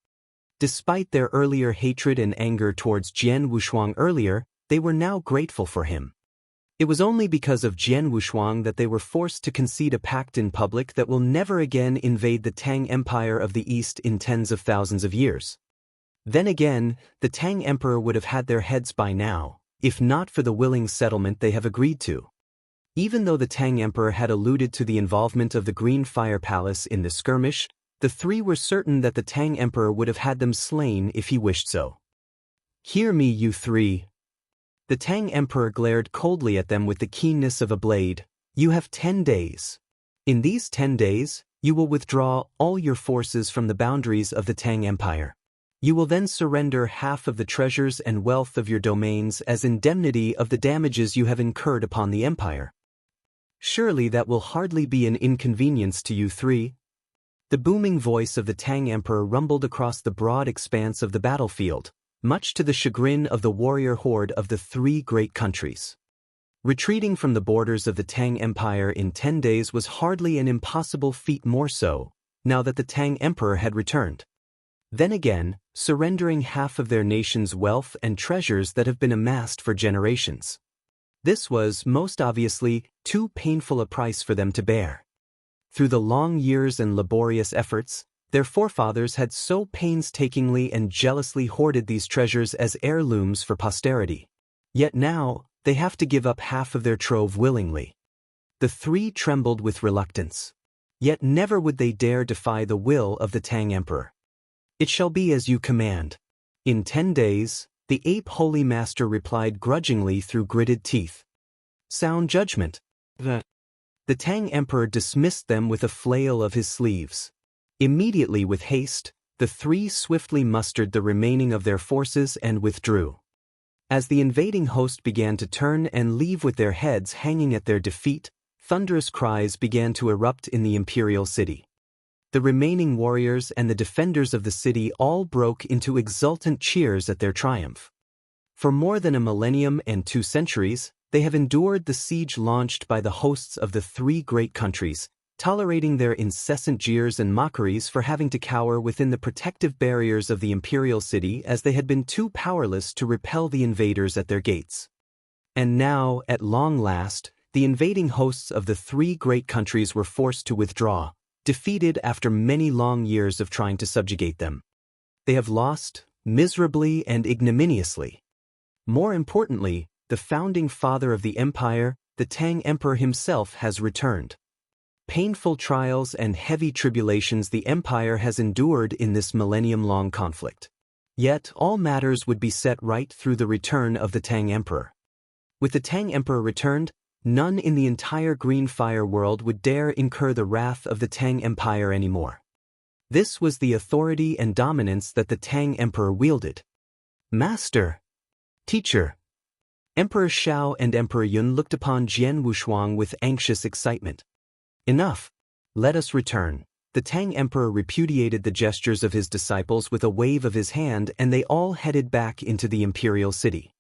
Despite their earlier hatred and anger towards Jian Wushuang earlier, they were now grateful for him. It was only because of Jian Wushuang that they were forced to concede a pact in public that will never again invade the Tang Empire of the East in tens of thousands of years. Then again, the Tang Emperor would have had their heads by now, if not for the willing settlement they have agreed to. Even though the Tang Emperor had alluded to the involvement of the Green Fire Palace in the skirmish, the three were certain that the Tang Emperor would have had them slain if he wished so. Hear me, you three. The Tang Emperor glared coldly at them with the keenness of a blade. You have 10 days. In these 10 days, you will withdraw all your forces from the boundaries of the Tang Empire. You will then surrender half of the treasures and wealth of your domains as indemnity of the damages you have incurred upon the empire. Surely that will hardly be an inconvenience to you three. The booming voice of the Tang Emperor rumbled across the broad expanse of the battlefield, much to the chagrin of the warrior horde of the three great countries. Retreating from the borders of the Tang Empire in 10 days was hardly an impossible feat, more so, now that the Tang Emperor had returned. Then again, surrendering half of their nation's wealth and treasures that have been amassed for generations. This was, most obviously, too painful a price for them to bear. Through the long years and laborious efforts, their forefathers had so painstakingly and jealously hoarded these treasures as heirlooms for posterity. Yet now, they have to give up half of their trove willingly. The three trembled with reluctance. Yet never would they dare defy the will of the Tang Emperor. It shall be as you command. In 10 days, the Ape Holy Master replied grudgingly through gritted teeth. Sound judgment. The Tang Emperor dismissed them with a flail of his sleeves. Immediately with haste, the three swiftly mustered the remaining of their forces and withdrew. As the invading host began to turn and leave with their heads hanging at their defeat, thunderous cries began to erupt in the imperial city. The remaining warriors and the defenders of the city all broke into exultant cheers at their triumph. For more than a millennium and 2 centuries, they have endured the siege launched by the hosts of the three great countries, tolerating their incessant jeers and mockeries for having to cower within the protective barriers of the imperial city as they had been too powerless to repel the invaders at their gates. And now, at long last, the invading hosts of the three great countries were forced to withdraw, defeated after many long years of trying to subjugate them. They have lost, miserably and ignominiously. More importantly, the founding father of the empire, the Tang Emperor himself, has returned. Painful trials and heavy tribulations the empire has endured in this millennium-long conflict. Yet all matters would be set right through the return of the Tang Emperor. With the Tang Emperor returned, none in the entire Green Fire world would dare incur the wrath of the Tang Empire anymore. This was the authority and dominance that the Tang Emperor wielded. Master! Teacher! Emperor Shao and Emperor Yun looked upon Jian Wushuang with anxious excitement. Enough. Let us return. The Tang Emperor repudiated the gestures of his disciples with a wave of his hand, and they all headed back into the imperial city.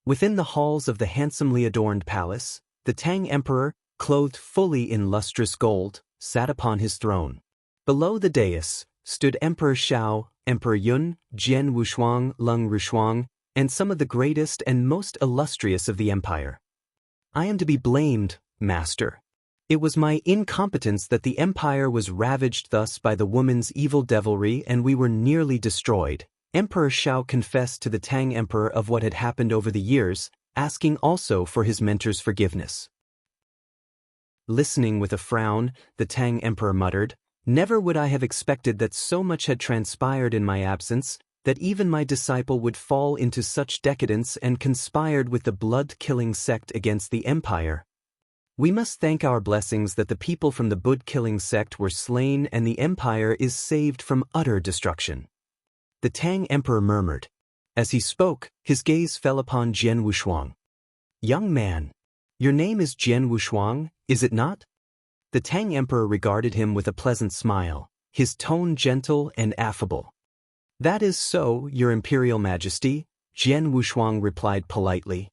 Within the halls of the handsomely adorned palace, the Tang Emperor, clothed fully in lustrous gold, sat upon his throne. Below the dais stood Emperor Shao, Emperor Yun, Jian Wushuang, Leng Rushuang, and some of the greatest and most illustrious of the empire. I am to be blamed, master. It was my incompetence that the empire was ravaged thus by the woman's evil devilry, and we were nearly destroyed. Emperor Shao confessed to the Tang Emperor of what had happened over the years, asking also for his mentor's forgiveness. Listening with a frown, the Tang Emperor muttered, "Never would I have expected that so much had transpired in my absence, that even my disciple would fall into such decadence and conspired with the blood-killing sect against the empire. We must thank our blessings that the people from the blood-killing sect were slain and the empire is saved from utter destruction." The Tang Emperor murmured. As he spoke, his gaze fell upon Jian Wushuang. "Young man, your name is Jian Wushuang, is it not?" The Tang Emperor regarded him with a pleasant smile, his tone gentle and affable. "That is so, your Imperial Majesty," Jian Wushuang replied politely.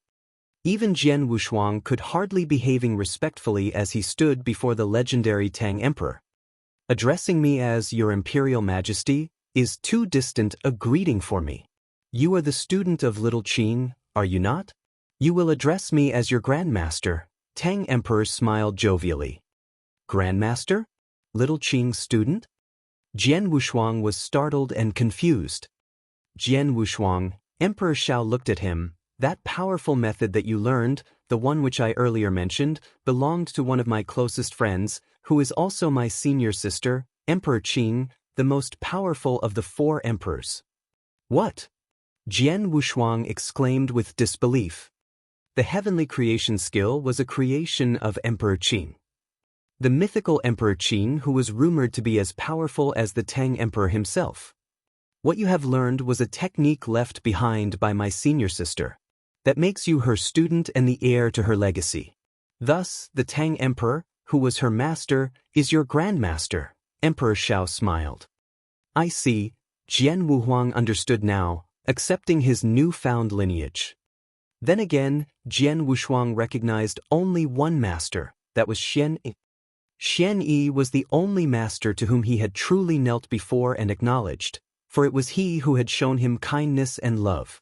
Even Jian Wushuang could hardly behaving respectfully as he stood before the legendary Tang Emperor. "Addressing me as your Imperial Majesty is too distant a greeting for me. You are the student of Little Qing, are you not? You will address me as your Grandmaster." Tang Emperor smiled jovially. "Grandmaster? Little Qing's student?" Jian Wushuang was startled and confused. "Jian Wushuang," Emperor Shao looked at him, "that powerful method that you learned, the one which I earlier mentioned, belonged to one of my closest friends, who is also my senior sister, Emperor Qing, the most powerful of the 4 emperors." "What?" Jian Wushuang exclaimed with disbelief. The heavenly creation skill was a creation of Emperor Qing. The mythical Emperor Qing, who was rumored to be as powerful as the Tang Emperor himself. "What you have learned was a technique left behind by my senior sister. That makes you her student and the heir to her legacy. Thus, the Tang Emperor, who was her master, is your grandmaster." Emperor Shao smiled. "I see," Jian Wuhuang understood now, accepting his newfound lineage. Then again, Jian Wushuang recognized only one master, that was Xian Yi. Xian Yi was the only master to whom he had truly knelt before and acknowledged, for it was he who had shown him kindness and love.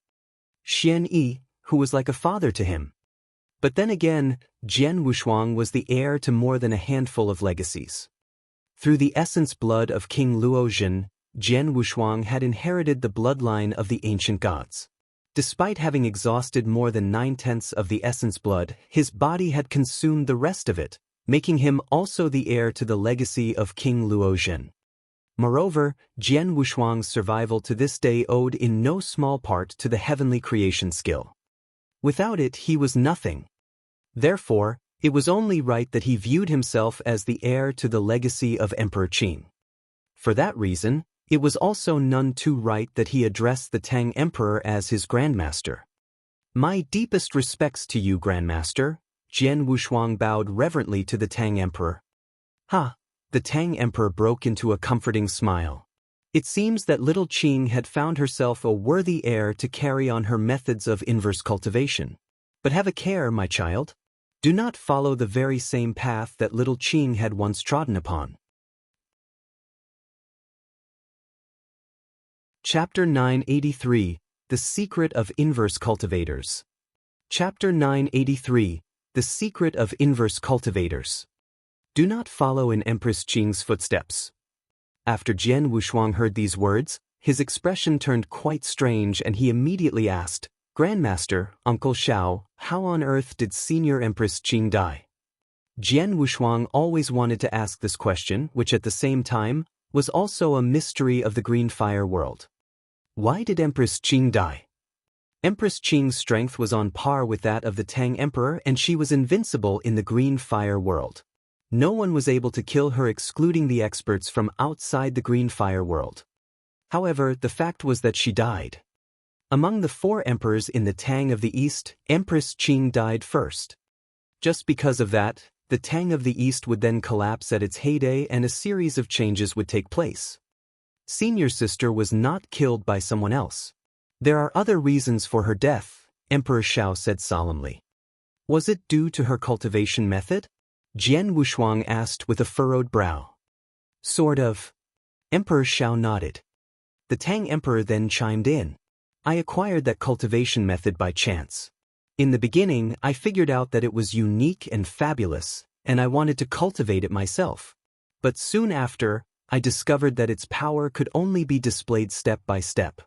Xian Yi, who was like a father to him. But then again, Jian Wushuang was the heir to more than a handful of legacies. Through the essence blood of King Luozhen, Jian Wushuang had inherited the bloodline of the ancient gods. Despite having exhausted more than 9/10 of the essence blood, his body had consumed the rest of it, making him also the heir to the legacy of King Luozhen. Moreover, Jian Wushuang's survival to this day owed in no small part to the heavenly creation skill. Without it, he was nothing. Therefore, it was only right that he viewed himself as the heir to the legacy of Emperor Qing. For that reason, it was also none too right that he addressed the Tang Emperor as his grandmaster. "My deepest respects to you, Grandmaster." Jian Wushuang bowed reverently to the Tang Emperor. "Ha!" The Tang Emperor broke into a comforting smile. It seems that Little Qing had found herself a worthy heir to carry on her methods of inverse cultivation. But have a care, my child. Do not follow the very same path that Little Qing had once trodden upon. Chapter 983, The Secret of Inverse Cultivators. Chapter 983, The Secret of Inverse Cultivators. Do not follow in Empress Qing's footsteps. After Jian Wushuang heard these words, his expression turned quite strange and he immediately asked, "Grandmaster, Uncle Shao, how on earth did Senior Empress Qing die?" Jian Wushuang always wanted to ask this question, which at the same time was also a mystery of the Green Fire world. Why did Empress Qing die? Empress Qing's strength was on par with that of the Tang Emperor and she was invincible in the Green Fire world. No one was able to kill her excluding the experts from outside the Green Fire world. However, the fact was that she died. Among the 4 emperors in the Tang of the East, Empress Qing died first. Just because of that, the Tang of the East would then collapse at its heyday and a series of changes would take place. Senior sister was not killed by someone else. There are other reasons for her death, Emperor Shao said solemnly. Was it due to her cultivation method? Jian Wushuang asked with a furrowed brow. Sort of. Emperor Shao nodded. The Tang Emperor then chimed in. I acquired that cultivation method by chance. In the beginning, I figured out that it was unique and fabulous, and I wanted to cultivate it myself. But soon after, I discovered that its power could only be displayed step by step.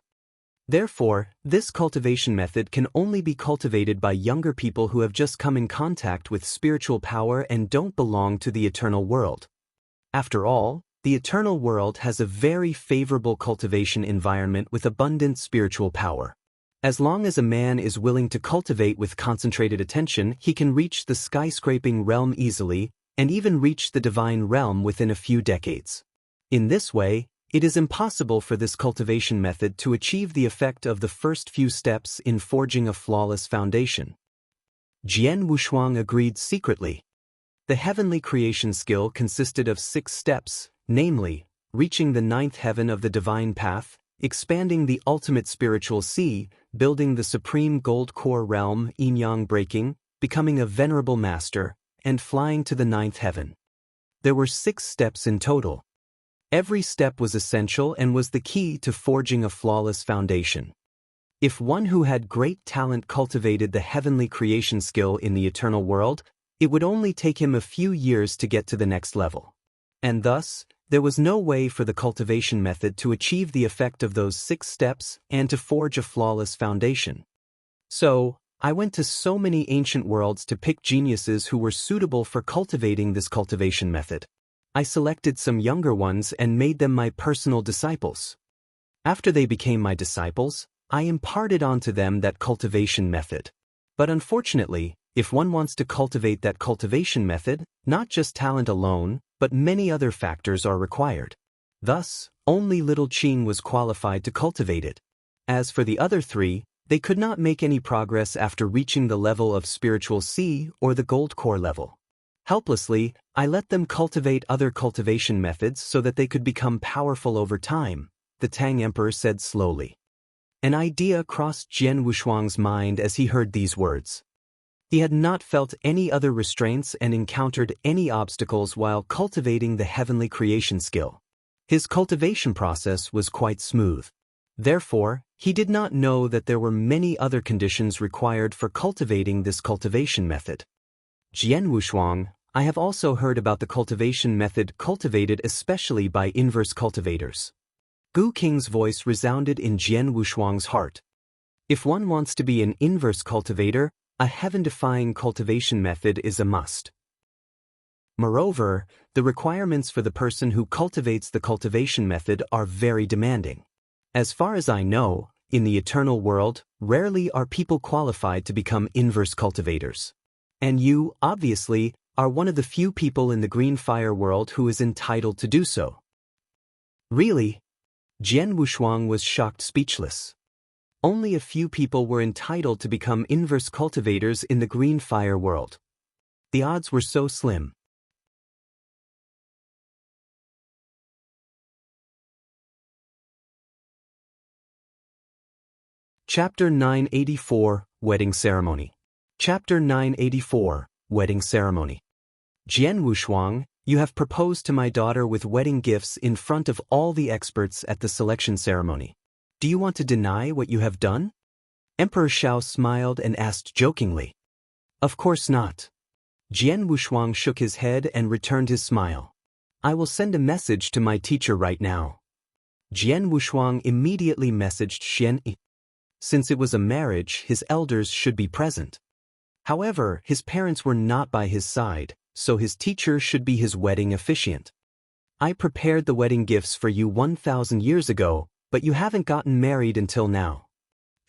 Therefore, this cultivation method can only be cultivated by younger people who have just come in contact with spiritual power and don't belong to the eternal world. After all, the eternal world has a very favorable cultivation environment with abundant spiritual power. As long as a man is willing to cultivate with concentrated attention, he can reach the skyscraping realm easily, and even reach the divine realm within a few decades. In this way, it is impossible for this cultivation method to achieve the effect of the first few steps in forging a flawless foundation. Jian Wushuang agreed secretly. The heavenly creation skill consisted of 6 steps, namely, reaching the 9th heaven of the divine path, expanding the ultimate spiritual sea, building the supreme gold core realm, yin-yang breaking, becoming a venerable master, and flying to the 9th heaven. There were 6 steps in total. Every step was essential and was the key to forging a flawless foundation. If one who had great talent cultivated the heavenly creation skill in the eternal world, it would only take him a few years to get to the next level. And thus, there was no way for the cultivation method to achieve the effect of those 6 steps and to forge a flawless foundation. So, I went to so many ancient worlds to pick geniuses who were suitable for cultivating this cultivation method. I selected some younger ones and made them my personal disciples. After they became my disciples, I imparted onto them that cultivation method. But unfortunately, if one wants to cultivate that cultivation method, not just talent alone, but many other factors are required. Thus, only little Qing was qualified to cultivate it. As for the other 3, they could not make any progress after reaching the level of spiritual sea or the gold core level. Helplessly, I let them cultivate other cultivation methods so that they could become powerful over time, the Tang Emperor said slowly. An idea crossed Jian Wushuang's mind as he heard these words. He had not felt any other restraints and encountered any obstacles while cultivating the heavenly creation skill. His cultivation process was quite smooth. Therefore, he did not know that there were many other conditions required for cultivating this cultivation method. Jian Wushuang, I have also heard about the cultivation method cultivated especially by inverse cultivators. Gu Qing's voice resounded in Jian Wushuang's heart. If one wants to be an inverse cultivator, a heaven-defying cultivation method is a must. Moreover, the requirements for the person who cultivates the cultivation method are very demanding. As far as I know, in the eternal world, rarely are people qualified to become inverse cultivators. And you, obviously, are one of the few people in the green fire world who is entitled to do so. Really? Jian Wushuang was shocked speechless. Only a few people were entitled to become inverse cultivators in the green fire world. The odds were so slim. Chapter 984, Wedding Ceremony. Chapter 984, Wedding Ceremony. Jian Wushuang, you have proposed to my daughter with wedding gifts in front of all the experts at the selection ceremony. Do you want to deny what you have done? Emperor Shao smiled and asked jokingly. Of course not. Jian Wushuang shook his head and returned his smile. I will send a message to my teacher right now. Jian Wushuang immediately messaged Xian Yi. Since it was a marriage, his elders should be present. However, his parents were not by his side, so his teacher should be his wedding officiant. I prepared the wedding gifts for you 1,000 years ago, but you haven't gotten married until now.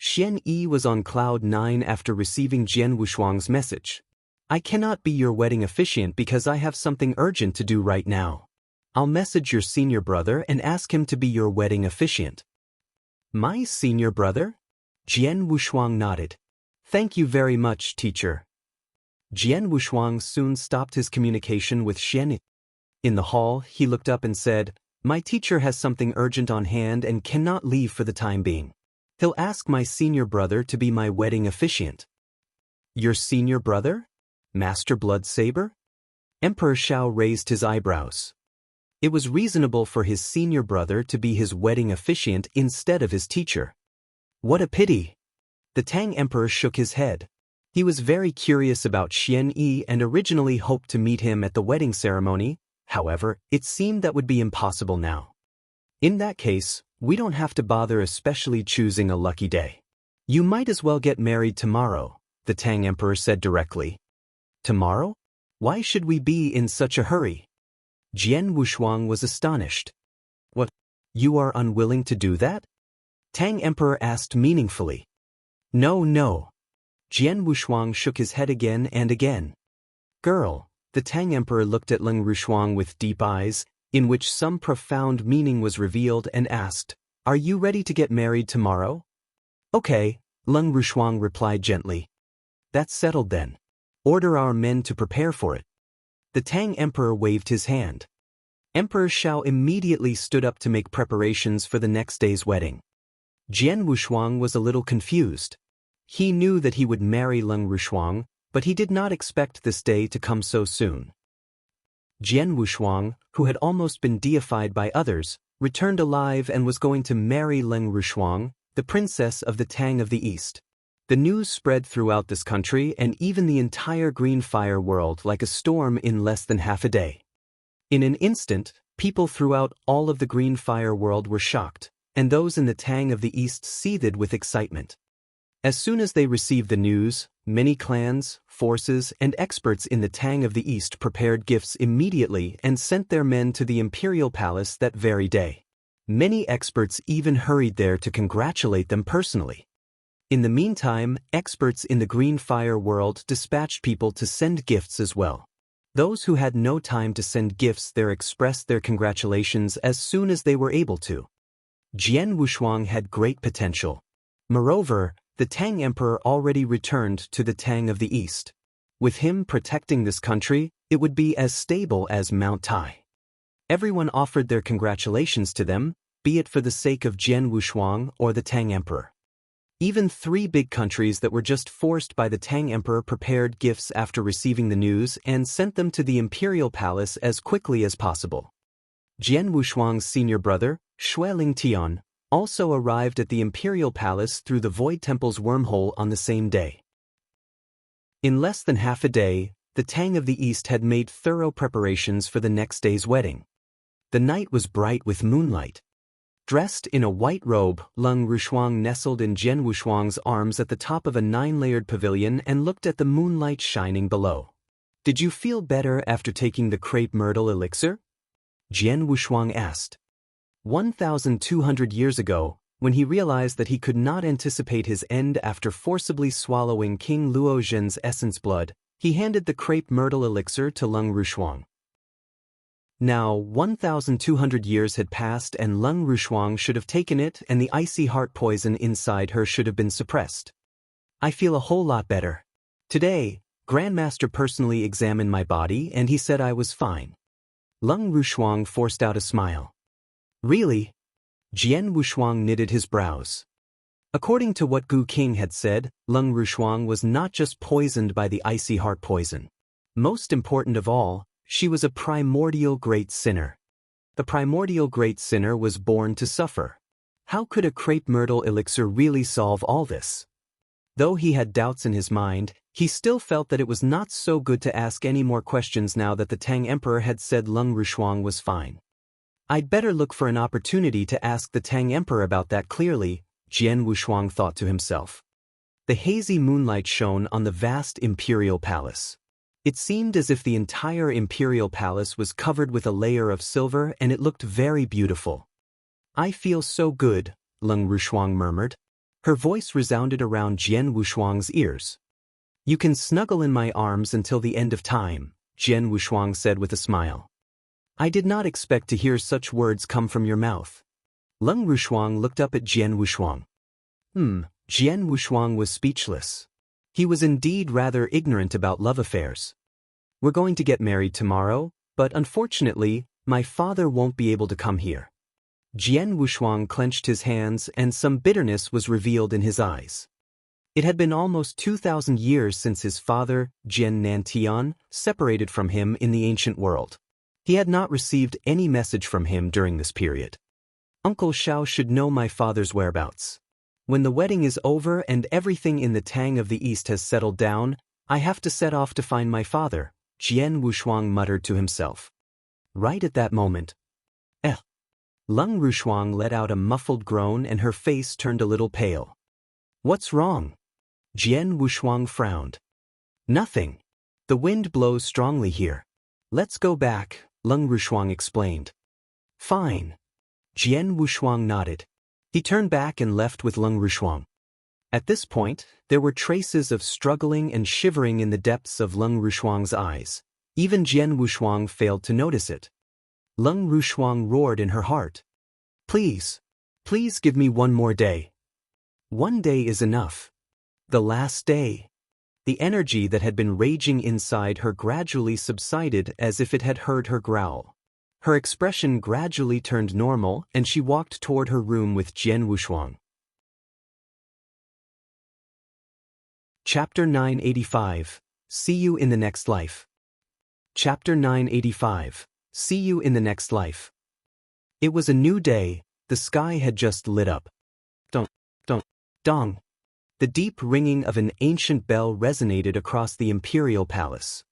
Xian Yi was on cloud 9 after receiving Jian Wushuang's message. I cannot be your wedding officiant because I have something urgent to do right now. I'll message your senior brother and ask him to be your wedding officiant. My senior brother? Jian Wushuang nodded. Thank you very much, teacher. Jian Wushuang soon stopped his communication with Xian. In the hall, he looked up and said, My teacher has something urgent on hand and cannot leave for the time being. He'll ask my senior brother to be my wedding officiant. Your senior brother? Master Bloodsaber? Emperor Shao raised his eyebrows. It was reasonable for his senior brother to be his wedding officiant instead of his teacher. What a pity! The Tang Emperor shook his head. He was very curious about Xian Yi and originally hoped to meet him at the wedding ceremony. However, it seemed that would be impossible now. In that case, we don't have to bother especially choosing a lucky day. You might as well get married tomorrow, the Tang Emperor said directly. Tomorrow? Why should we be in such a hurry? Jian Wushuang was astonished. What? You are unwilling to do that? Tang Emperor asked meaningfully. No. Jian Wushuang shook his head again and again. Girl, the Tang Emperor looked at Leng Rushuang with deep eyes, in which some profound meaning was revealed, and asked, Are you ready to get married tomorrow? Okay, Leng Rushuang replied gently. That's settled then. Order our men to prepare for it. The Tang Emperor waved his hand. Emperor Shao immediately stood up to make preparations for the next day's wedding. Jian Wushuang was a little confused. He knew that he would marry Leng Rushuang, but he did not expect this day to come so soon. Jian Wushuang, who had almost been deified by others, returned alive and was going to marry Leng Rushuang, the princess of the Tang of the East. The news spread throughout this country and even the entire Green Fire world like a storm in less than half a day. In an instant, people throughout all of the Green Fire world were shocked, and those in the Tang of the East seethed with excitement. As soon as they received the news, many clans, forces, and experts in the Tang of the East prepared gifts immediately and sent their men to the imperial palace that very day. Many experts even hurried there to congratulate them personally. In the meantime, experts in the Green Fire world dispatched people to send gifts as well. Those who had no time to send gifts there expressed their congratulations as soon as they were able to. Jian Wushuang had great potential. Moreover, the Tang Emperor already returned to the Tang of the East. With him protecting this country, it would be as stable as Mount Tai. Everyone offered their congratulations to them, be it for the sake of Jian Wushuang or the Tang Emperor. Even 3 big countries that were just forced by the Tang Emperor prepared gifts after receiving the news and sent them to the imperial palace as quickly as possible. Jian Wushuang's senior brother, Xueling Tian, also arrived at the imperial palace through the Void Temple's wormhole on the same day. In less than half a day, the Tang of the East had made thorough preparations for the next day's wedding. The night was bright with moonlight. Dressed in a white robe, Leng Rushuang nestled in Jian Wushuang's arms at the top of a 9-layered pavilion and looked at the moonlight shining below. Did you feel better after taking the crepe myrtle elixir? Jian Wushuang asked. 1,200 years ago, when he realized that he could not anticipate his end after forcibly swallowing King Luo Zhen's essence blood, he handed the crepe myrtle elixir to Leng Rushuang. Now, 1,200 years had passed and Leng Rushuang should have taken it and the icy heart poison inside her should have been suppressed. I feel a whole lot better. Today, Grandmaster personally examined my body and he said I was fine. Leng Rushuang forced out a smile. Really? Jian Wushuang knitted his brows. According to what Gu King had said, Leng Rushuang was not just poisoned by the icy heart poison. Most important of all, she was a primordial great sinner. The primordial great sinner was born to suffer. How could a crepe myrtle elixir really solve all this? Though he had doubts in his mind, he still felt that it was not so good to ask any more questions now that the Tang Emperor had said Leng Rushuang was fine. I'd better look for an opportunity to ask the Tang Emperor about that clearly, Jian Wushuang thought to himself. The hazy moonlight shone on the vast imperial palace. It seemed as if the entire imperial palace was covered with a layer of silver and it looked very beautiful. I feel so good, Leng Rushuang murmured. Her voice resounded around Jian Wushuang's ears. You can snuggle in my arms until the end of time, Jian Wushuang said with a smile. I did not expect to hear such words come from your mouth. Leng Rushuang looked up at Jian Wushuang. Jian Wushuang was speechless. He was indeed rather ignorant about love affairs. We're going to get married tomorrow, but unfortunately, my father won't be able to come here. Jian Wushuang clenched his hands and some bitterness was revealed in his eyes. It had been almost 2,000 years since his father, Jian Nantian, separated from him in the ancient world. He had not received any message from him during this period. Uncle Xiao should know my father's whereabouts. When the wedding is over and everything in the Tang of the East has settled down, I have to set off to find my father, Jian Wushuang muttered to himself. Right at that moment, Leng Rushuang let out a muffled groan and her face turned a little pale. What's wrong? Jian Wushuang frowned. Nothing. The wind blows strongly here. Let's go back, Leng Rushuang explained. Fine. Jian Wushuang nodded. He turned back and left with Leng Rushuang. At this point, there were traces of struggling and shivering in the depths of Leng Rushuang's eyes. Even Jian Wushuang failed to notice it. Leng Rushuang roared in her heart. Please give me one more day. One day is enough. The last day. The energy that had been raging inside her gradually subsided as if it had heard her growl. Her expression gradually turned normal and she walked toward her room with Jian Wushuang. Chapter 985. See you in the next life. Chapter 985. See you in the next life. It was a new day, the sky had just lit up. Dong, dong, dong. The deep ringing of an ancient bell resonated across the imperial palace.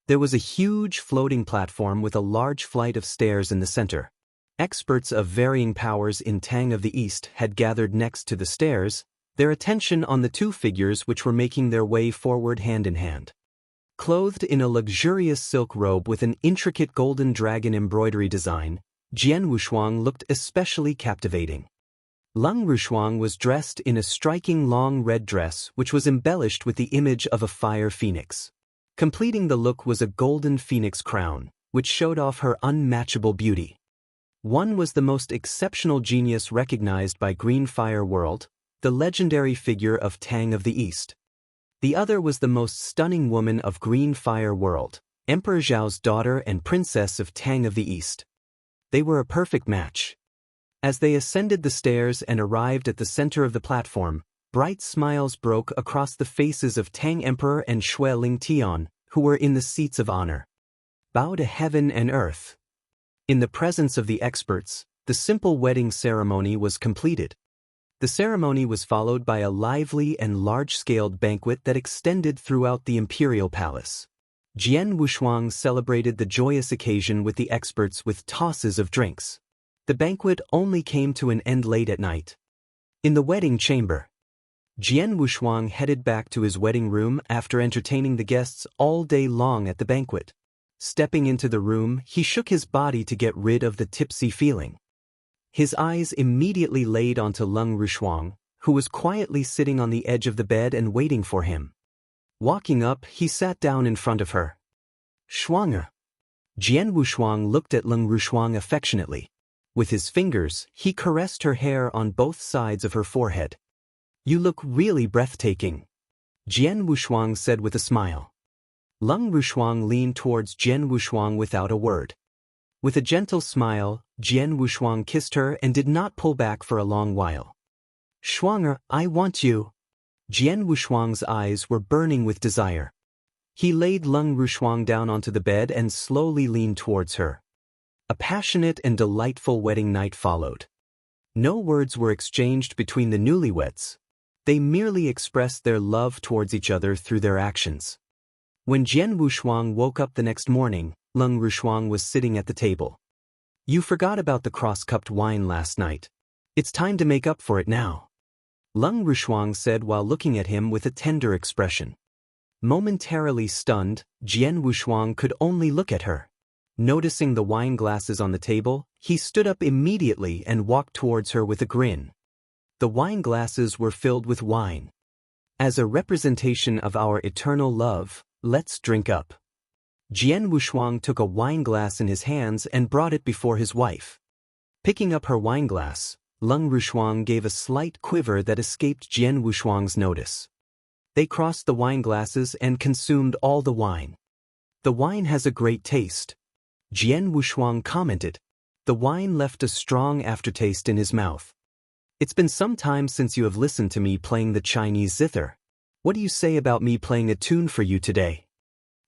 There was a huge floating platform with a large flight of stairs in the center. Experts of varying powers in Tang of the East had gathered next to the stairs, their attention on the two figures which were making their way forward hand in hand. Clothed in a luxurious silk robe with an intricate golden dragon embroidery design, Jian Wushuang looked especially captivating. Leng Rushuang was dressed in a striking long red dress which was embellished with the image of a fire phoenix. Completing the look was a golden phoenix crown, which showed off her unmatchable beauty. One was the most exceptional genius recognized by Green Fire World, the legendary figure of Tang of the East. The other was the most stunning woman of Green Fire World, Emperor Zhao's daughter and princess of Tang of the East. They were a perfect match. As they ascended the stairs and arrived at the center of the platform, bright smiles broke across the faces of Tang Emperor and Xue Lingtian, who were in the seats of honor. Bow to heaven and earth. In the presence of the experts, the simple wedding ceremony was completed. The ceremony was followed by a lively and large-scaled banquet that extended throughout the imperial palace. Jian Wushuang celebrated the joyous occasion with the experts with tosses of drinks. The banquet only came to an end late at night. In the wedding chamber, Jian Wushuang headed back to his wedding room after entertaining the guests all day long at the banquet. Stepping into the room, he shook his body to get rid of the tipsy feeling. His eyes immediately laid onto Leng Rushuang, who was quietly sitting on the edge of the bed and waiting for him. Walking up, he sat down in front of her. Shuang. Jian Wushuang looked at Leng Rushuang affectionately. With his fingers, he caressed her hair on both sides of her forehead. You look really breathtaking, Jian Wushuang said with a smile. Leng Rushuang leaned towards Jian Wushuang without a word. With a gentle smile, Jian Wushuang kissed her and did not pull back for a long while. Shuang, I want you. Jian Wushuang's eyes were burning with desire. He laid Leng Rushuang down onto the bed and slowly leaned towards her. A passionate and delightful wedding night followed. No words were exchanged between the newlyweds. They merely expressed their love towards each other through their actions. When Jian Wushuang woke up the next morning, Leng Rushuang was sitting at the table. You forgot about the cross-cupped wine last night. It's time to make up for it now, Leng Rushuang said while looking at him with a tender expression. Momentarily stunned, Jian Wushuang could only look at her. Noticing the wine glasses on the table, he stood up immediately and walked towards her with a grin. The wine glasses were filled with wine. As a representation of our eternal love, let's drink up. Jian Wushuang took a wine glass in his hands and brought it before his wife. Picking up her wine glass, Leng Rushuang gave a slight quiver that escaped Jian Wushuang's notice. They crossed the wine glasses and consumed all the wine. The wine has a great taste, Jian Wushuang commented. The wine left a strong aftertaste in his mouth. It's been some time since you have listened to me playing the Chinese zither. What do you say about me playing a tune for you today?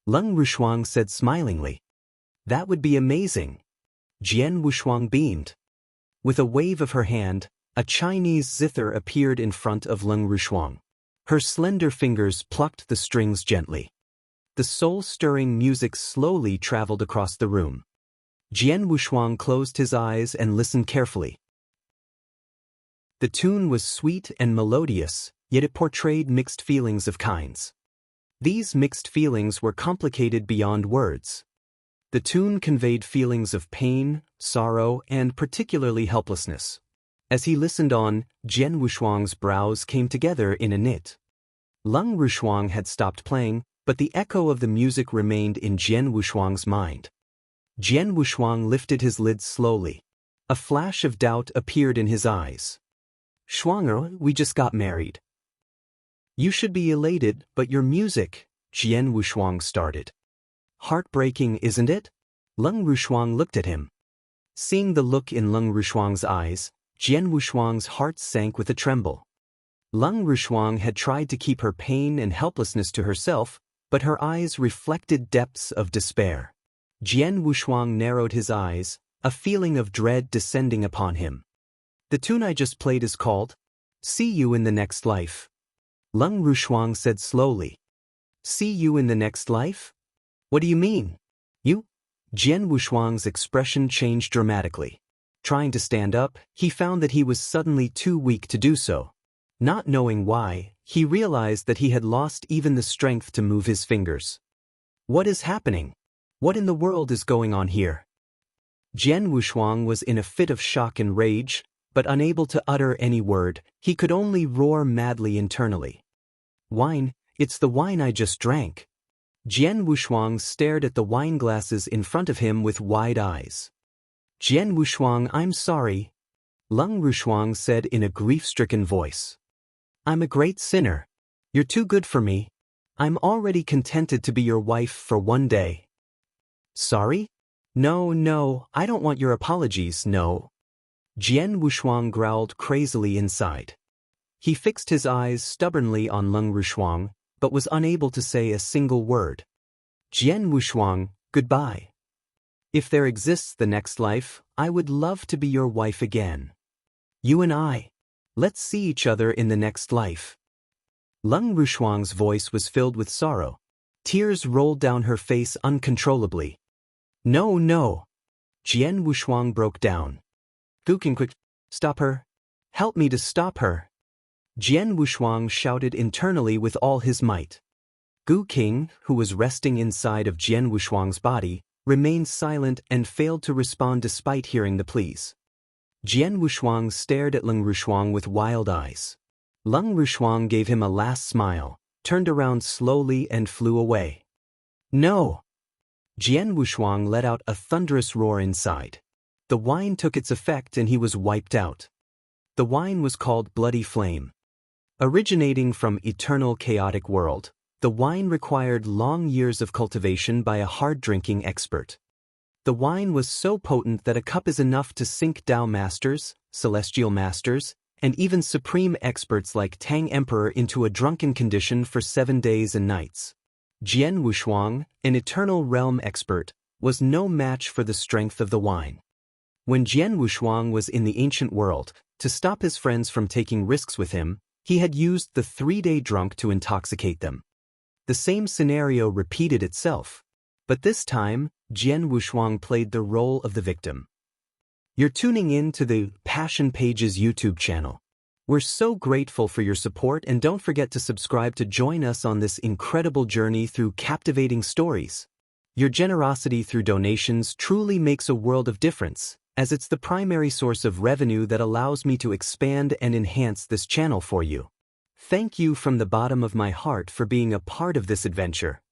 Leng Rushuang said smilingly. That would be amazing. Jian Wushuang beamed. With a wave of her hand, a Chinese zither appeared in front of Leng Rushuang. Her slender fingers plucked the strings gently. The soul-stirring music slowly traveled across the room. Jian Wushuang closed his eyes and listened carefully. The tune was sweet and melodious, yet it portrayed mixed feelings of kinds. These mixed feelings were complicated beyond words. The tune conveyed feelings of pain, sorrow, and particularly helplessness. As he listened on, Jian Wushuang's brows came together in a knit. Leng Rushuang had stopped playing, but the echo of the music remained in Jian Wushuang's mind. Jian Wushuang lifted his lids slowly. A flash of doubt appeared in his eyes. Shuanger, we just got married. You should be elated, but your music, Jian Wushuang started. Heartbreaking, isn't it? Leng Rushuang looked at him. Seeing the look in Leng Rushuang's eyes, Jian Wushuang's heart sank with a tremble. Leng Rushuang had tried to keep her pain and helplessness to herself, but her eyes reflected depths of despair. Jian Wushuang narrowed his eyes, a feeling of dread descending upon him. The tune I just played is called See You in the Next Life. Leng Rushuang said slowly. See you in the next life? What do you mean? You? Jian Wushuang's expression changed dramatically. Trying to stand up, he found that he was suddenly too weak to do so. Not knowing why, he realized that he had lost even the strength to move his fingers. What is happening? What in the world is going on here? Jian Wushuang was in a fit of shock and rage, but unable to utter any word, he could only roar madly internally. Wine, it's the wine I just drank. Jian Wushuang stared at the wine glasses in front of him with wide eyes. Jian Wushuang, I'm sorry, Leng Rushuang said in a grief-stricken voice. I'm a great sinner. You're too good for me. I'm already contented to be your wife for one day. Sorry? No, I don't want your apologies, no. Jian Wushuang growled crazily inside. He fixed his eyes stubbornly on Leng Rushuang, but was unable to say a single word. Jian Wushuang, goodbye. If there exists the next life, I would love to be your wife again. You and I. Let's see each other in the next life. Leng Rushuang's voice was filled with sorrow. Tears rolled down her face uncontrollably. No. Jian Wushuang broke down. Gu Qing, quick, stop her. Help me to stop her. Jian Wushuang shouted internally with all his might. Gu Qing, who was resting inside of Jian Wushuang's body, remained silent and failed to respond despite hearing the pleas. Jian Wushuang stared at Leng Rushuang with wild eyes. Leng Rushuang gave him a last smile, turned around slowly and flew away. No! Jian Wushuang let out a thunderous roar inside. The wine took its effect and he was wiped out. The wine was called Bloody Flame. Originating from eternal chaotic world, the wine required long years of cultivation by a hard-drinking expert. The wine was so potent that a cup is enough to sink Tao masters, celestial masters, and even supreme experts like Tang Emperor into a drunken condition for 7 days and nights. Jian Wushuang, an eternal realm expert, was no match for the strength of the wine. When Jian Wushuang was in the ancient world, to stop his friends from taking risks with him, he had used the 3-day drunk to intoxicate them. The same scenario repeated itself, but this time, Jian Wushuang played the role of the victim. You're tuning in to the Passion Pages YouTube channel. We're so grateful for your support, and don't forget to subscribe to join us on this incredible journey through captivating stories. Your generosity through donations truly makes a world of difference, as it's the primary source of revenue that allows me to expand and enhance this channel for you. Thank you from the bottom of my heart for being a part of this adventure.